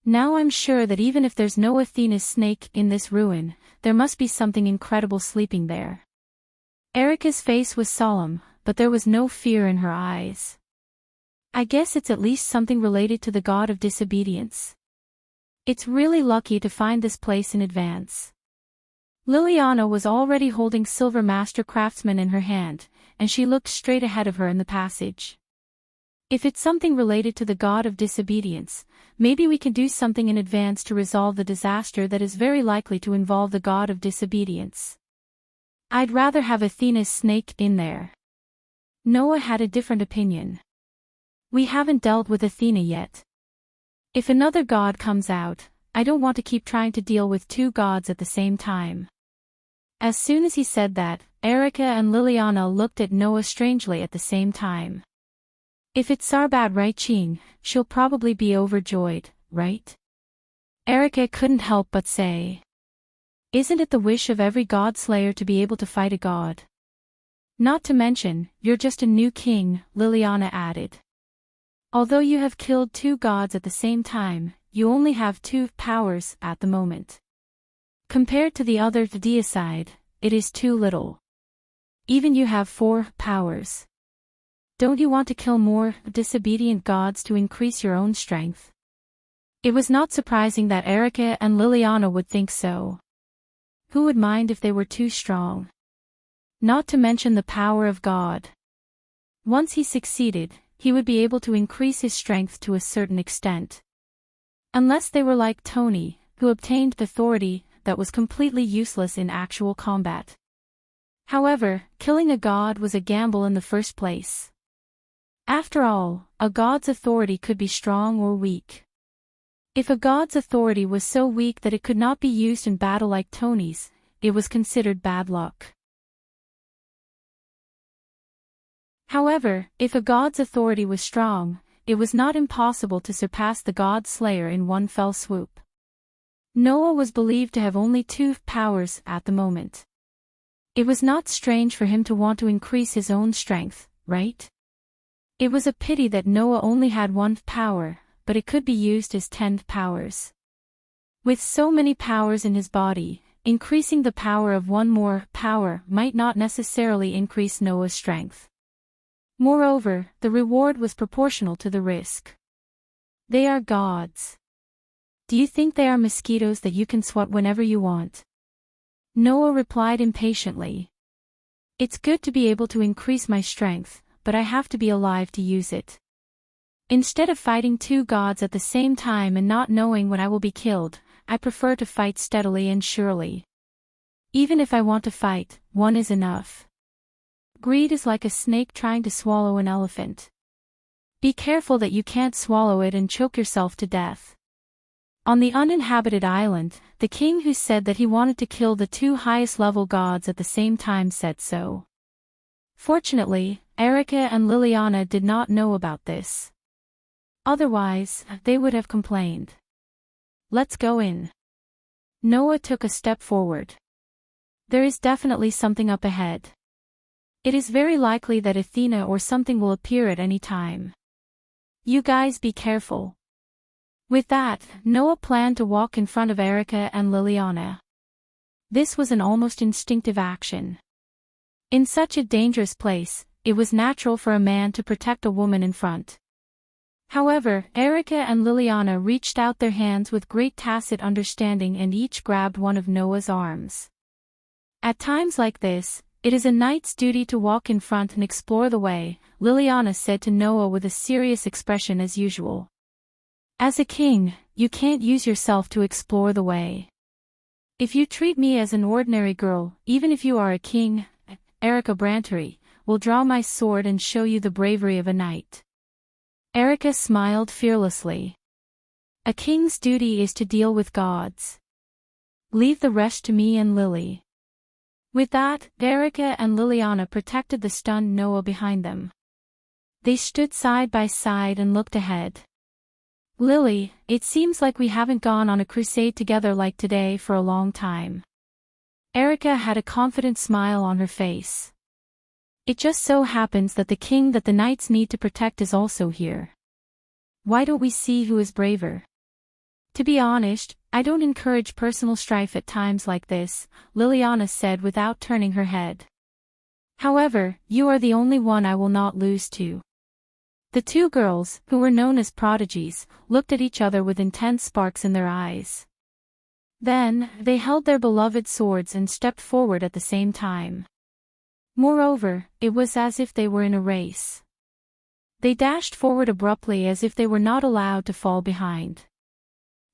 "Now I'm sure that even if there's no Athena's snake in this ruin, there must be something incredible sleeping there." Erica's face was solemn, but there was no fear in her eyes. "I guess it's at least something related to the god of disobedience. It's really lucky to find this place in advance." Liliana was already holding Silver Master Craftsman in her hand, and she looked straight ahead of her in the passage. "If it's something related to the god of disobedience, maybe we can do something in advance to resolve the disaster that is very likely to involve the god of disobedience. I'd rather have Athena's snake in there." Noah had a different opinion. "We haven't dealt with Athena yet. If another god comes out, I don't want to keep trying to deal with two gods at the same time." As soon as he said that, Erica and Liliana looked at Noah strangely at the same time. "If it's Sarbat Raiching, she'll probably be overjoyed, right?" Erica couldn't help but say. "Isn't it the wish of every god slayer to be able to fight a god? Not to mention, you're just a new king," Liliana added. "Although you have killed two gods at the same time, you only have two powers at the moment. Compared to the other deicide, it is too little. Even you have 4 powers. Don't you want to kill more disobedient gods to increase your own strength?" It was not surprising that Erica and Liliana would think so. Who would mind if they were too strong? Not to mention the power of God. Once he succeeded, he would be able to increase his strength to a certain extent. Unless they were like Tony, who obtained authority that was completely useless in actual combat. However, killing a god was a gamble in the first place. After all, a god's authority could be strong or weak. If a god's authority was so weak that it could not be used in battle like Tony's, it was considered bad luck. However, if a god's authority was strong, it was not impossible to surpass the god slayer in one fell swoop. Noah was believed to have only 2 powers at the moment. It was not strange for him to want to increase his own strength, right? It was a pity that Noah only had 1 power, but it could be used as 10 powers. With so many powers in his body, increasing the power of 1 more power might not necessarily increase Noah's strength. Moreover, the reward was proportional to the risk. They are gods. Do you think they are mosquitoes that you can swat whenever you want? Noah replied impatiently. It's good to be able to increase my strength, but I have to be alive to use it. Instead of fighting 2 gods at the same time and not knowing when I will be killed, I prefer to fight steadily and surely. Even if I want to fight, 1 is enough. Greed is like a snake trying to swallow an elephant. Be careful that you can't swallow it and choke yourself to death. On the uninhabited island, the king who said that he wanted to kill the 2 highest level gods at the same time said so. Fortunately, Erica and Liliana did not know about this. Otherwise, they would have complained. Let's go in. Noah took a step forward. There is definitely something up ahead. It is very likely that Athena or something will appear at any time. You guys be careful. With that, Noah planned to walk in front of Erica and Liliana. This was an almost instinctive action. In such a dangerous place, it was natural for a man to protect a woman in front. However, Erica and Liliana reached out their hands with great tacit understanding and each grabbed one of Noah's arms. At times like this, it is a knight's duty to walk in front and explore the way, Liliana said to Noah with a serious expression as usual. As a king, you can't use yourself to explore the way. If you treat me as an ordinary girl, even if you are a king, Erica Brantery, will draw my sword and show you the bravery of a knight. Erica smiled fearlessly. A king's duty is to deal with gods. Leave the rest to me and Lily. With that, Erica and Liliana protected the stunned Noah behind them. They stood side by side and looked ahead. Lily, it seems like we haven't gone on a crusade together like today for a long time. Erica had a confident smile on her face. It just so happens that the king that the knights need to protect is also here. Why don't we see who is braver? To be honest, I don't encourage personal strife at times like this, Liliana said without turning her head. However, you are the only one I will not lose to. The 2 girls, who were known as prodigies, looked at each other with intense sparks in their eyes. Then, they held their beloved swords and stepped forward at the same time. Moreover, it was as if they were in a race. They dashed forward abruptly as if they were not allowed to fall behind.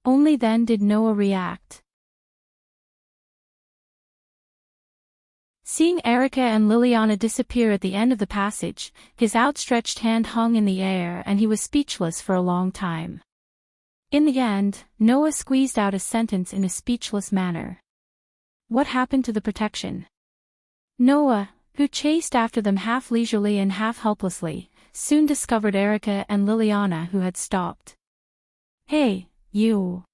Only then did Noah react. Seeing Erica and Liliana disappear at the end of the passage, his outstretched hand hung in the air and he was speechless for a long time. In the end, Noah squeezed out a sentence in a speechless manner. What happened to the protection? Noah, who chased after them half leisurely and half helplessly, soon discovered Erica and Liliana who had stopped. Hey, you!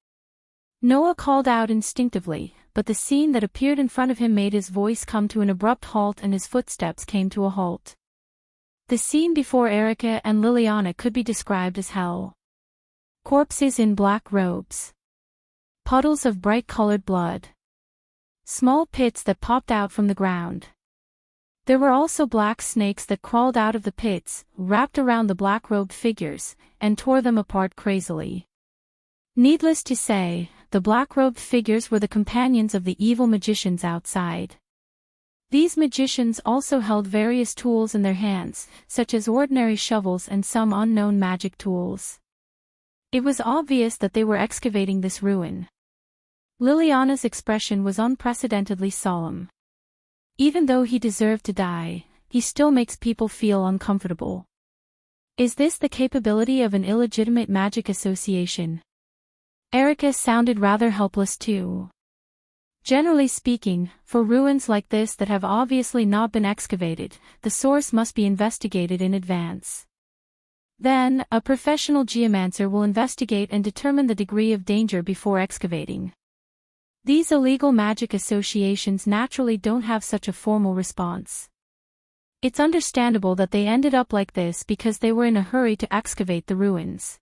Noah called out instinctively, but the scene that appeared in front of him made his voice come to an abrupt halt and his footsteps came to a halt. The scene before Erica and Liliana could be described as hell. Corpses in black robes. Puddles of bright-colored blood. Small pits that popped out from the ground. There were also black snakes that crawled out of the pits, wrapped around the black-robed figures, and tore them apart crazily. Needless to say, the black-robed figures were the companions of the evil magicians outside. These magicians also held various tools in their hands, such as ordinary shovels and some unknown magic tools. It was obvious that they were excavating this ruin. Liliana's expression was unprecedentedly solemn. Even though he deserved to die, he still makes people feel uncomfortable. Is this the capability of an illegitimate magic association? Erica sounded rather helpless too. Generally speaking, for ruins like this that have obviously not been excavated, the source must be investigated in advance. Then, a professional geomancer will investigate and determine the degree of danger before excavating. These illegal magic associations naturally don't have such a formal response. It's understandable that they ended up like this because they were in a hurry to excavate the ruins.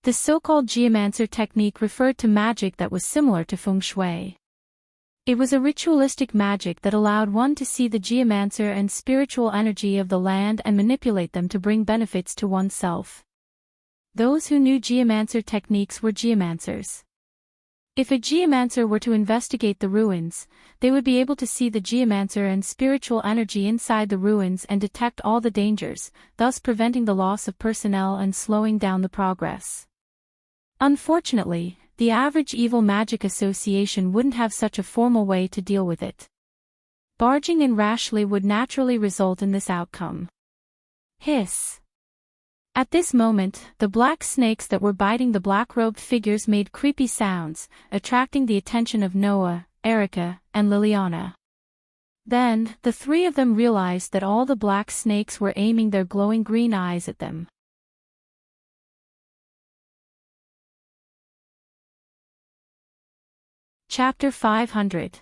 The so-called geomancer technique referred to magic that was similar to feng shui. It was a ritualistic magic that allowed one to see the geomancer and spiritual energy of the land and manipulate them to bring benefits to oneself. Those who knew geomancer techniques were geomancers. If a geomancer were to investigate the ruins, they would be able to see the geomancer and spiritual energy inside the ruins and detect all the dangers, thus preventing the loss of personnel and slowing down the progress. Unfortunately, the average evil magic association wouldn't have such a formal way to deal with it. Barging in rashly would naturally result in this outcome. Hiss. At this moment, the black snakes that were biting the black-robed figures made creepy sounds, attracting the attention of Noah, Erica, and Liliana. Then, the three of them realized that all the black snakes were aiming their glowing green eyes at them. Chapter 500.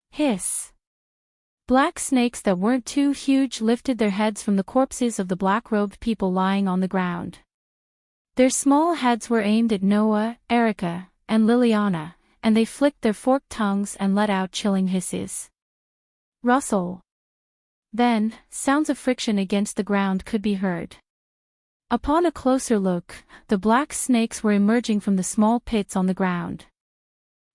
Hiss. Black snakes that weren't too huge lifted their heads from the corpses of the black-robed people lying on the ground. Their small heads were aimed at Noah, Erica, and Liliana, and they flicked their forked tongues and let out chilling hisses. Rustle. Then, sounds of friction against the ground could be heard. Upon a closer look, the black snakes were emerging from the small pits on the ground.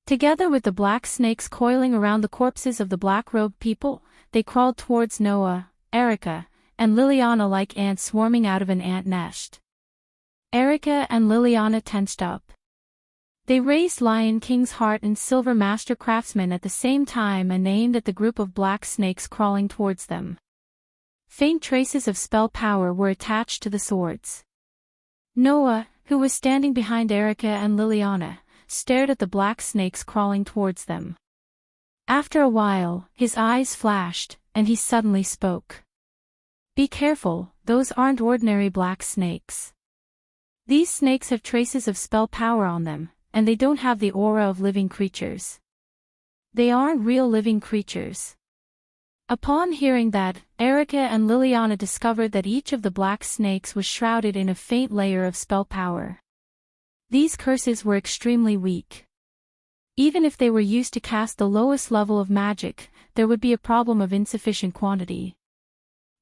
Together with the black snakes coiling around the corpses of the black-robed people, they crawled towards Noah, Erica, and Liliana like ants swarming out of an ant nest. Erica and Liliana tensed up. They raised Lion King's heart and silver master craftsman at the same time and aimed at the group of black snakes crawling towards them. Faint traces of spell power were attached to the swords. Noah, who was standing behind Erica and Liliana, stared at the black snakes crawling towards them. After a while, his eyes flashed, and he suddenly spoke. "Be careful, those aren't ordinary black snakes. These snakes have traces of spell power on them, and they don't have the aura of living creatures. They aren't real living creatures." Upon hearing that, Erica and Liliana discovered that each of the black snakes was shrouded in a faint layer of spell power. These curses were extremely weak. Even if they were used to cast the lowest level of magic, there would be a problem of insufficient quantity.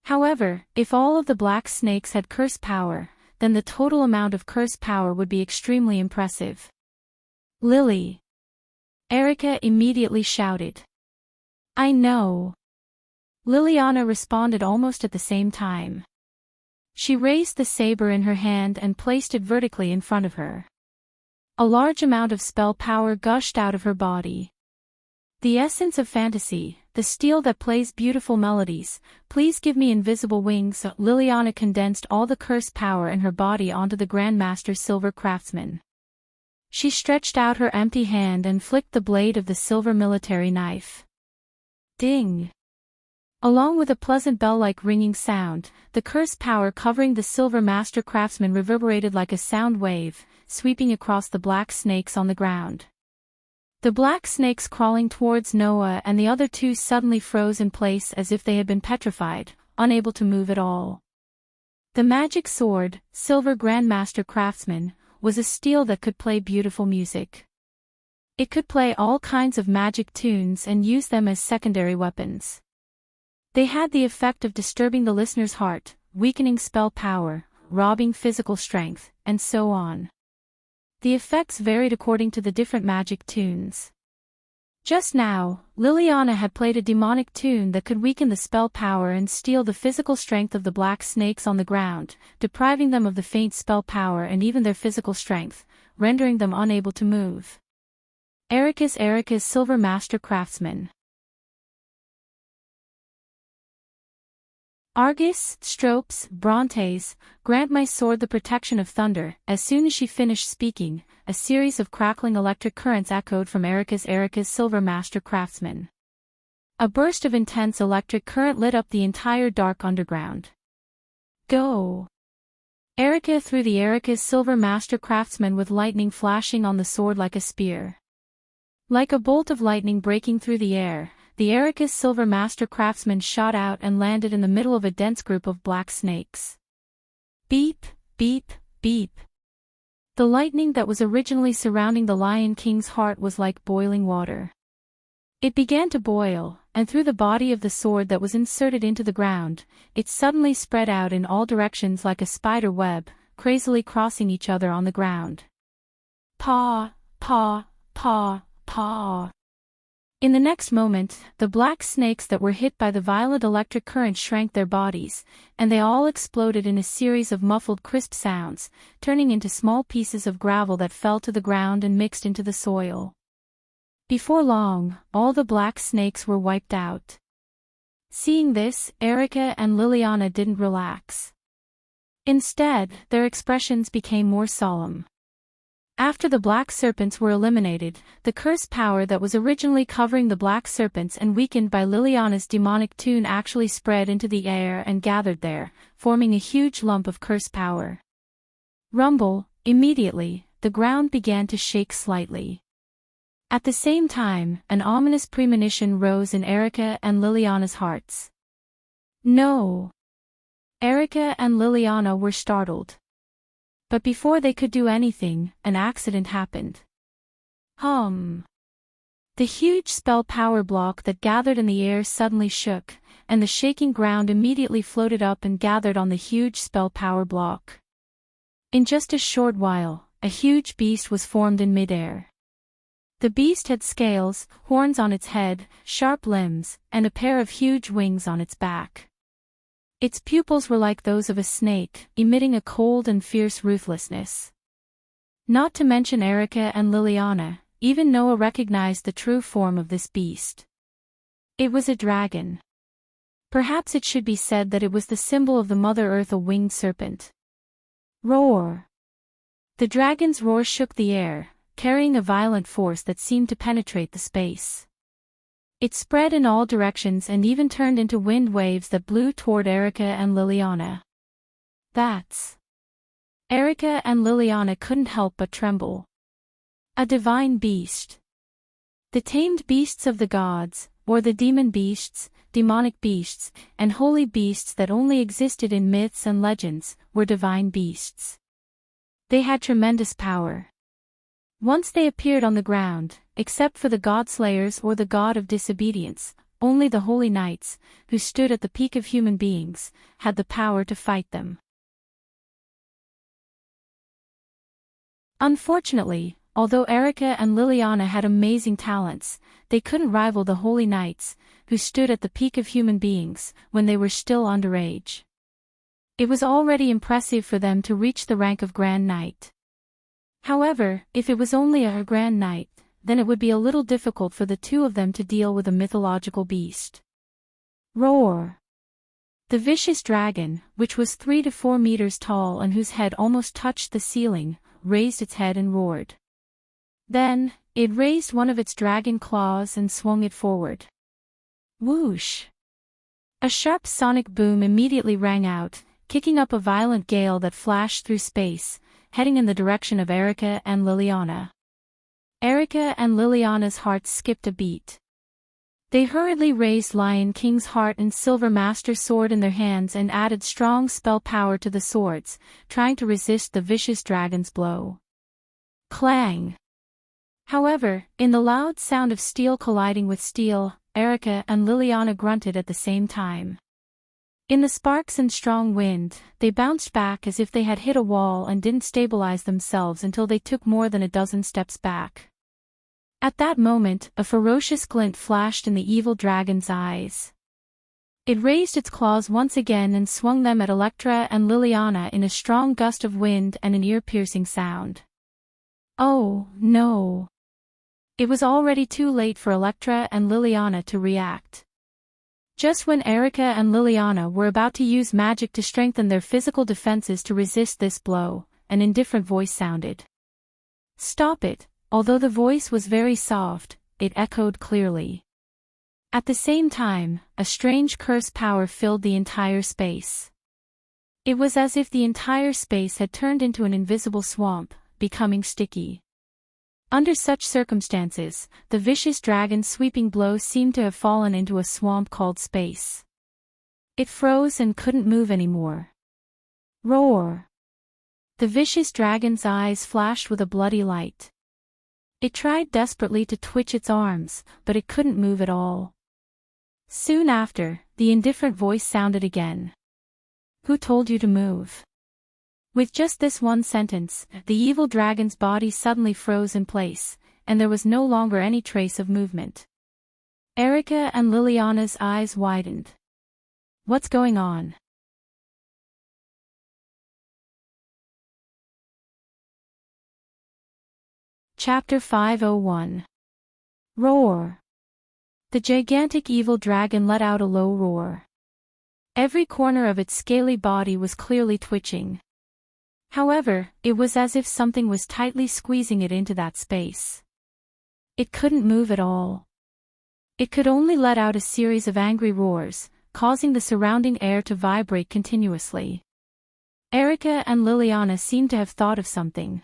However, if all of the black snakes had curse power, then the total amount of curse power would be extremely impressive. "Lily!" Erica immediately shouted. "I know." Liliana responded almost at the same time. She raised the saber in her hand and placed it vertically in front of her. A large amount of spell power gushed out of her body. "The essence of fantasy, the steel that plays beautiful melodies, please give me invisible wings." Liliana condensed all the curse power in her body onto the Grandmaster Silver Craftsman. She stretched out her empty hand and flicked the blade of the silver military knife. Ding! Along with a pleasant bell-like ringing sound, the curse power covering the Silver Master Craftsman reverberated like a sound wave, sweeping across the black snakes on the ground. The black snakes crawling towards Noah and the other two suddenly froze in place as if they had been petrified, unable to move at all. The magic sword, Silver Grandmaster Craftsman, was a steel that could play beautiful music. It could play all kinds of magic tunes and use them as secondary weapons. They had the effect of disturbing the listener's heart, weakening spell power, robbing physical strength, and so on. The effects varied according to the different magic tunes. Just now, Liliana had played a demonic tune that could weaken the spell power and steal the physical strength of the black snakes on the ground, depriving them of the faint spell power and even their physical strength, rendering them unable to move. Erica's Silver Master Craftsman. Argus, Stropes, Brontes, grant my sword the protection of thunder. As soon as she finished speaking, a series of crackling electric currents echoed from Erica's Silver Master Craftsman. A burst of intense electric current lit up the entire dark underground. Go! Erica threw the Erica's Silver Master Craftsman with lightning flashing on the sword like a spear. Like a bolt of lightning breaking through the air, the Erica's Silver Master Craftsman shot out and landed in the middle of a dense group of black snakes. Beep, beep, beep. The lightning that was originally surrounding the Lion King's heart was like boiling water. It began to boil, and through the body of the sword that was inserted into the ground, it suddenly spread out in all directions like a spider web, crazily crossing each other on the ground. Paw, paw, paw, paw. In the next moment, the black snakes that were hit by the violent electric current shrank their bodies, and they all exploded in a series of muffled crisp sounds, turning into small pieces of gravel that fell to the ground and mixed into the soil. Before long, all the black snakes were wiped out. Seeing this, Erica and Liliana didn't relax. Instead, their expressions became more solemn. After the black serpents were eliminated, the curse power that was originally covering the black serpents and weakened by Liliana's demonic tune actually spread into the air and gathered there, forming a huge lump of curse power. Rumble, immediately, the ground began to shake slightly. At the same time, an ominous premonition rose in Erica and Liliana's hearts. No! Erica and Liliana were startled. But before they could do anything, an accident happened. The huge spell power block that gathered in the air suddenly shook, and the shaking ground immediately floated up and gathered on the huge spell power block. In just a short while, a huge beast was formed in midair. The beast had scales, horns on its head, sharp limbs, and a pair of huge wings on its back. Its pupils were like those of a snake, emitting a cold and fierce ruthlessness. Not to mention Erica and Liliana, even Noah recognized the true form of this beast. It was a dragon. Perhaps it should be said that it was the symbol of the Mother Earth, a winged serpent. Roar! The dragon's roar shook the air, carrying a violent force that seemed to penetrate the space. It spread in all directions and even turned into wind waves that blew toward Erica and Liliana. That's... Erica and Liliana couldn't help but tremble. A divine beast. The tamed beasts of the gods, or the demon beasts, demonic beasts, and holy beasts that only existed in myths and legends, were divine beasts. They had tremendous power. Once they appeared on the ground, except for the god-slayers or the god of disobedience, only the holy knights, who stood at the peak of human beings, had the power to fight them. Unfortunately, although Erica and Liliana had amazing talents, they couldn't rival the holy knights, who stood at the peak of human beings, when they were still underage. It was already impressive for them to reach the rank of Grand Knight. However, if it was only a Grand Knight, then it would be a little difficult for the two of them to deal with a mythological beast. Roar! The vicious dragon, which was 3 to 4 meters tall and whose head almost touched the ceiling, raised its head and roared. Then, it raised one of its dragon claws and swung it forward. Whoosh! A sharp sonic boom immediately rang out, kicking up a violent gale that flashed through space, heading in the direction of Erica and Liliana. Erica and Liliana's hearts skipped a beat. They hurriedly raised Lion King's heart and Silver Master sword in their hands and added strong spell power to the swords, trying to resist the vicious dragon's blow. Clang! However, in the loud sound of steel colliding with steel, Erica and Liliana grunted at the same time. In the sparks and strong wind, they bounced back as if they had hit a wall and didn't stabilize themselves until they took more than a dozen steps back. At that moment, a ferocious glint flashed in the evil dragon's eyes. It raised its claws once again and swung them at Electra and Liliana in a strong gust of wind and an ear-piercing sound. Oh, no. It was already too late for Electra and Liliana to react. Just when Erica and Liliana were about to use magic to strengthen their physical defenses to resist this blow, an indifferent voice sounded. "Stop it." Although the voice was very soft, it echoed clearly. At the same time, a strange curse power filled the entire space. It was as if the entire space had turned into an invisible swamp, becoming sticky. Under such circumstances, the vicious dragon's sweeping blow seemed to have fallen into a swamp called space. It froze and couldn't move anymore. Roar! The vicious dragon's eyes flashed with a bloody light. It tried desperately to twitch its arms, but it couldn't move at all. Soon after, the indifferent voice sounded again. "Who told you to move?" With just this one sentence, the evil dragon's body suddenly froze in place, and there was no longer any trace of movement. Erica and Liliana's eyes widened. "What's going on?" Chapter 501. Roar. The gigantic evil dragon let out a low roar. Every corner of its scaly body was clearly twitching. However, it was as if something was tightly squeezing it into that space. It couldn't move at all. It could only let out a series of angry roars, causing the surrounding air to vibrate continuously. Erica and Liliana seemed to have thought of something.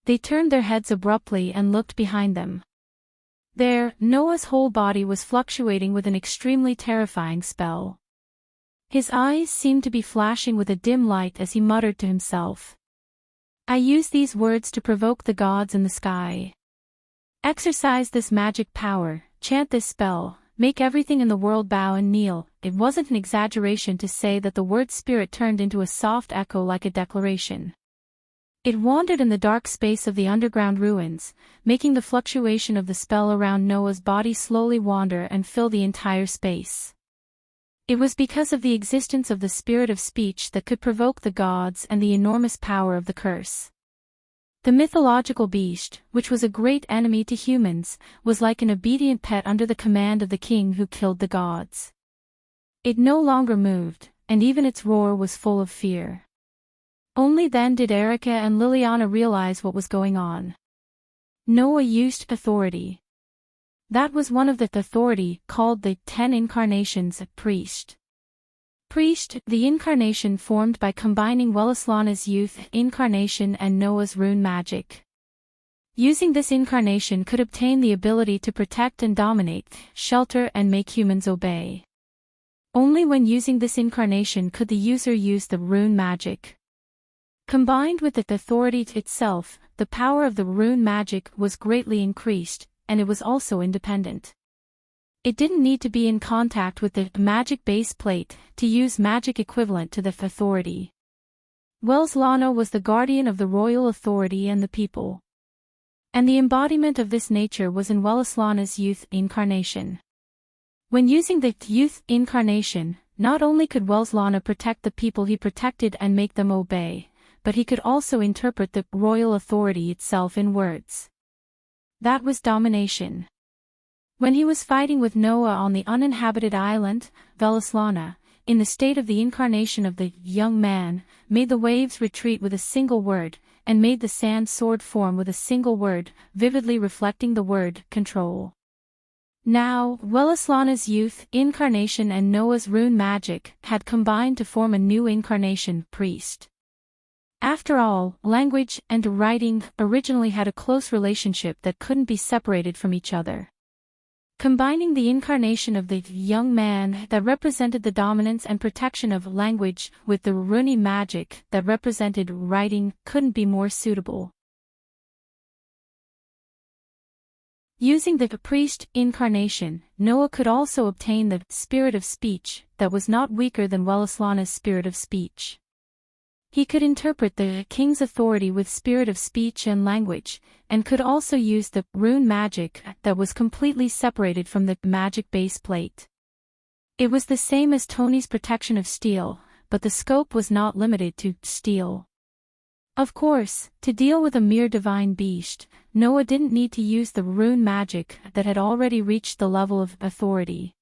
They turned their heads abruptly and looked behind them. There, Noah's whole body was fluctuating with an extremely terrifying spell. His eyes seemed to be flashing with a dim light as he muttered to himself. "I use these words to provoke the gods in the sky. Exercise this magic power, chant this spell, make everything in the world bow and kneel." It wasn't an exaggeration to say that the word spirit turned into a soft echo like a declaration. It wandered in the dark space of the underground ruins, making the fluctuation of the spell around Noah's body slowly wander and fill the entire space. It was because of the existence of the spirit of speech that could provoke the gods and the enormous power of the curse. The mythological beast, which was a great enemy to humans, was like an obedient pet under the command of the king who killed the gods. It no longer moved, and even its roar was full of fear. Only then did Erica and Liliana realize what was going on. Noah used authority. That was one of the authority called the 10 incarnations priest. Priest, the incarnation formed by combining Welleslana's youth incarnation and Noah's rune magic. Using this incarnation could obtain the ability to protect and dominate, shelter and make humans obey. Only when using this incarnation could the user use the rune magic. Combined with the authority itself, the power of the rune magic was greatly increased, and it was also independent. It didn't need to be in contact with the magic base plate to use magic equivalent to the authority. Welleslana was the guardian of the royal authority and the people. And the embodiment of this nature was in Welleslana's youth incarnation. When using the youth incarnation, not only could Welleslana protect the people he protected and make them obey, but he could also interpret the royal authority itself in words. That was domination. When he was fighting with Noah on the uninhabited island, Welleslana, in the state of the incarnation of the young man, made the waves retreat with a single word, and made the sand sword form with a single word, vividly reflecting the word control. Now, Welleslana's youth incarnation and Noah's rune magic had combined to form a new incarnation priest. After all, language and writing originally had a close relationship that couldn't be separated from each other. Combining the incarnation of the young man that represented the dominance and protection of language with the rune magic that represented writing couldn't be more suitable. Using the priest incarnation, Noah could also obtain the spirit of speech that was not weaker than Welleslana's spirit of speech. He could interpret the king's authority with spirit of speech and language, and could also use the rune magic that was completely separated from the magic base plate. It was the same as Tony's protection of steel, but the scope was not limited to steel. Of course, to deal with a mere divine beast, Noah didn't need to use the rune magic that had already reached the level of authority.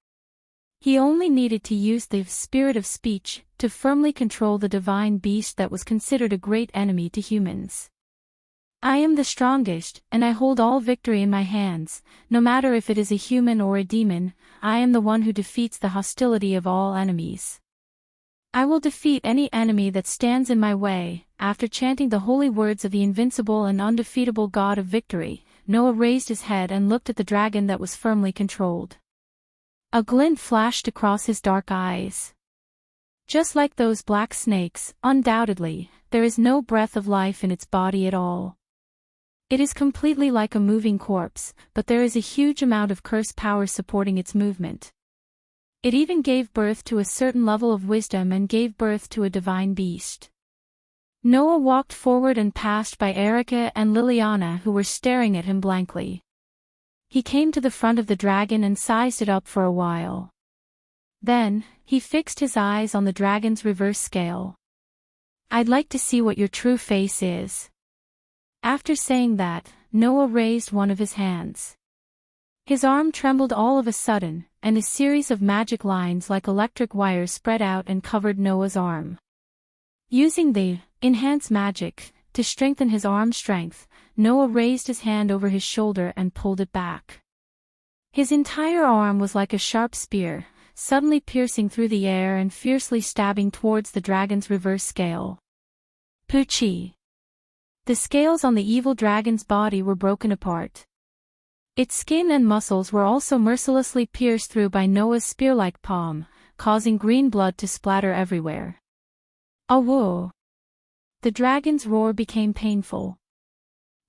He only needed to use the spirit of speech to firmly control the divine beast that was considered a great enemy to humans. I am the strongest, and I hold all victory in my hands, no matter if it is a human or a demon. I am the one who defeats the hostility of all enemies. I will defeat any enemy that stands in my way. After chanting the holy words of the invincible and undefeatable God of victory, Noah raised his head and looked at the dragon that was firmly controlled. A glint flashed across his dark eyes. Just like those black snakes, undoubtedly, there is no breath of life in its body at all. It is completely like a moving corpse, but there is a huge amount of curse power supporting its movement. It even gave birth to a certain level of wisdom and gave birth to a divine beast. Noah walked forward and passed by Erica and Liliana, who were staring at him blankly. He came to the front of the dragon and sized it up for a while. Then, he fixed his eyes on the dragon's reverse scale. "I'd like to see what your true face is." After saying that, Noah raised one of his hands. His arm trembled all of a sudden, and a series of magic lines like electric wires spread out and covered Noah's arm. Using the enhance magic to strengthen his arm strength, Noah raised his hand over his shoulder and pulled it back. His entire arm was like a sharp spear, suddenly piercing through the air and fiercely stabbing towards the dragon's reverse scale. Poochie! The scales on the evil dragon's body were broken apart. Its skin and muscles were also mercilessly pierced through by Noah's spear-like palm, causing green blood to splatter everywhere. Awoo! The dragon's roar became painful.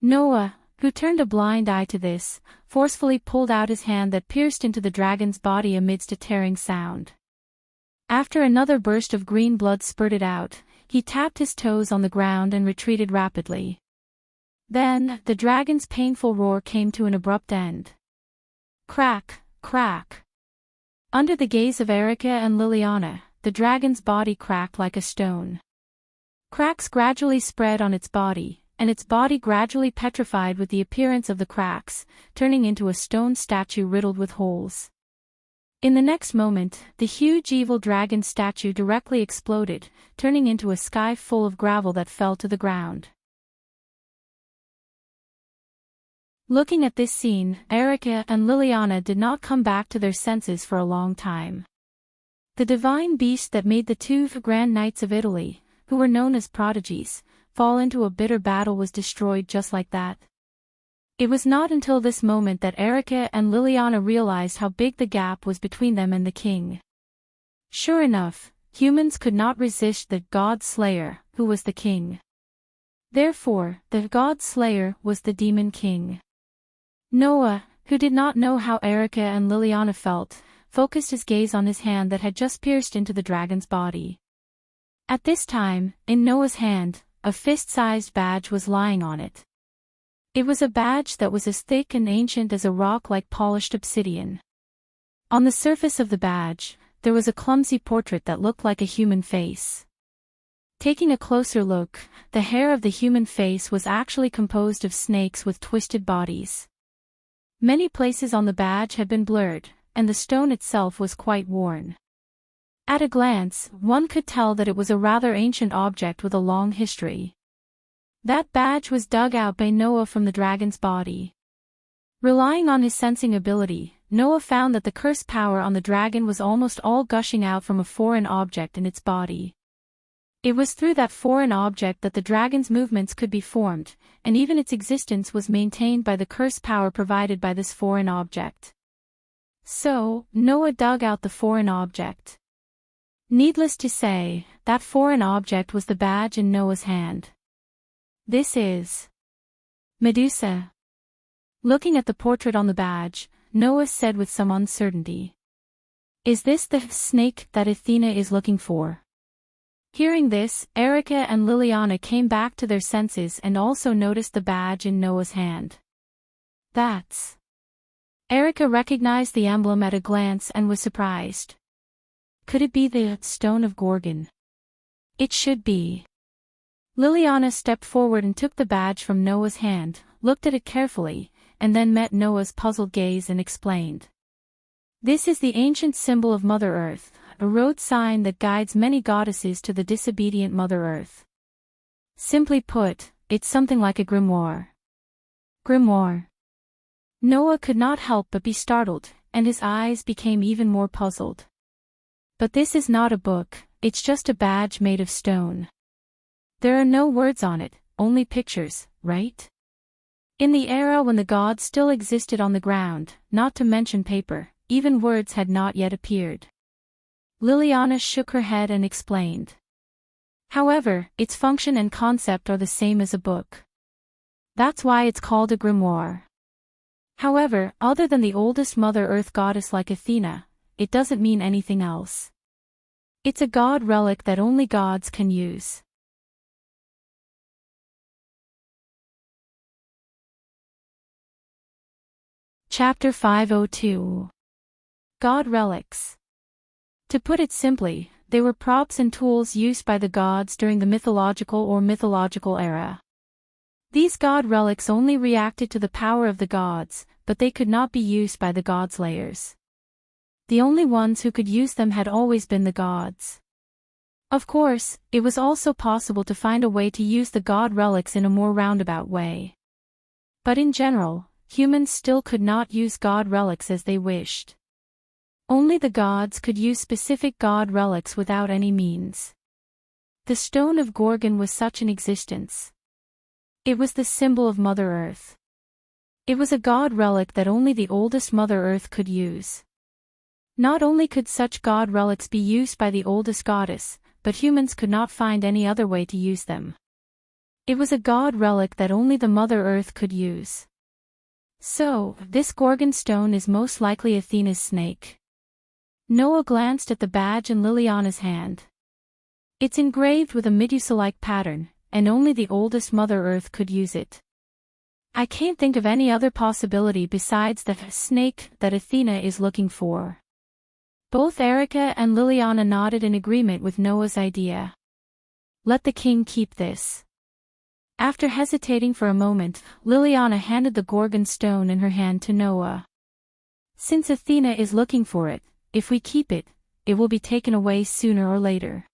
Noah, who turned a blind eye to this, forcefully pulled out his hand that pierced into the dragon's body amidst a tearing sound. After another burst of green blood spurted out, he tapped his toes on the ground and retreated rapidly. Then, the dragon's painful roar came to an abrupt end. Crack, crack. Under the gaze of Erica and Liliana, the dragon's body cracked like a stone. Cracks gradually spread on its body, and its body gradually petrified with the appearance of the cracks, turning into a stone statue riddled with holes. In the next moment, the huge evil dragon statue directly exploded, turning into a sky full of gravel that fell to the ground. Looking at this scene, Erica and Liliana did not come back to their senses for a long time. The divine beast that made the two Grand Knights of Italy, who were known as prodigies, fall into a bitter battle was destroyed just like that. It was not until this moment that Erica and Liliana realized how big the gap was between them and the king. Sure enough, humans could not resist the God Slayer, who was the king. Therefore, the God Slayer was the demon king. Noah, who did not know how Erica and Liliana felt, focused his gaze on his hand that had just pierced into the dragon's body. At this time, in Noah's hand, a fist-sized badge was lying on it. It was a badge that was as thick and ancient as a rock like polished obsidian. On the surface of the badge, there was a clumsy portrait that looked like a human face. Taking a closer look, the hair of the human face was actually composed of snakes with twisted bodies. Many places on the badge had been blurred, and the stone itself was quite worn. At a glance, one could tell that it was a rather ancient object with a long history. That badge was dug out by Noah from the dragon's body. Relying on his sensing ability, Noah found that the curse power on the dragon was almost all gushing out from a foreign object in its body. It was through that foreign object that the dragon's movements could be formed, and even its existence was maintained by the curse power provided by this foreign object. So, Noah dug out the foreign object. Needless to say, that foreign object was the badge in Noah's hand. This is Medusa. Looking at the portrait on the badge, Noah said with some uncertainty. Is this the snake that Athena is looking for? Hearing this, Erica and Liliana came back to their senses and also noticed the badge in Noah's hand. That's... Erica recognized the emblem at a glance and was surprised. Could it be the Stone of Gorgon? It should be. Liliana stepped forward and took the badge from Noah's hand, looked at it carefully, and then met Noah's puzzled gaze and explained. This is the ancient symbol of Mother Earth, a road sign that guides many goddesses to the disobedient Mother Earth. Simply put, it's something like a grimoire. Grimoire. Noah could not help but be startled, and his eyes became even more puzzled. But this is not a book, it's just a badge made of stone. There are no words on it, only pictures, right? In the era when the gods still existed on the ground, not to mention paper, even words had not yet appeared. Liliana shook her head and explained. However, its function and concept are the same as a book. That's why it's called a grimoire. However, other than the oldest Mother Earth goddess like Athena, it doesn't mean anything else. It's a god relic that only gods can use. Chapter 502. God Relics. To put it simply, they were props and tools used by the gods during the mythological era. These god relics only reacted to the power of the gods, but they could not be used by the god slayers. The only ones who could use them had always been the gods. Of course, it was also possible to find a way to use the god relics in a more roundabout way. But in general, humans still could not use god relics as they wished. Only the gods could use specific god relics without any means. The Stone of Gorgon was such an existence. It was the symbol of Mother Earth. It was a god relic that only the oldest Mother Earth could use. Not only could such god relics be used by the oldest goddess, but humans could not find any other way to use them. It was a god relic that only the Mother Earth could use. So, this Gorgon stone is most likely Athena's snake. Noah glanced at the badge in Liliana's hand. It's engraved with a Medusa-like pattern, and only the oldest Mother Earth could use it. I can't think of any other possibility besides the snake that Athena is looking for. Both Erica and Liliana nodded in agreement with Noah's idea. Let the king keep this. After hesitating for a moment, Liliana handed the Gorgon stone in her hand to Noah. Since Athena is looking for it, if we keep it, it will be taken away sooner or later.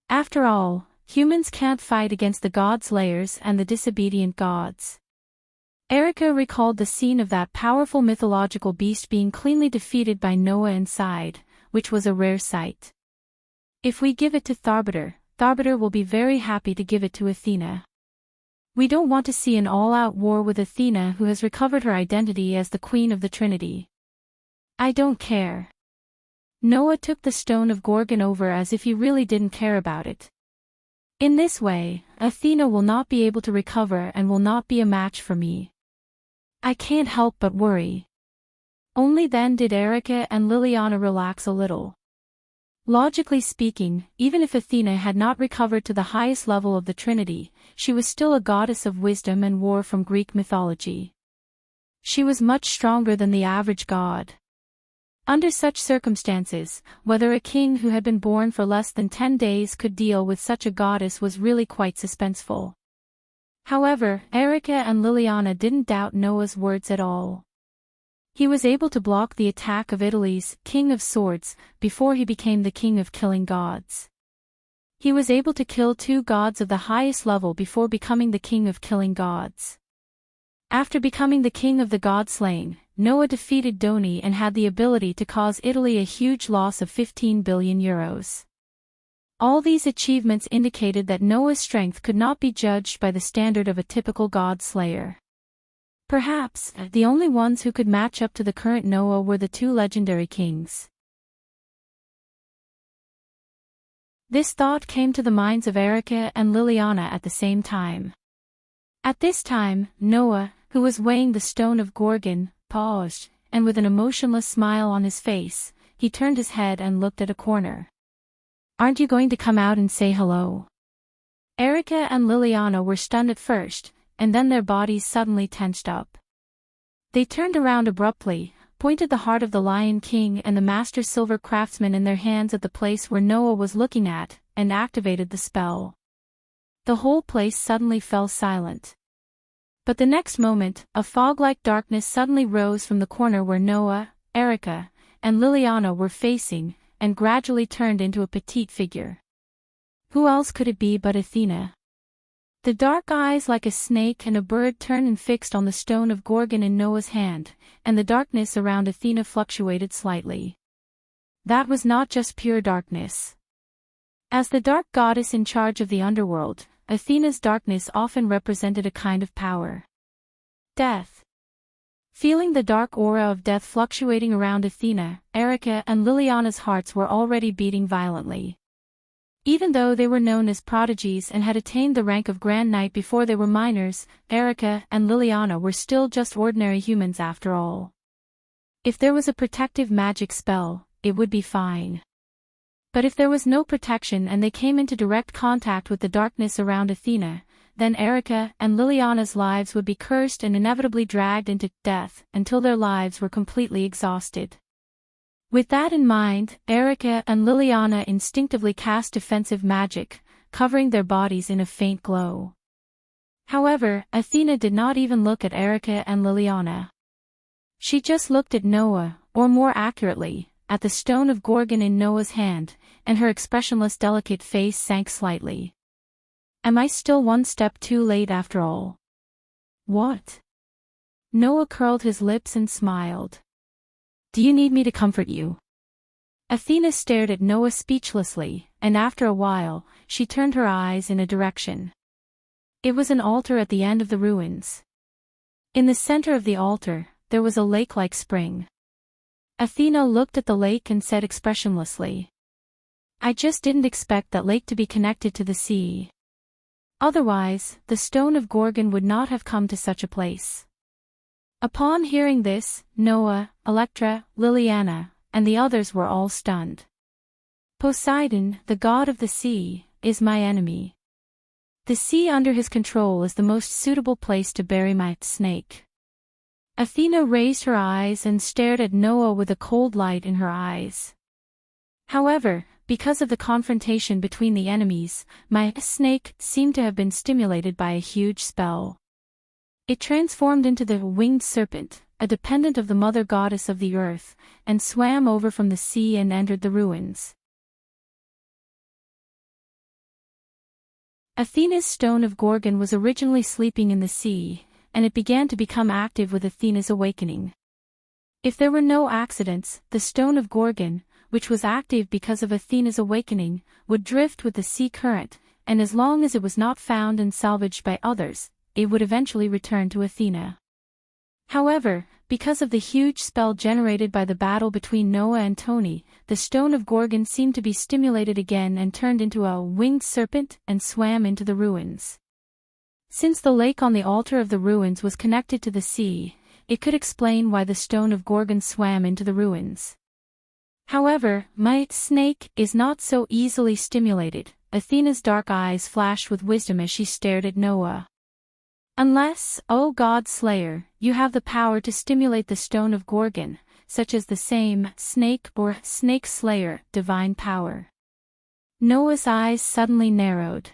After all, humans can't fight against the god slayers and the disobedient gods. Erica recalled the scene of that powerful mythological beast being cleanly defeated by Noah and sighed, which was a rare sight. If we give it to Tharbiter, Tharbiter will be very happy to give it to Athena. We don't want to see an all-out war with Athena, who has recovered her identity as the Queen of the Trinity. I don't care. Noah took the Stone of Gorgon over as if he really didn't care about it. In this way, Athena will not be able to recover and will not be a match for me. I can't help but worry. Only then did Erica and Liliana relax a little. Logically speaking, even if Athena had not recovered to the highest level of the Trinity, she was still a goddess of wisdom and war from Greek mythology. She was much stronger than the average god. Under such circumstances, whether a king who had been born for less than 10 days could deal with such a goddess was really quite suspenseful. However, Erica and Liliana didn't doubt Noah's words at all. He was able to block the attack of Italy's King of Swords before he became the King of Killing Gods. He was able to kill 2 gods of the highest level before becoming the King of Killing Gods. After becoming the King of the God-slaying, Noah defeated Doni and had the ability to cause Italy a huge loss of 15 billion euros. All these achievements indicated that Noah's strength could not be judged by the standard of a typical god-slayer. Perhaps, the only ones who could match up to the current Noah were the 2 legendary kings. This thought came to the minds of Erica and Liliana at the same time. At this time, Noah, who was weighing the Stone of Gorgon, paused, and with an emotionless smile on his face, he turned his head and looked at a corner. Aren't you going to come out and say hello? Erica and Liliana were stunned at first, and then their bodies suddenly tensed up. They turned around abruptly, pointed the heart of the Lion King and the Master Silver Craftsman in their hands at the place where Noah was looking at, and activated the spell. The whole place suddenly fell silent. But the next moment, a fog-like darkness suddenly rose from the corner where Noah, Erica, and Liliana were facing, and gradually turned into a petite figure. Who else could it be but Athena? The dark eyes like a snake and a bird turned and fixed on the stone of Gorgon in Noah's hand, and the darkness around Athena fluctuated slightly. That was not just pure darkness. As the dark goddess in charge of the underworld, Athena's darkness often represented a kind of power. Death. Feeling the dark aura of death fluctuating around Athena, Erica and Liliana's hearts were already beating violently. Even though they were known as prodigies and had attained the rank of Grand Knight before they were minors, Erica and Liliana were still just ordinary humans after all. If there was a protective magic spell, it would be fine. But if there was no protection and they came into direct contact with the darkness around Athena, then Erica and Liliana's lives would be cursed and inevitably dragged into death until their lives were completely exhausted. With that in mind, Erica and Liliana instinctively cast defensive magic, covering their bodies in a faint glow. However, Athena did not even look at Erica and Liliana. She just looked at Noah, or more accurately, at the stone of Gorgon in Noah's hand, and her expressionless delicate face sank slightly. Am I still one step too late after all? What? Noah curled his lips and smiled. Do you need me to comfort you? Athena stared at Noah speechlessly, and after a while, she turned her eyes in a direction. It was an altar at the end of the ruins. In the center of the altar, there was a lake-like spring. Athena looked at the lake and said expressionlessly, I just didn't expect that lake to be connected to the sea. Otherwise, the stone of Gorgon would not have come to such a place. Upon hearing this, Noah, Electra, Liliana, and the others were all stunned. Poseidon, the god of the sea, is my enemy. The sea under his control is the most suitable place to bury my snake. Athena raised her eyes and stared at Noah with a cold light in her eyes. However, because of the confrontation between the enemies, my snake seemed to have been stimulated by a huge spell. It transformed into the winged serpent, a dependent of the mother goddess of the earth, and swam over from the sea and entered the ruins. Athena's stone of Gorgon was originally sleeping in the sea, and it began to become active with Athena's awakening. If there were no accidents, the stone of Gorgon, which was active because of Athena's awakening, would drift with the sea current, and as long as it was not found and salvaged by others, it would eventually return to Athena. However, because of the huge spell generated by the battle between Noah and Tony, the stone of Gorgon seemed to be stimulated again and turned into a winged serpent and swam into the ruins. Since the lake on the altar of the ruins was connected to the sea, it could explain why the stone of Gorgon swam into the ruins. However, my snake is not so easily stimulated. Athena's dark eyes flashed with wisdom as she stared at Noah. Unless, O God Slayer, you have the power to stimulate the stone of Gorgon, such as the same snake or snake slayer divine power. Noah's eyes suddenly narrowed.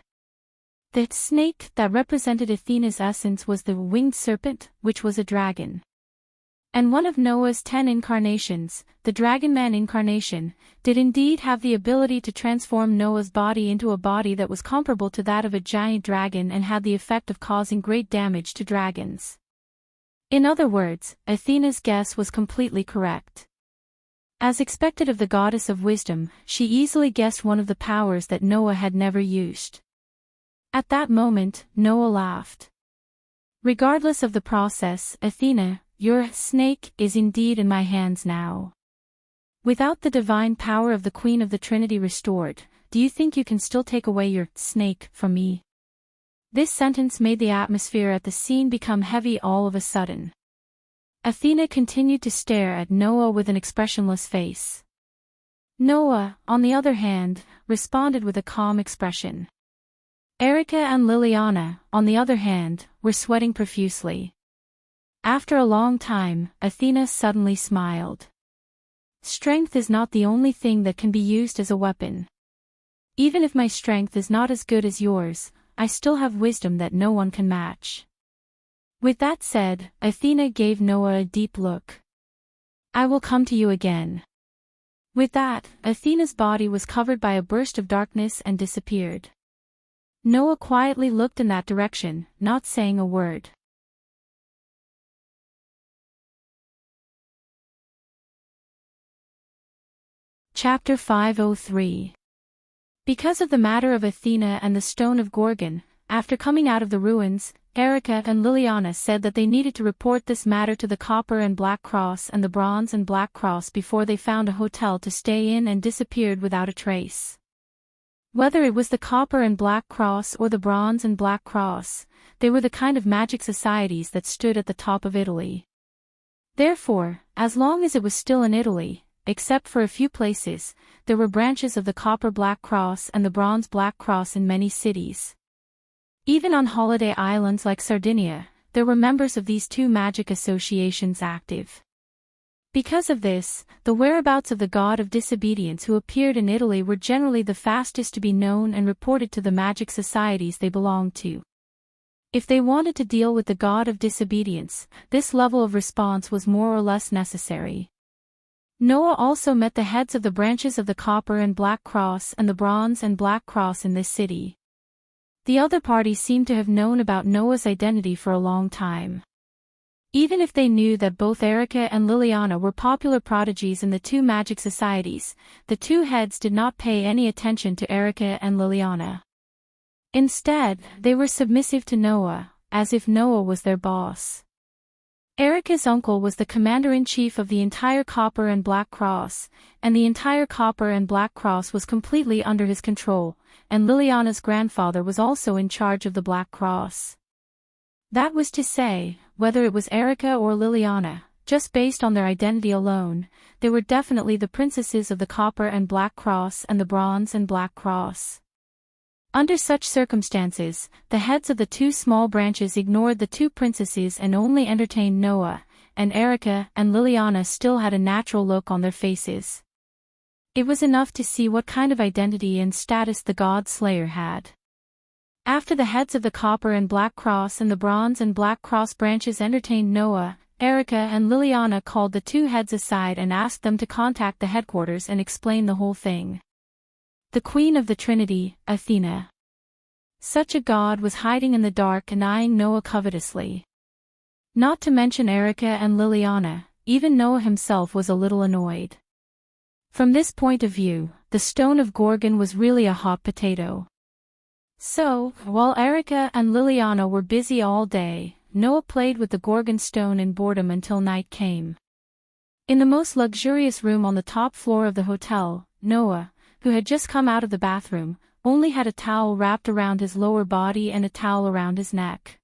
The snake that represented Athena's essence was the winged serpent, which was a dragon. And one of Noah's 10 incarnations, the Dragonman incarnation, did indeed have the ability to transform Noah's body into a body that was comparable to that of a giant dragon and had the effect of causing great damage to dragons. In other words, Athena's guess was completely correct. As expected of the goddess of wisdom, she easily guessed one of the powers that Noah had never used. At that moment, Noah laughed. Regardless of the process, Athena, your snake is indeed in my hands now. Without the divine power of the Queen of the Trinity restored, do you think you can still take away your snake from me? This sentence made the atmosphere at the scene become heavy all of a sudden. Athena continued to stare at Noah with an expressionless face. Noah, on the other hand, responded with a calm expression. Erica and Liliana, on the other hand, were sweating profusely. After a long time, Athena suddenly smiled. Strength is not the only thing that can be used as a weapon. Even if my strength is not as good as yours, I still have wisdom that no one can match. With that said, Athena gave Noah a deep look. I will come to you again. With that, Athena's body was covered by a burst of darkness and disappeared. Noah quietly looked in that direction, not saying a word. Chapter 503. Because of the matter of Athena and the stone of Gorgon, after coming out of the ruins, Erica and Liliana said that they needed to report this matter to the Copper and Black Cross and the Bronze and Black Cross before they found a hotel to stay in and disappeared without a trace. Whether it was the Copper and Black Cross or the Bronze and Black Cross, they were the kind of magic societies that stood at the top of Italy. Therefore, as long as it was still in Italy, except for a few places, there were branches of the Copper Black Cross and the Bronze Black Cross in many cities. Even on holiday islands like Sardinia, there were members of these two magic associations active. Because of this, the whereabouts of the god of disobedience who appeared in Italy were generally the fastest to be known and reported to the magic societies they belonged to. If they wanted to deal with the god of disobedience, this level of response was more or less necessary. Noah also met the heads of the branches of the Copper and Black Cross and the Bronze and Black Cross in this city. The other party seemed to have known about Noah's identity for a long time. Even if they knew that both Erica and Liliana were popular prodigies in the two magic societies, the two heads did not pay any attention to Erica and Liliana. Instead, they were submissive to Noah, as if Noah was their boss. Erica's uncle was the commander-in-chief of the entire Copper and Black Cross, and the entire Copper and Black Cross was completely under his control, and Liliana's grandfather was also in charge of the Black Cross. That was to say, whether it was Erica or Liliana, just based on their identity alone, they were definitely the princesses of the Copper and Black Cross and the Bronze and Black Cross. Under such circumstances, the heads of the two small branches ignored the two princesses and only entertained Noah, and Erica and Liliana still had a natural look on their faces. It was enough to see what kind of identity and status the God Slayer had. After the heads of the Copper and Black Cross and the Bronze and Black Cross branches entertained Noah, Erica and Liliana called the two heads aside and asked them to contact the headquarters and explain the whole thing. The Queen of the Trinity, Athena. Such a god was hiding in the dark and eyeing Noah covetously. Not to mention Erica and Liliana, even Noah himself was a little annoyed. From this point of view, the stone of Gorgon was really a hot potato. So, while Erica and Liliana were busy all day, Noah played with the Gorgon stone in boredom until night came. In the most luxurious room on the top floor of the hotel, Noah, who had just come out of the bathroom, only had a towel wrapped around his lower body and a towel around his neck.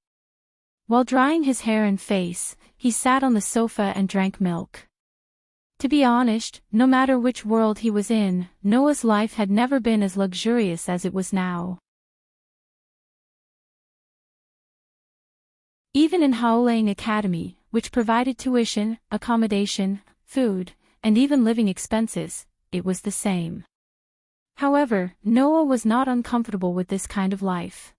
While drying his hair and face, he sat on the sofa and drank milk. To be honest, no matter which world he was in, Noah's life had never been as luxurious as it was now. Even in Howling Academy, which provided tuition, accommodation, food, and even living expenses, it was the same. However, Noah was not uncomfortable with this kind of life.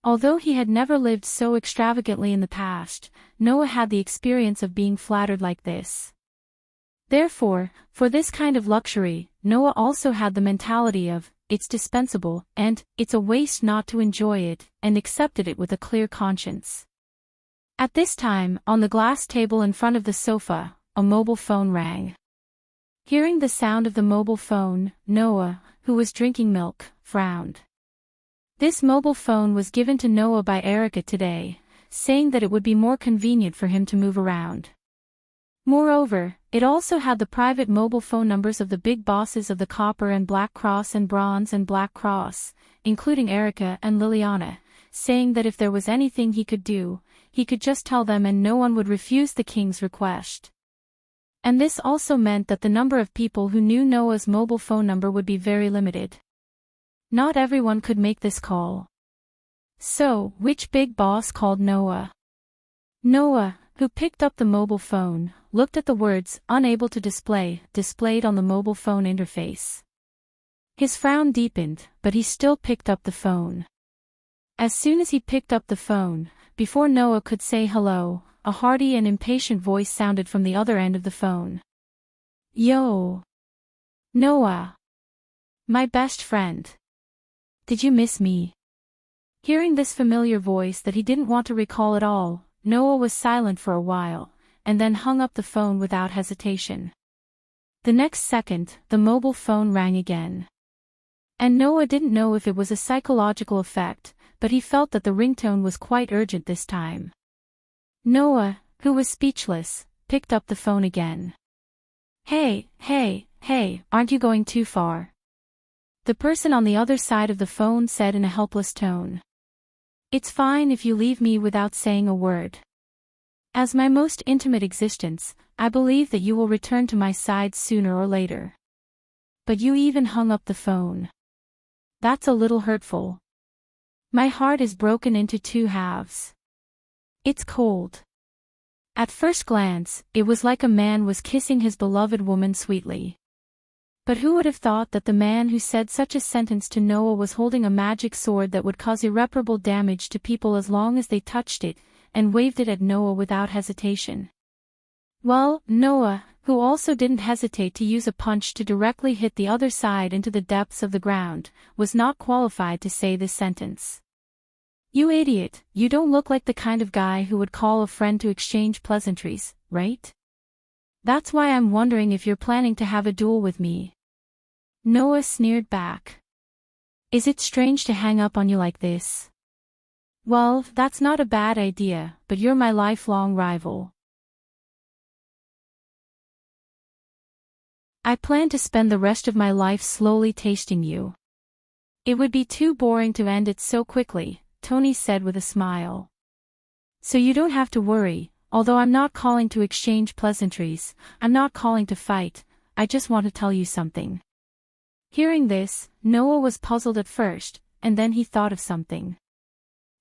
Although he had never lived so extravagantly in the past, Noah had the experience of being flattered like this. Therefore, for this kind of luxury, Noah also had the mentality of, it's dispensable, and, it's a waste not to enjoy it, and accepted it with a clear conscience. At this time, on the glass table in front of the sofa, a mobile phone rang. Hearing the sound of the mobile phone, Noah, who was drinking milk, frowned. This mobile phone was given to Noah by Erica today, saying that it would be more convenient for him to move around. Moreover, it also had the private mobile phone numbers of the big bosses of the Copper and Black Cross and Bronze and Black Cross, including Erica and Liliana, saying that if there was anything he could do, he could just tell them and no one would refuse the king's request. And this also meant that the number of people who knew Noah's mobile phone number would be very limited. Not everyone could make this call. So, which big boss called Noah? Noah, who picked up the mobile phone, looked at the words "unable to display" displayed on the mobile phone interface. His frown deepened, but he still picked up the phone. As soon as he picked up the phone, before Noah could say hello, a hearty and impatient voice sounded from the other end of the phone. "Yo! Noah! My best friend! Did you miss me?" Hearing this familiar voice that he didn't want to recall at all, Noah was silent for a while, and then hung up the phone without hesitation. The next second, the mobile phone rang again. And Noah didn't know if it was a psychological effect, but he felt that the ringtone was quite urgent this time. Noah, who was speechless, picked up the phone again. Hey, aren't you going too far?" The person on the other side of the phone said in a helpless tone. "It's fine if you leave me without saying a word. As my most intimate existence, I believe that you will return to my side sooner or later. But you even hung up the phone. That's a little hurtful. My heart is broken into two halves. It's cold." At first glance, it was like a man was kissing his beloved woman sweetly. But who would have thought that the man who said such a sentence to Noah was holding a magic sword that would cause irreparable damage to people as long as they touched it, and waved it at Noah without hesitation? Well, Noah, who also didn't hesitate to use a punch to directly hit the other side into the depths of the ground, was not qualified to say this sentence. "You idiot, you don't look like the kind of guy who would call a friend to exchange pleasantries, right? That's why I'm wondering if you're planning to have a duel with me." Noah sneered back. "Is it strange to hang up on you like this? Well, that's not a bad idea, but you're my lifelong rival. I plan to spend the rest of my life slowly tasting you." "It would be too boring to end it so quickly," Tony said with a smile. "So you don't have to worry, although I'm not calling to exchange pleasantries, I'm not calling to fight, I just want to tell you something." Hearing this, Noah was puzzled at first, and then he thought of something.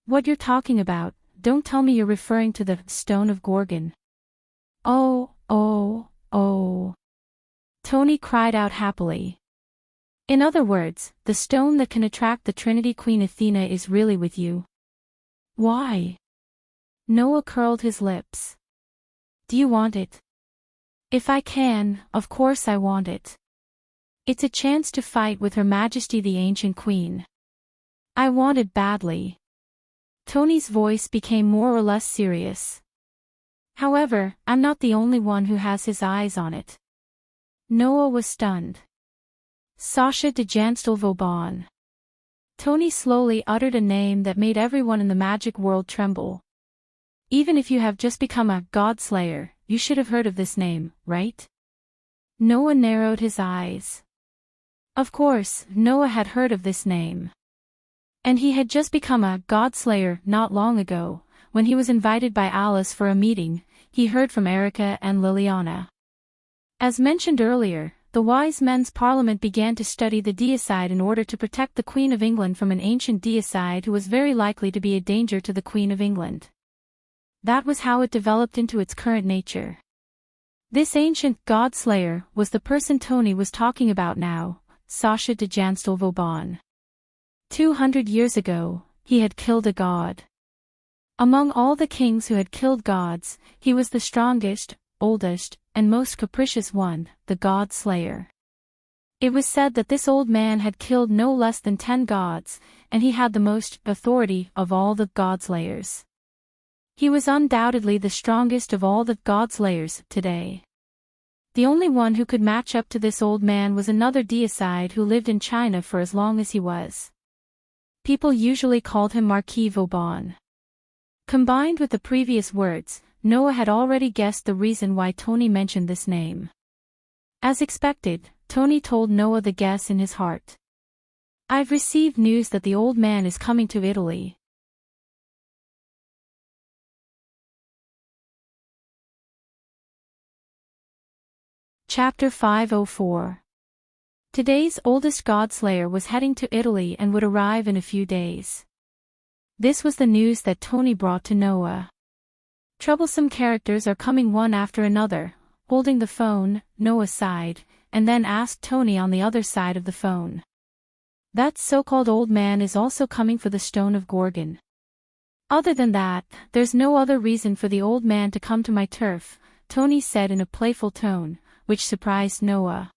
"What you're talking about, don't tell me you're referring to the Stone of Gorgon." Oh. Tony cried out happily. "In other words, the stone that can attract the Trinity Queen Athena is really with you." "Why?" Noah curled his lips. "Do you want it?" "If I can, of course I want it. It's a chance to fight with Her Majesty the Ancient Queen. I want it badly." Tony's voice became more or less serious. "However, I'm not the only one who has his eyes on it." Noah was stunned. "Sasha de Janstel-Vauban." Tony slowly uttered a name that made everyone in the magic world tremble. "Even if you have just become a God Slayer, you should have heard of this name, right?" Noah narrowed his eyes. Of course, Noah had heard of this name. And he had just become a God Slayer not long ago, when he was invited by Alice for a meeting. He heard from Erica and Liliana. As mentioned earlier, the Wise Men's Parliament began to study the deicide in order to protect the Queen of England from an ancient deicide who was very likely to be a danger to the Queen of England. That was how it developed into its current nature. This ancient God Slayer was the person Tony was talking about now, Sasha de Janstel-Vauban. 200 years ago, he had killed a god. Among all the kings who had killed gods, he was the strongest, oldest, and most capricious one, the God Slayer. It was said that this old man had killed no less than 10 gods, and he had the most authority of all the God Slayers. He was undoubtedly the strongest of all the God Slayers today. The only one who could match up to this old man was another deicide who lived in China for as long as he was. People usually called him Marquis Vauban. Combined with the previous words, Noah had already guessed the reason why Tony mentioned this name. As expected, Tony told Noah the guess in his heart. "I've received news that the old man is coming to Italy." Chapter 504. Today's oldest godslayer was heading to Italy and would arrive in a few days. This was the news that Tony brought to Noah. Troublesome characters are coming one after another. Holding the phone, Noah sighed, and then asked Tony on the other side of the phone. That so-called old man is also coming for the stone of Gorgon. Other than that, there's no other reason for the old man to come to my turf, Tony said in a playful tone, which surprised Noah.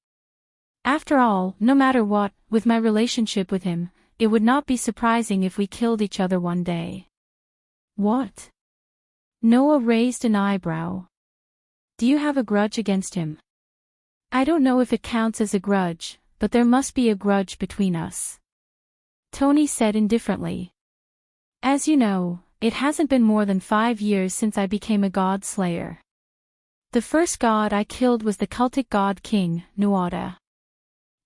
After all, no matter what, with my relationship with him, it would not be surprising if we killed each other one day. What? Noah raised an eyebrow. Do you have a grudge against him? I don't know if it counts as a grudge, but there must be a grudge between us. Tony said indifferently. As you know, it hasn't been more than 5 years since I became a god slayer. The first god I killed was the cultic god king, Nuada.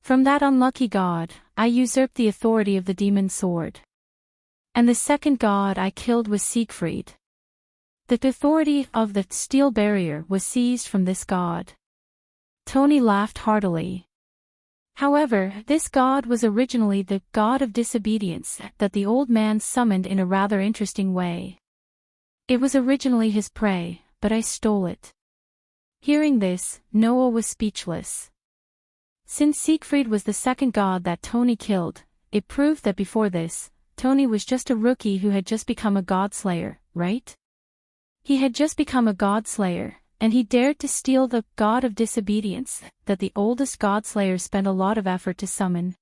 From that unlucky god, I usurped the authority of the demon sword. And the second god I killed was Siegfried. The authority of the steel barrier was seized from this god. Tony laughed heartily. However, this god was originally the god of disobedience that the old man summoned in a rather interesting way. It was originally his prey, but I stole it. Hearing this, Noah was speechless. Since Siegfried was the second god that Tony killed, it proved that before this, Tony was just a rookie who had just become a godslayer, right? He had just become a godslayer, and he dared to steal the god of disobedience that the oldest godslayer spent a lot of effort to summon.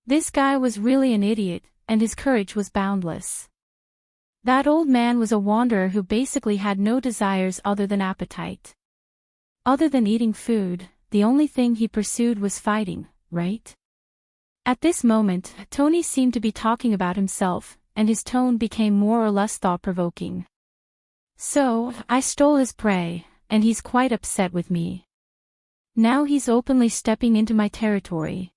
This guy was really an idiot, and his courage was boundless. That old man was a wanderer who basically had no desires other than appetite. Other than eating food, the only thing he pursued was fighting, right? At this moment, Tony seemed to be talking about himself, and his tone became more or less thought-provoking. So, I stole his prey, and he's quite upset with me. Now he's openly stepping into my territory.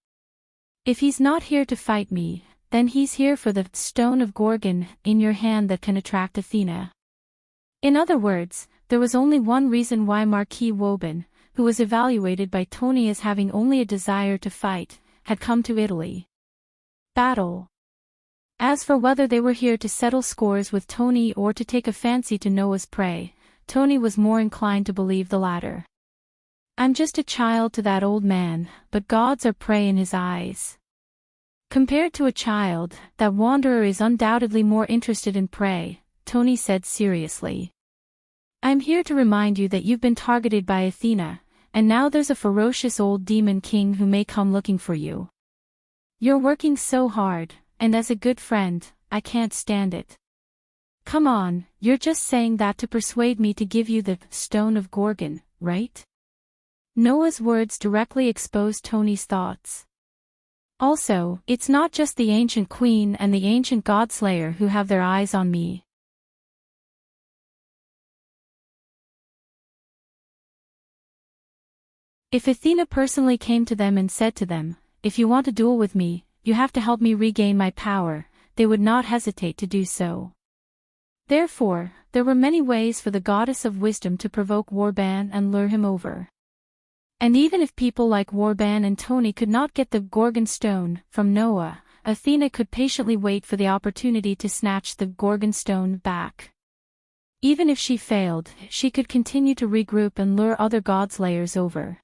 If he's not here to fight me, then he's here for the stone of Gorgon in your hand that can attract Athena. In other words, there was only one reason why Marquis Woban, who was evaluated by Tony as having only a desire to fight, had come to Italy. Battle. As for whether they were here to settle scores with Tony or to take a fancy to Noah's prey, Tony was more inclined to believe the latter. I'm just a child to that old man, but gods are prey in his eyes. Compared to a child, that wanderer is undoubtedly more interested in prey, Tony said seriously. I'm here to remind you that you've been targeted by Athena, and now there's a ferocious old demon king who may come looking for you. You're working so hard, and as a good friend, I can't stand it. Come on, you're just saying that to persuade me to give you the stone of Gorgon, right? Noah's words directly exposed Tony's thoughts. Also, it's not just the ancient queen and the ancient godslayer who have their eyes on me. If Athena personally came to them and said to them, if you want to duel with me, you have to help me regain my power, they would not hesitate to do so. Therefore, there were many ways for the goddess of wisdom to provoke Warban and lure him over. And even if people like Warban and Tony could not get the Gorgon stone from Noah, Athena could patiently wait for the opportunity to snatch the Gorgon stone back. Even if she failed, she could continue to regroup and lure other godslayers over.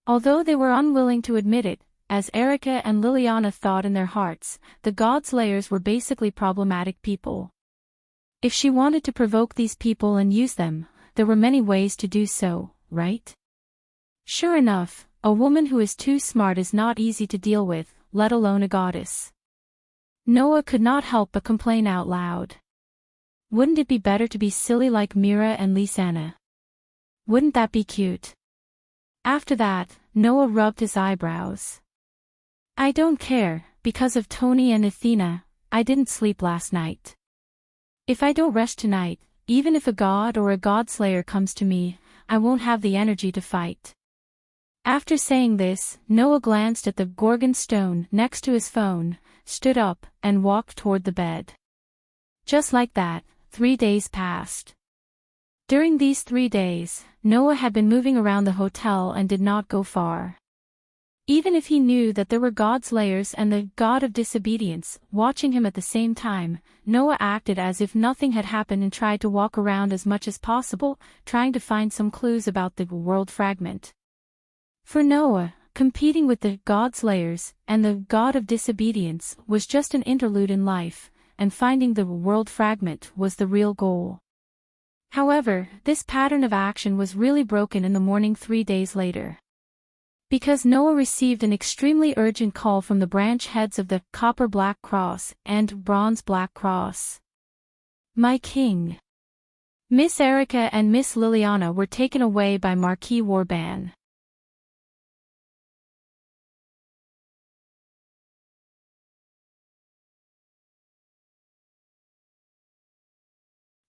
Although they were unwilling to admit it, as Erica and Liliana thought in their hearts, the godslayers were basically problematic people. If she wanted to provoke these people and use them, there were many ways to do so, right? Sure enough, a woman who is too smart is not easy to deal with, let alone a goddess. Noah could not help but complain out loud. Wouldn't it be better to be silly like Mira and Lisanna? Wouldn't that be cute? After that, Noah rubbed his eyebrows. I don't care, because of Tony and Athena, I didn't sleep last night. If I don't rest tonight, even if a god or a godslayer comes to me, I won't have the energy to fight. After saying this, Noah glanced at the Gorgon stone next to his phone, stood up, and walked toward the bed. Just like that, 3 days passed. During these 3 days, Noah had been moving around the hotel and did not go far. Even if he knew that there were God's layers and the God of disobedience watching him at the same time, Noah acted as if nothing had happened and tried to walk around as much as possible, trying to find some clues about the world fragment. For Noah, competing with the God's layers and the God of disobedience was just an interlude in life, and finding the world fragment was the real goal. However, this pattern of action was really broken in the morning 3 days later. Because Noah received an extremely urgent call from the branch heads of the Copper Black Cross and Bronze Black Cross. My king. Miss Erica and Miss Liliana were taken away by Marquis Warban.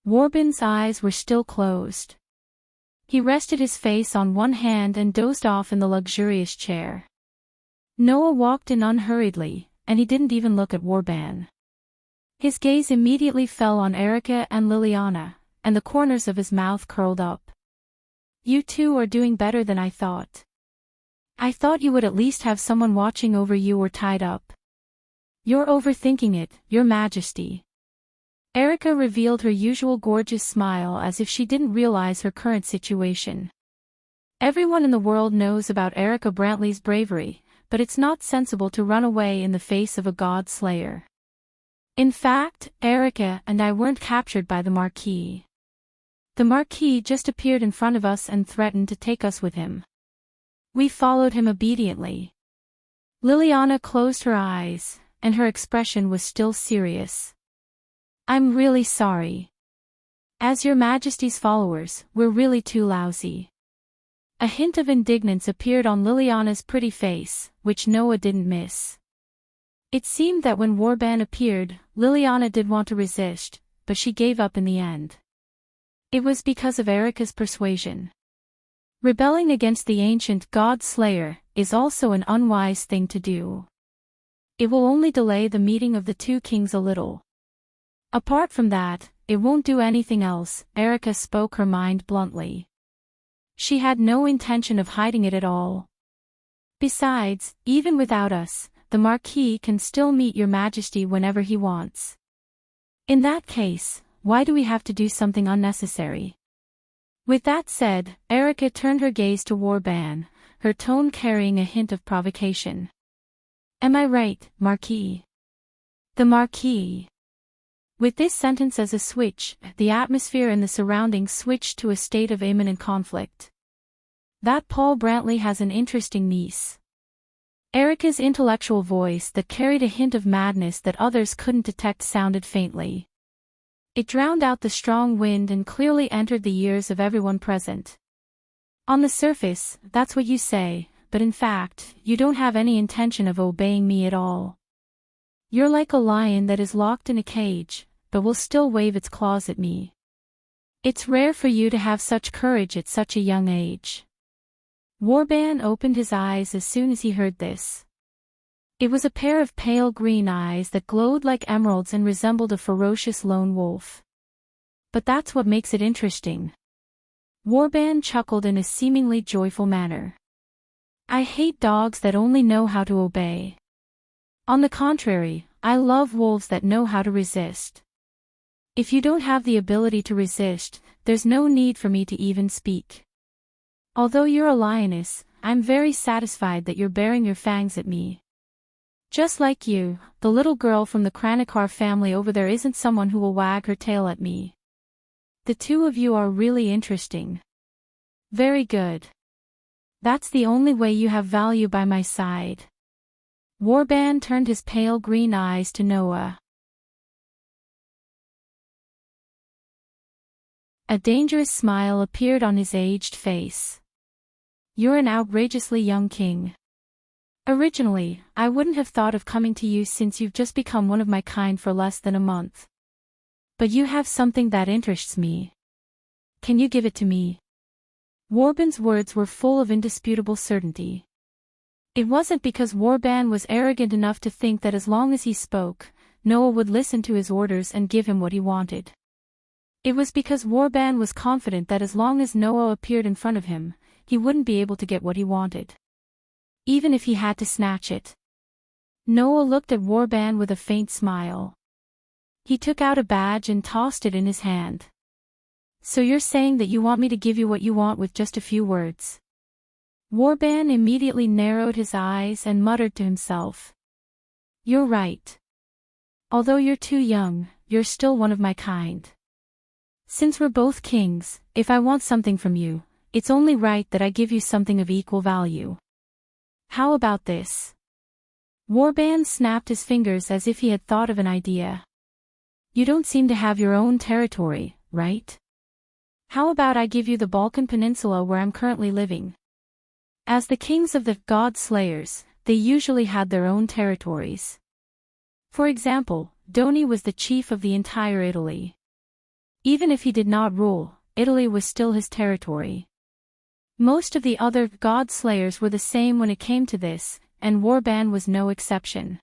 Warban's eyes were still closed. He rested his face on one hand and dozed off in the luxurious chair. Noah walked in unhurriedly, and he didn't even look at Warban. His gaze immediately fell on Erica and Liliana, and the corners of his mouth curled up. You two are doing better than I thought. I thought you would at least have someone watching over you or tied up. You're overthinking it, Your Majesty. Erica revealed her usual gorgeous smile as if she didn't realize her current situation. Everyone in the world knows about Erica Brantley's bravery, but it's not sensible to run away in the face of a god slayer. In fact, Erica and I weren't captured by the Marquis. The Marquis just appeared in front of us and threatened to take us with him. We followed him obediently. Liliana closed her eyes, and her expression was still serious. I'm really sorry. As Your Majesty's followers, we're really too lousy. A hint of indignance appeared on Liliana's pretty face, which Noah didn't miss. It seemed that when Warban appeared, Liliana did want to resist, but she gave up in the end. It was because of Erica's persuasion. Rebelling against the ancient God Slayer is also an unwise thing to do. It will only delay the meeting of the two kings a little. Apart from that, it won't do anything else. Erica spoke her mind bluntly. She had no intention of hiding it at all. Besides, even without us, the Marquis can still meet Your Majesty whenever he wants. In that case, why do we have to do something unnecessary? With that said, Erica turned her gaze to Warban, her tone carrying a hint of provocation. Am I right, Marquis? The Marquis. With this sentence as a switch, the atmosphere in the surroundings switched to a state of imminent conflict. That Paul Brantley has an interesting niece. Erica's intellectual voice that carried a hint of madness that others couldn't detect sounded faintly. It drowned out the strong wind and clearly entered the ears of everyone present. On the surface, that's what you say, but in fact, you don't have any intention of obeying me at all. You're like a lion that is locked in a cage, but will still wave its claws at me. It's rare for you to have such courage at such a young age. Warban opened his eyes as soon as he heard this. It was a pair of pale green eyes that glowed like emeralds and resembled a ferocious lone wolf. But that's what makes it interesting. Warban chuckled in a seemingly joyful manner. I hate dogs that only know how to obey. On the contrary, I love wolves that know how to resist. If you don't have the ability to resist, there's no need for me to even speak. Although you're a lioness, I'm very satisfied that you're baring your fangs at me. Just like you, the little girl from the Kranikar family over there isn't someone who will wag her tail at me. The two of you are really interesting. Very good. That's the only way you have value by my side. Warban turned his pale green eyes to Noah. A dangerous smile appeared on his aged face. You're an outrageously young king. Originally, I wouldn't have thought of coming to you since you've just become one of my kind for less than a month. But you have something that interests me. Can you give it to me? Warban's words were full of indisputable certainty. It wasn't because Warban was arrogant enough to think that as long as he spoke, Noah would listen to his orders and give him what he wanted. It was because Warban was confident that as long as Noah appeared in front of him, he wouldn't be able to get what he wanted. Even if he had to snatch it. Noah looked at Warban with a faint smile. He took out a badge and tossed it in his hand. So you're saying that you want me to give you what you want with just a few words? Warban immediately narrowed his eyes and muttered to himself. You're right. Although you're too young, you're still one of my kind. Since we're both kings, if I want something from you, it's only right that I give you something of equal value. How about this? Warban snapped his fingers as if he had thought of an idea. You don't seem to have your own territory, right? How about I give you the Balkan Peninsula where I'm currently living? As the kings of the God Slayers, they usually had their own territories. For example, Doni was the chief of the entire Italy. Even if he did not rule, Italy was still his territory. Most of the other God Slayers were the same when it came to this, and Warban was no exception.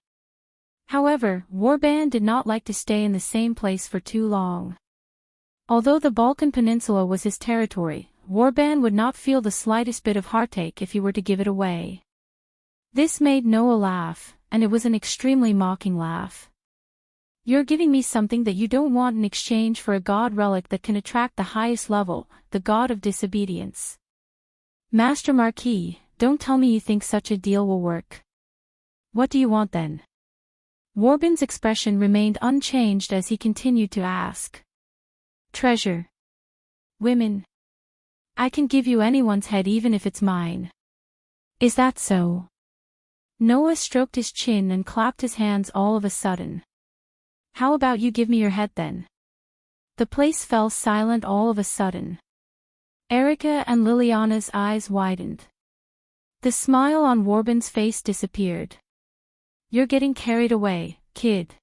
However, Warban did not like to stay in the same place for too long. Although the Balkan Peninsula was his territory, Warban would not feel the slightest bit of heartache if he were to give it away. This made Noah laugh, and it was an extremely mocking laugh. You're giving me something that you don't want in exchange for a god relic that can attract the highest level, the god of disobedience. Master Marquis, don't tell me you think such a deal will work. What do you want then? Warban's expression remained unchanged as he continued to ask. Treasure. Women. I can give you anyone's head even if it's mine. Is that so? Noah stroked his chin and clapped his hands all of a sudden. How about you give me your head then? The place fell silent all of a sudden. Erica and Liliana's eyes widened. The smile on Warban's face disappeared. You're getting carried away, kid.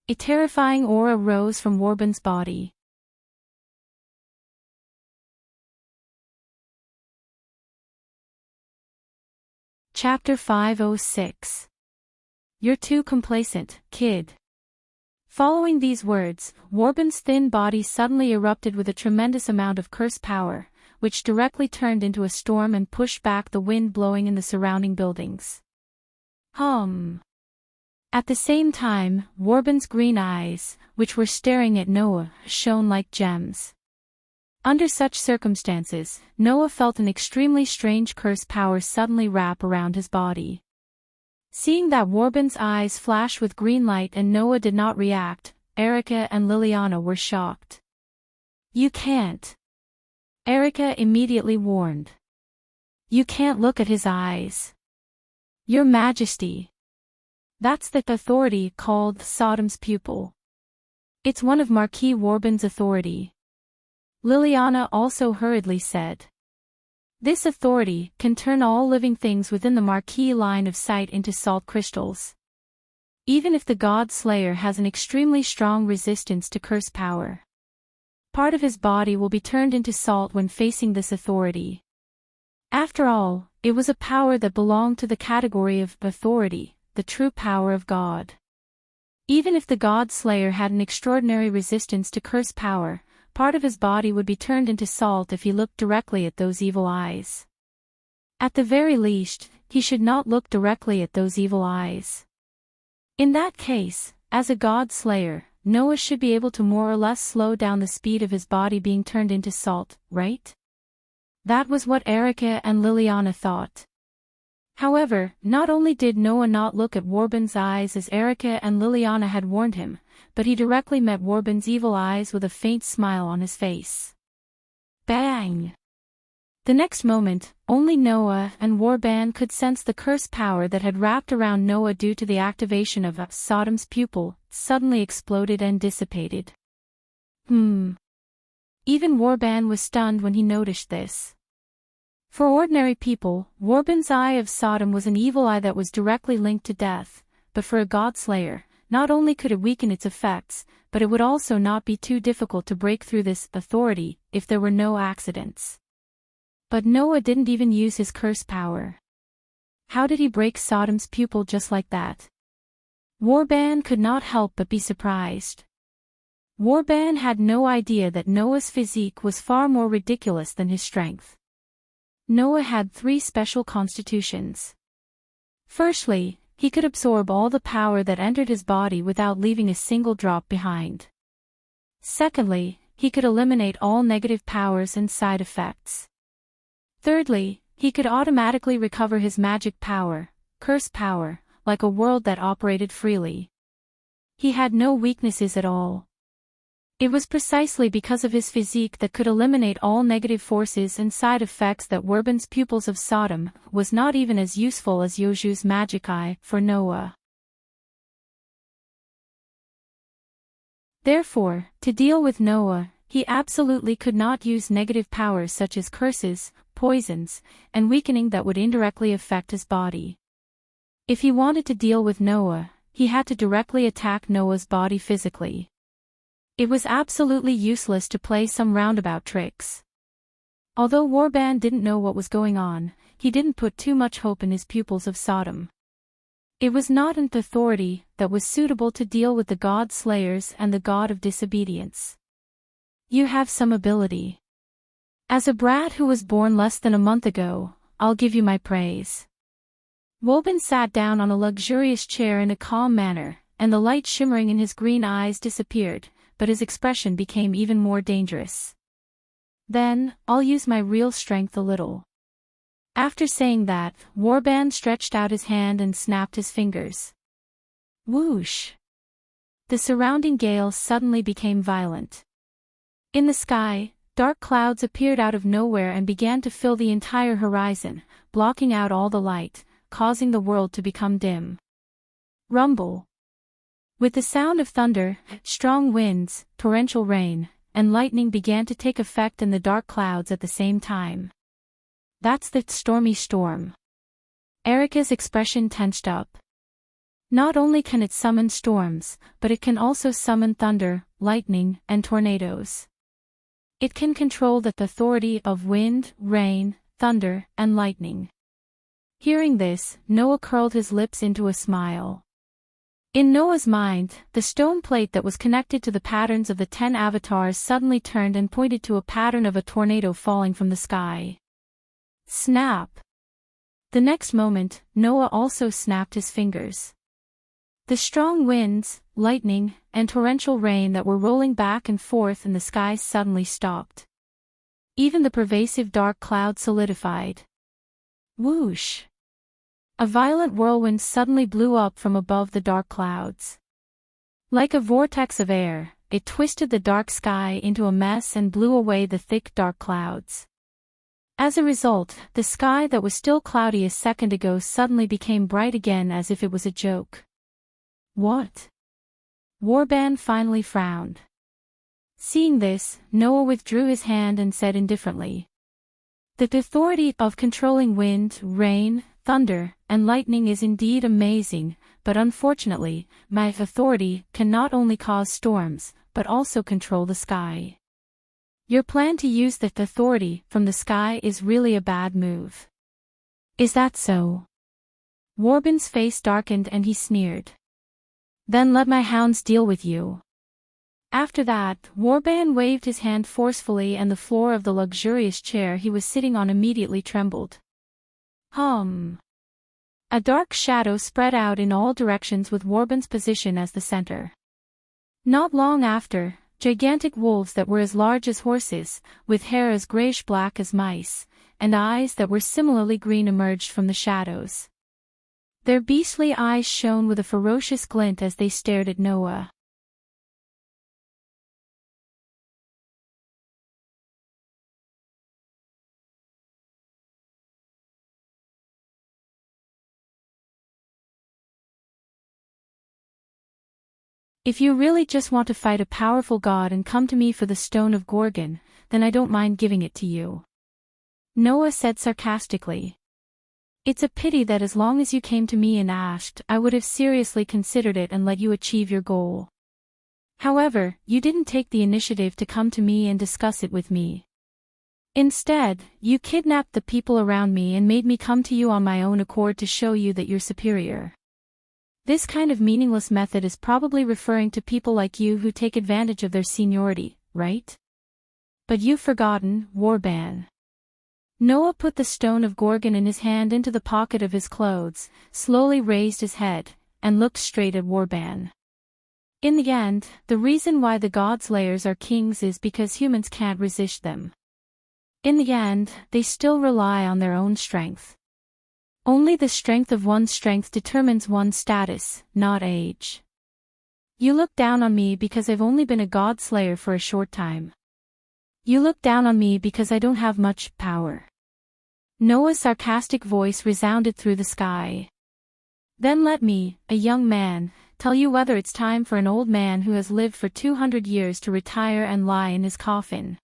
A terrifying aura rose from Warban's body. Chapter 506. You're too complacent, kid. Following these words, Warban's thin body suddenly erupted with a tremendous amount of curse power, which directly turned into a storm and pushed back the wind blowing in the surrounding buildings. At the same time, Warban's green eyes, which were staring at Noah, shone like gems. Under such circumstances, Noah felt an extremely strange curse power suddenly wrap around his body. Seeing that Warban's eyes flashed with green light and Noah did not react, Erica and Liliana were shocked. You can't. Erica immediately warned. You can't look at his eyes. Your Majesty. That's the authority called Sodom's pupil. It's one of Marquis Warban's authority. Liliana also hurriedly said. This authority can turn all living things within the Marquis line of sight into salt crystals. Even if the God Slayer has an extremely strong resistance to curse power, part of his body will be turned into salt when facing this authority. After all, it was a power that belonged to the category of authority, the true power of God. Even if the God Slayer had an extraordinary resistance to curse power, part of his body would be turned into salt if he looked directly at those evil eyes. At the very least, he should not look directly at those evil eyes. In that case, as a God Slayer, Noah should be able to more or less slow down the speed of his body being turned into salt, right? That was what Erica and Liliana thought. However, not only did Noah not look at Warban's eyes as Erica and Liliana had warned him, but he directly met Warban's evil eyes with a faint smile on his face. Bang! The next moment, only Noah and Warban could sense the curse power that had wrapped around Noah due to the activation of Sodom's pupil, suddenly exploded and dissipated. Even Warban was stunned when he noticed this. For ordinary people, Warban's eye of Sodom was an evil eye that was directly linked to death, but for a God Slayer, not only could it weaken its effects, but it would also not be too difficult to break through this authority if there were no accidents. But Noah didn't even use his curse power. How did he break Sodom's pupil just like that? Warban could not help but be surprised. Warband had no idea that Noah's physique was far more ridiculous than his strength. Noah had 3 special constitutions. Firstly, he could absorb all the power that entered his body without leaving a single drop behind. Secondly, he could eliminate all negative powers and side effects. Thirdly, he could automatically recover his magic power, curse power, like a world that operated freely. He had no weaknesses at all. It was precisely because of his physique that could eliminate all negative forces and side effects that Warband's pupils of Sodom was not even as useful as Yoju's magic eye for Noah. Therefore, to deal with Noah, he absolutely could not use negative powers such as curses, poisons, and weakening that would indirectly affect his body. If he wanted to deal with Noah, he had to directly attack Noah's body physically. It was absolutely useless to play some roundabout tricks. Although Warband didn't know what was going on, he didn't put too much hope in his pupils of Sodom. It was not an authority that was suitable to deal with the god slayers and the god of disobedience. You have some ability. As a brat who was born less than a month ago, I'll give you my praise. Warband sat down on a luxurious chair in a calm manner, and the light shimmering in his green eyes disappeared, but his expression became even more dangerous. Then, I'll use my real strength a little. After saying that, Warband stretched out his hand and snapped his fingers. Whoosh! The surrounding gale suddenly became violent. In the sky, dark clouds appeared out of nowhere and began to fill the entire horizon, blocking out all the light, causing the world to become dim. Rumble! With the sound of thunder, strong winds, torrential rain, and lightning began to take effect in the dark clouds at the same time. That's the stormy storm. Erica's expression tensed up. Not only can it summon storms, but it can also summon thunder, lightning, and tornadoes. It can control the authority of wind, rain, thunder, and lightning. Hearing this, Noah curled his lips into a smile. In Noah's mind, the stone plate that was connected to the patterns of the 10 avatars suddenly turned and pointed to a pattern of a tornado falling from the sky. Snap! The next moment, Noah also snapped his fingers. The strong winds, lightning, and torrential rain that were rolling back and forth in the sky suddenly stopped. Even the pervasive dark cloud solidified. Whoosh! A violent whirlwind suddenly blew up from above the dark clouds. Like a vortex of air, it twisted the dark sky into a mess and blew away the thick dark clouds. As a result, the sky that was still cloudy a second ago suddenly became bright again as if it was a joke. What? Warband finally frowned. Seeing this, Noah withdrew his hand and said indifferently, "The authority of controlling wind, rain, thunder, and lightning is indeed amazing, but unfortunately, my authority can not only cause storms, but also control the sky. Your plan to use the authority from the sky is really a bad move." "Is that so?" Warband's face darkened and he sneered. "Then let my hounds deal with you." After that, Warband waved his hand forcefully and the floor of the luxurious chair he was sitting on immediately trembled. A dark shadow spread out in all directions with Warband's position as the center. Not long after, gigantic wolves that were as large as horses, with hair as grayish-black as mice, and eyes that were similarly green emerged from the shadows. Their beastly eyes shone with a ferocious glint as they stared at Noah. "If you really just want to fight a powerful god and come to me for the stone of Gorgon, then I don't mind giving it to you," Noah said sarcastically. "It's a pity that as long as you came to me and asked, I would have seriously considered it and let you achieve your goal. However, you didn't take the initiative to come to me and discuss it with me. Instead, you kidnapped the people around me and made me come to you on my own accord to show you that you're superior. This kind of meaningless method is probably referring to people like you who take advantage of their seniority, right? But you've forgotten, Warban. Noah put the stone of Gorgon in his hand into the pocket of his clothes, slowly raised his head, and looked straight at Warban. In the end, the reason why the God-slayers are kings is because humans can't resist them. In the end, they still rely on their own strength. Only the strength of one's strength determines one's status, not age. You look down on me because I've only been a God-slayer for a short time. You look down on me because I don't have much power. Noah's sarcastic voice resounded through the sky. Then let me, a young man, tell you whether it's time for an old man who has lived for 200 years to retire and lie in his coffin.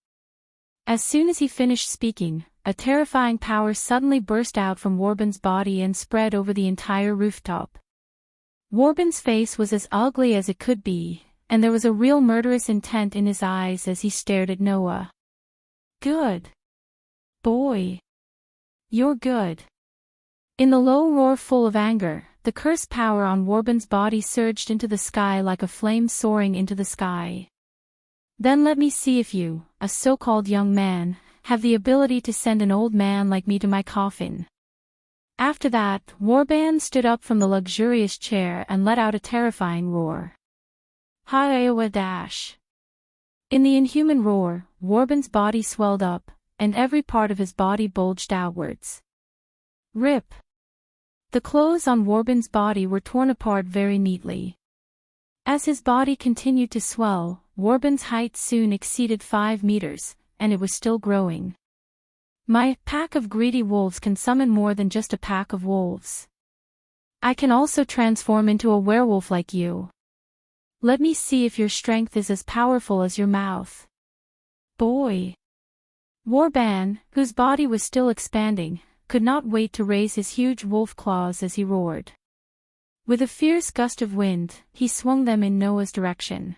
As soon as he finished speaking, a terrifying power suddenly burst out from Warban's body and spread over the entire rooftop. Warban's face was as ugly as it could be, and there was a real murderous intent in his eyes as he stared at Noah. Good boy. You're good. In the low roar full of anger, the cursed power on Warban's body surged into the sky like a flame soaring into the sky. Then let me see if you, a so-called young man, have the ability to send an old man like me to my coffin. After that, Warban stood up from the luxurious chair and let out a terrifying roar. Ha-Iowa dash. In the inhuman roar, Warban's body swelled up, and every part of his body bulged outwards. Rip. The clothes on Warban's body were torn apart very neatly. As his body continued to swell, Warban's height soon exceeded 5 meters, and it was still growing. My pack of greedy wolves can summon more than just a pack of wolves. I can also transform into a werewolf like you. Let me see if your strength is as powerful as your mouth. Boy. Warban, whose body was still expanding, could not wait to raise his huge wolf claws as he roared. With a fierce gust of wind, he swung them in Noah's direction.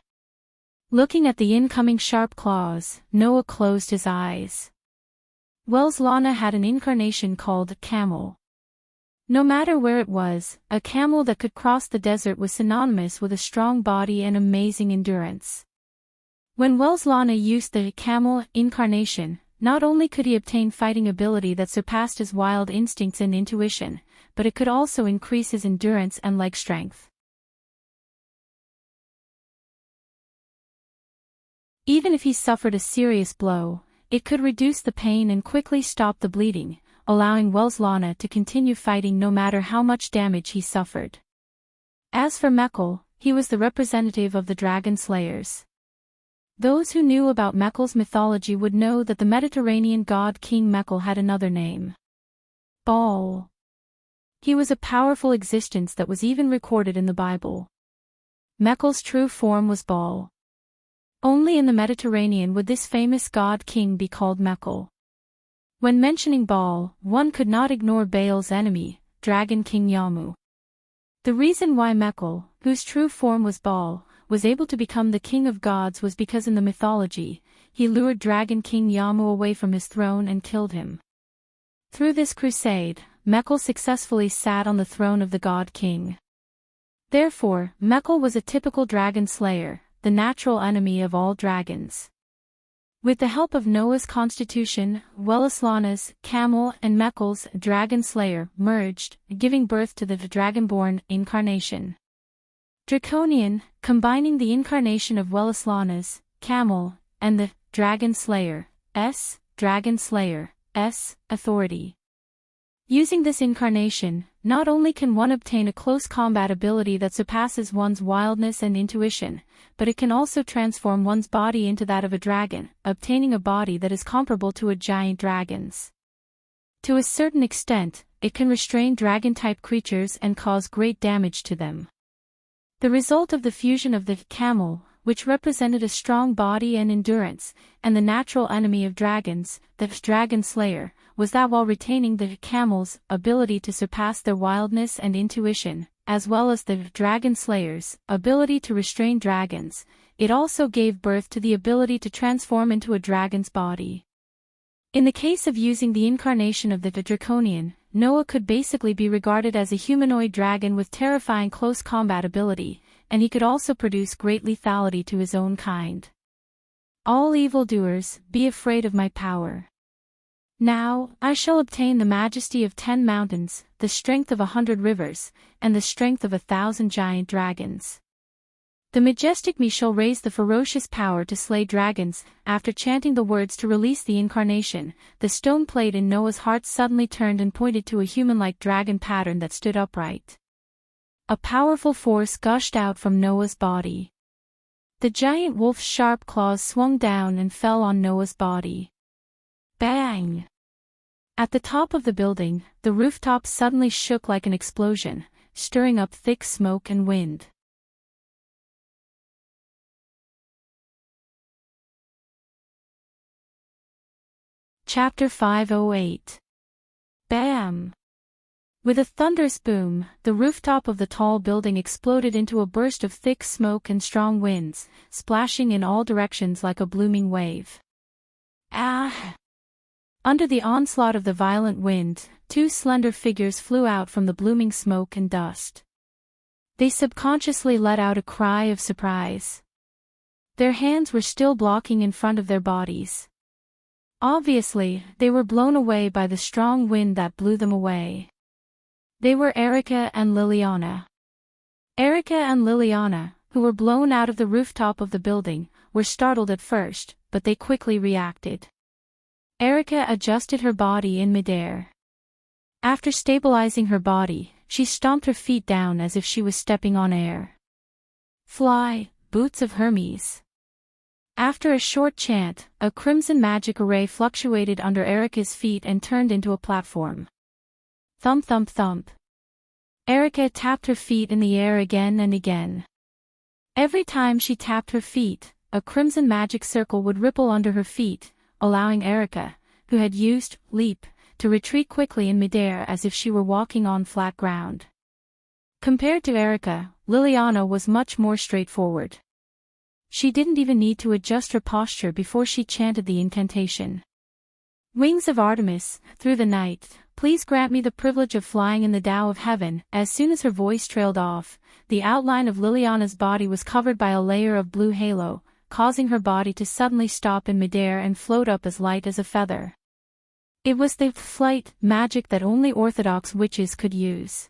Looking at the incoming sharp claws, Noah closed his eyes. Welslana had an incarnation called a camel. No matter where it was, a camel that could cross the desert was synonymous with a strong body and amazing endurance. When Welslana used the camel incarnation, not only could he obtain fighting ability that surpassed his wild instincts and intuition, but it could also increase his endurance and leg strength. Even if he suffered a serious blow, it could reduce the pain and quickly stop the bleeding, allowing Welslana to continue fighting no matter how much damage he suffered. As for Mekl, he was the representative of the dragon slayers. Those who knew about Mekl's mythology would know that the Mediterranean god King Mekl had another name. Baal. He was a powerful existence that was even recorded in the Bible. Mekl's true form was Baal. Only in the Mediterranean would this famous god king be called Mekl. When mentioning Baal, one could not ignore Baal's enemy, Dragon King Yamu. The reason why Mekl, whose true form was Baal, was able to become the king of gods was because in the mythology, he lured Dragon King Yamu away from his throne and killed him. Through this crusade, Mekl successfully sat on the throne of the god king. Therefore, Mekl was a typical dragon slayer, the natural enemy of all dragons. With the help of Noah's constitution, Welslana's camel and Mekl's dragon slayer merged, giving birth to the dragonborn incarnation. Draconian, combining the incarnation of Welslana's camel and the dragon slayer authority. Using this incarnation, not only can one obtain a close combat ability that surpasses one's wildness and intuition, but it can also transform one's body into that of a dragon, obtaining a body that is comparable to a giant dragon's. To a certain extent, it can restrain dragon-type creatures and cause great damage to them. The result of the fusion of the camel, which represented a strong body and endurance, and the natural enemy of dragons, the dragon slayer, was that while retaining the camel's ability to surpass their wildness and intuition, as well as the dragon slayer's ability to restrain dragons, it also gave birth to the ability to transform into a dragon's body. In the case of using the incarnation of the draconian, Noah could basically be regarded as a humanoid dragon with terrifying close combat ability, and he could also produce great lethality to his own kind. All evildoers, be afraid of my power. Now, I shall obtain the majesty of 10 mountains, the strength of 100 rivers, and the strength of 1,000 giant dragons. The majestic me shall raise the ferocious power to slay dragons. After chanting the words to release the incarnation, the stone plate in Noah's heart suddenly turned and pointed to a human-like dragon pattern that stood upright. A powerful force gushed out from Noah's body. The giant wolf's sharp claws swung down and fell on Noah's body. Bang! At the top of the building, the rooftop suddenly shook like an explosion, stirring up thick smoke and wind. Chapter 508. Bam! With a thunderous boom, the rooftop of the tall building exploded into a burst of thick smoke and strong winds, splashing in all directions like a blooming wave. Ah! Under the onslaught of the violent wind, 2 slender figures flew out from the blooming smoke and dust. They subconsciously let out a cry of surprise. Their hands were still blocking in front of their bodies. Obviously, they were blown away by the strong wind that blew them away. They were Erica and Liliana. Erica and Liliana, who were blown out of the rooftop of the building, were startled at first, but they quickly reacted. Erica adjusted her body in midair. After stabilizing her body, she stomped her feet down as if she was stepping on air. Fly, boots of Hermes. After a short chant, a crimson magic array fluctuated under Erica's feet and turned into a platform. Thump thump thump. Erica tapped her feet in the air again and again. Every time she tapped her feet, a crimson magic circle would ripple under her feet, allowing Erica, who had used leap, to retreat quickly in midair as if she were walking on flat ground. Compared to Erica, Liliana was much more straightforward. She didn't even need to adjust her posture before she chanted the incantation. Wings of Artemis, through the night, please grant me the privilege of flying in the Tao of heaven. As soon as her voice trailed off, the outline of Liliana's body was covered by a layer of blue halo, causing her body to suddenly stop in midair and float up as light as a feather. It was the flight magic that only orthodox witches could use.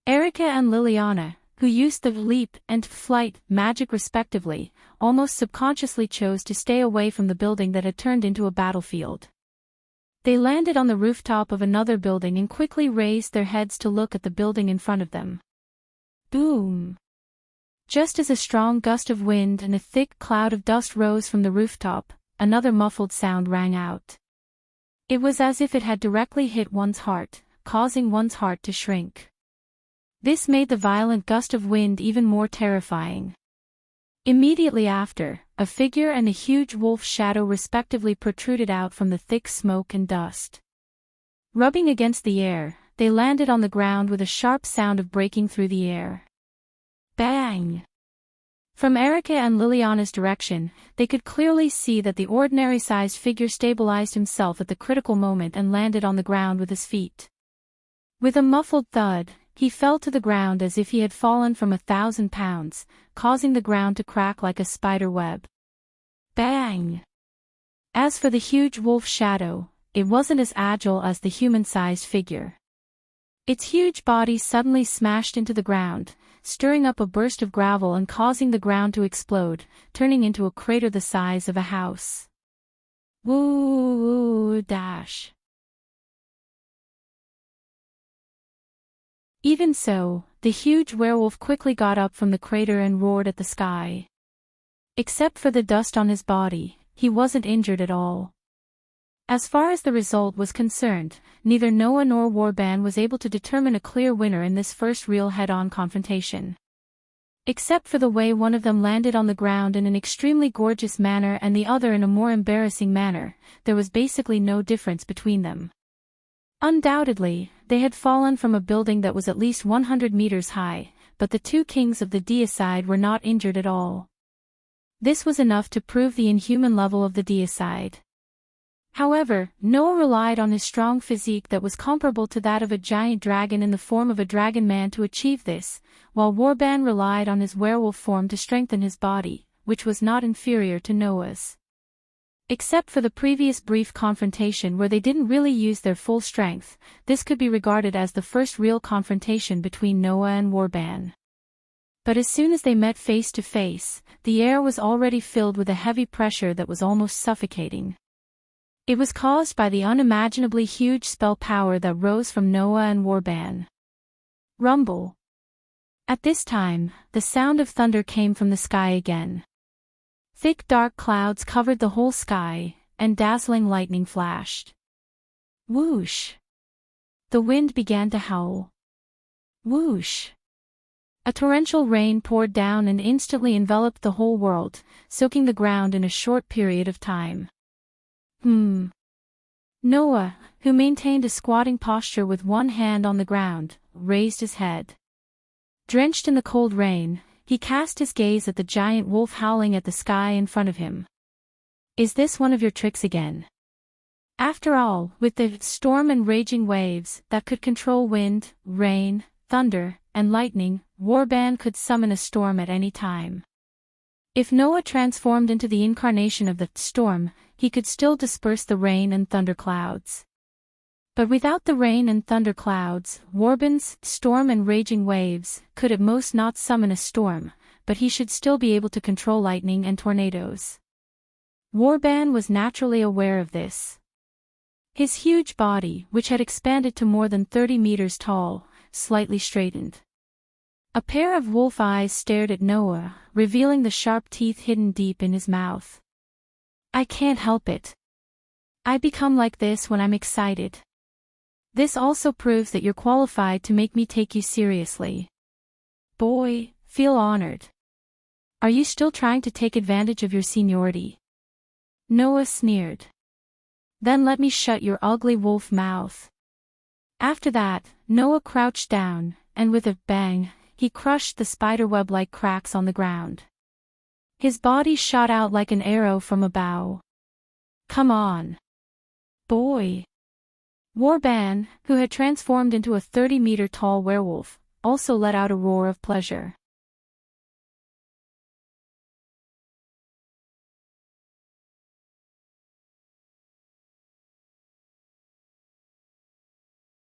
Erica and Liliana, who used the leap and flight magic respectively, almost subconsciously chose to stay away from the building that had turned into a battlefield. They landed on the rooftop of another building and quickly raised their heads to look at the building in front of them. Boom! Just as a strong gust of wind and a thick cloud of dust rose from the rooftop, another muffled sound rang out. It was as if it had directly hit one's heart, causing one's heart to shrink. This made the violent gust of wind even more terrifying. Immediately after, a figure and a huge wolf shadow respectively protruded out from the thick smoke and dust. Rubbing against the air, they landed on the ground with a sharp sound of breaking through the air. Bang! From Erica and Liliana's direction, they could clearly see that the ordinary-sized figure stabilized himself at the critical moment and landed on the ground with his feet. With a muffled thud, he fell to the ground as if he had fallen from 1,000 pounds, causing the ground to crack like a spider web. Bang! As for the huge wolf shadow, it wasn't as agile as the human-sized figure. Its huge body suddenly smashed into the ground, stirring up a burst of gravel and causing the ground to explode, turning into a crater the size of a house. Woo dash. Even so, the huge werewolf quickly got up from the crater and roared at the sky. Except for the dust on his body, he wasn't injured at all. As far as the result was concerned, neither Noah nor Warban was able to determine a clear winner in this first real head-on confrontation. Except for the way one of them landed on the ground in an extremely gorgeous manner and the other in a more embarrassing manner, there was basically no difference between them. Undoubtedly, they had fallen from a building that was at least 100 meters high, but the two kings of the deicide were not injured at all. This was enough to prove the inhuman level of the deicide. However, Noah relied on his strong physique that was comparable to that of a giant dragon in the form of a dragon man to achieve this, while Warban relied on his werewolf form to strengthen his body, which was not inferior to Noah's. Except for the previous brief confrontation where they didn't really use their full strength, this could be regarded as the first real confrontation between Noah and Warban. But as soon as they met face to face, the air was already filled with a heavy pressure that was almost suffocating. It was caused by the unimaginably huge spell power that rose from Noah and Warban. Rumble. At this time, the sound of thunder came from the sky again. Thick dark clouds covered the whole sky, and dazzling lightning flashed. Whoosh! The wind began to howl. Whoosh! A torrential rain poured down and instantly enveloped the whole world, soaking the ground in a short period of time. Noah, who maintained a squatting posture with one hand on the ground, raised his head. Drenched in the cold rain, he cast his gaze at the giant wolf howling at the sky in front of him. Is this one of your tricks again? After all, with the storm and raging waves that could control wind, rain, thunder, and lightning, Warban could summon a storm at any time. If Noah transformed into the incarnation of the storm, he could still disperse the rain and thunder clouds. But without the rain and thunder clouds, Warban's storm and raging waves could at most not summon a storm, but he should still be able to control lightning and tornadoes. Warban was naturally aware of this. His huge body, which had expanded to more than 30 meters tall, slightly straightened. A pair of wolf eyes stared at Noah, revealing the sharp teeth hidden deep in his mouth. I can't help it. I become like this when I'm excited. This also proves that you're qualified to make me take you seriously. Boy, feel honored. Are you still trying to take advantage of your seniority? Noah sneered. Then let me shut your ugly wolf mouth. After that, Noah crouched down, and with a bang, he crushed the spiderweb-like cracks on the ground. His body shot out like an arrow from a bow. Come on. Boy. Warban, who had transformed into a 30-meter-tall werewolf, also let out a roar of pleasure.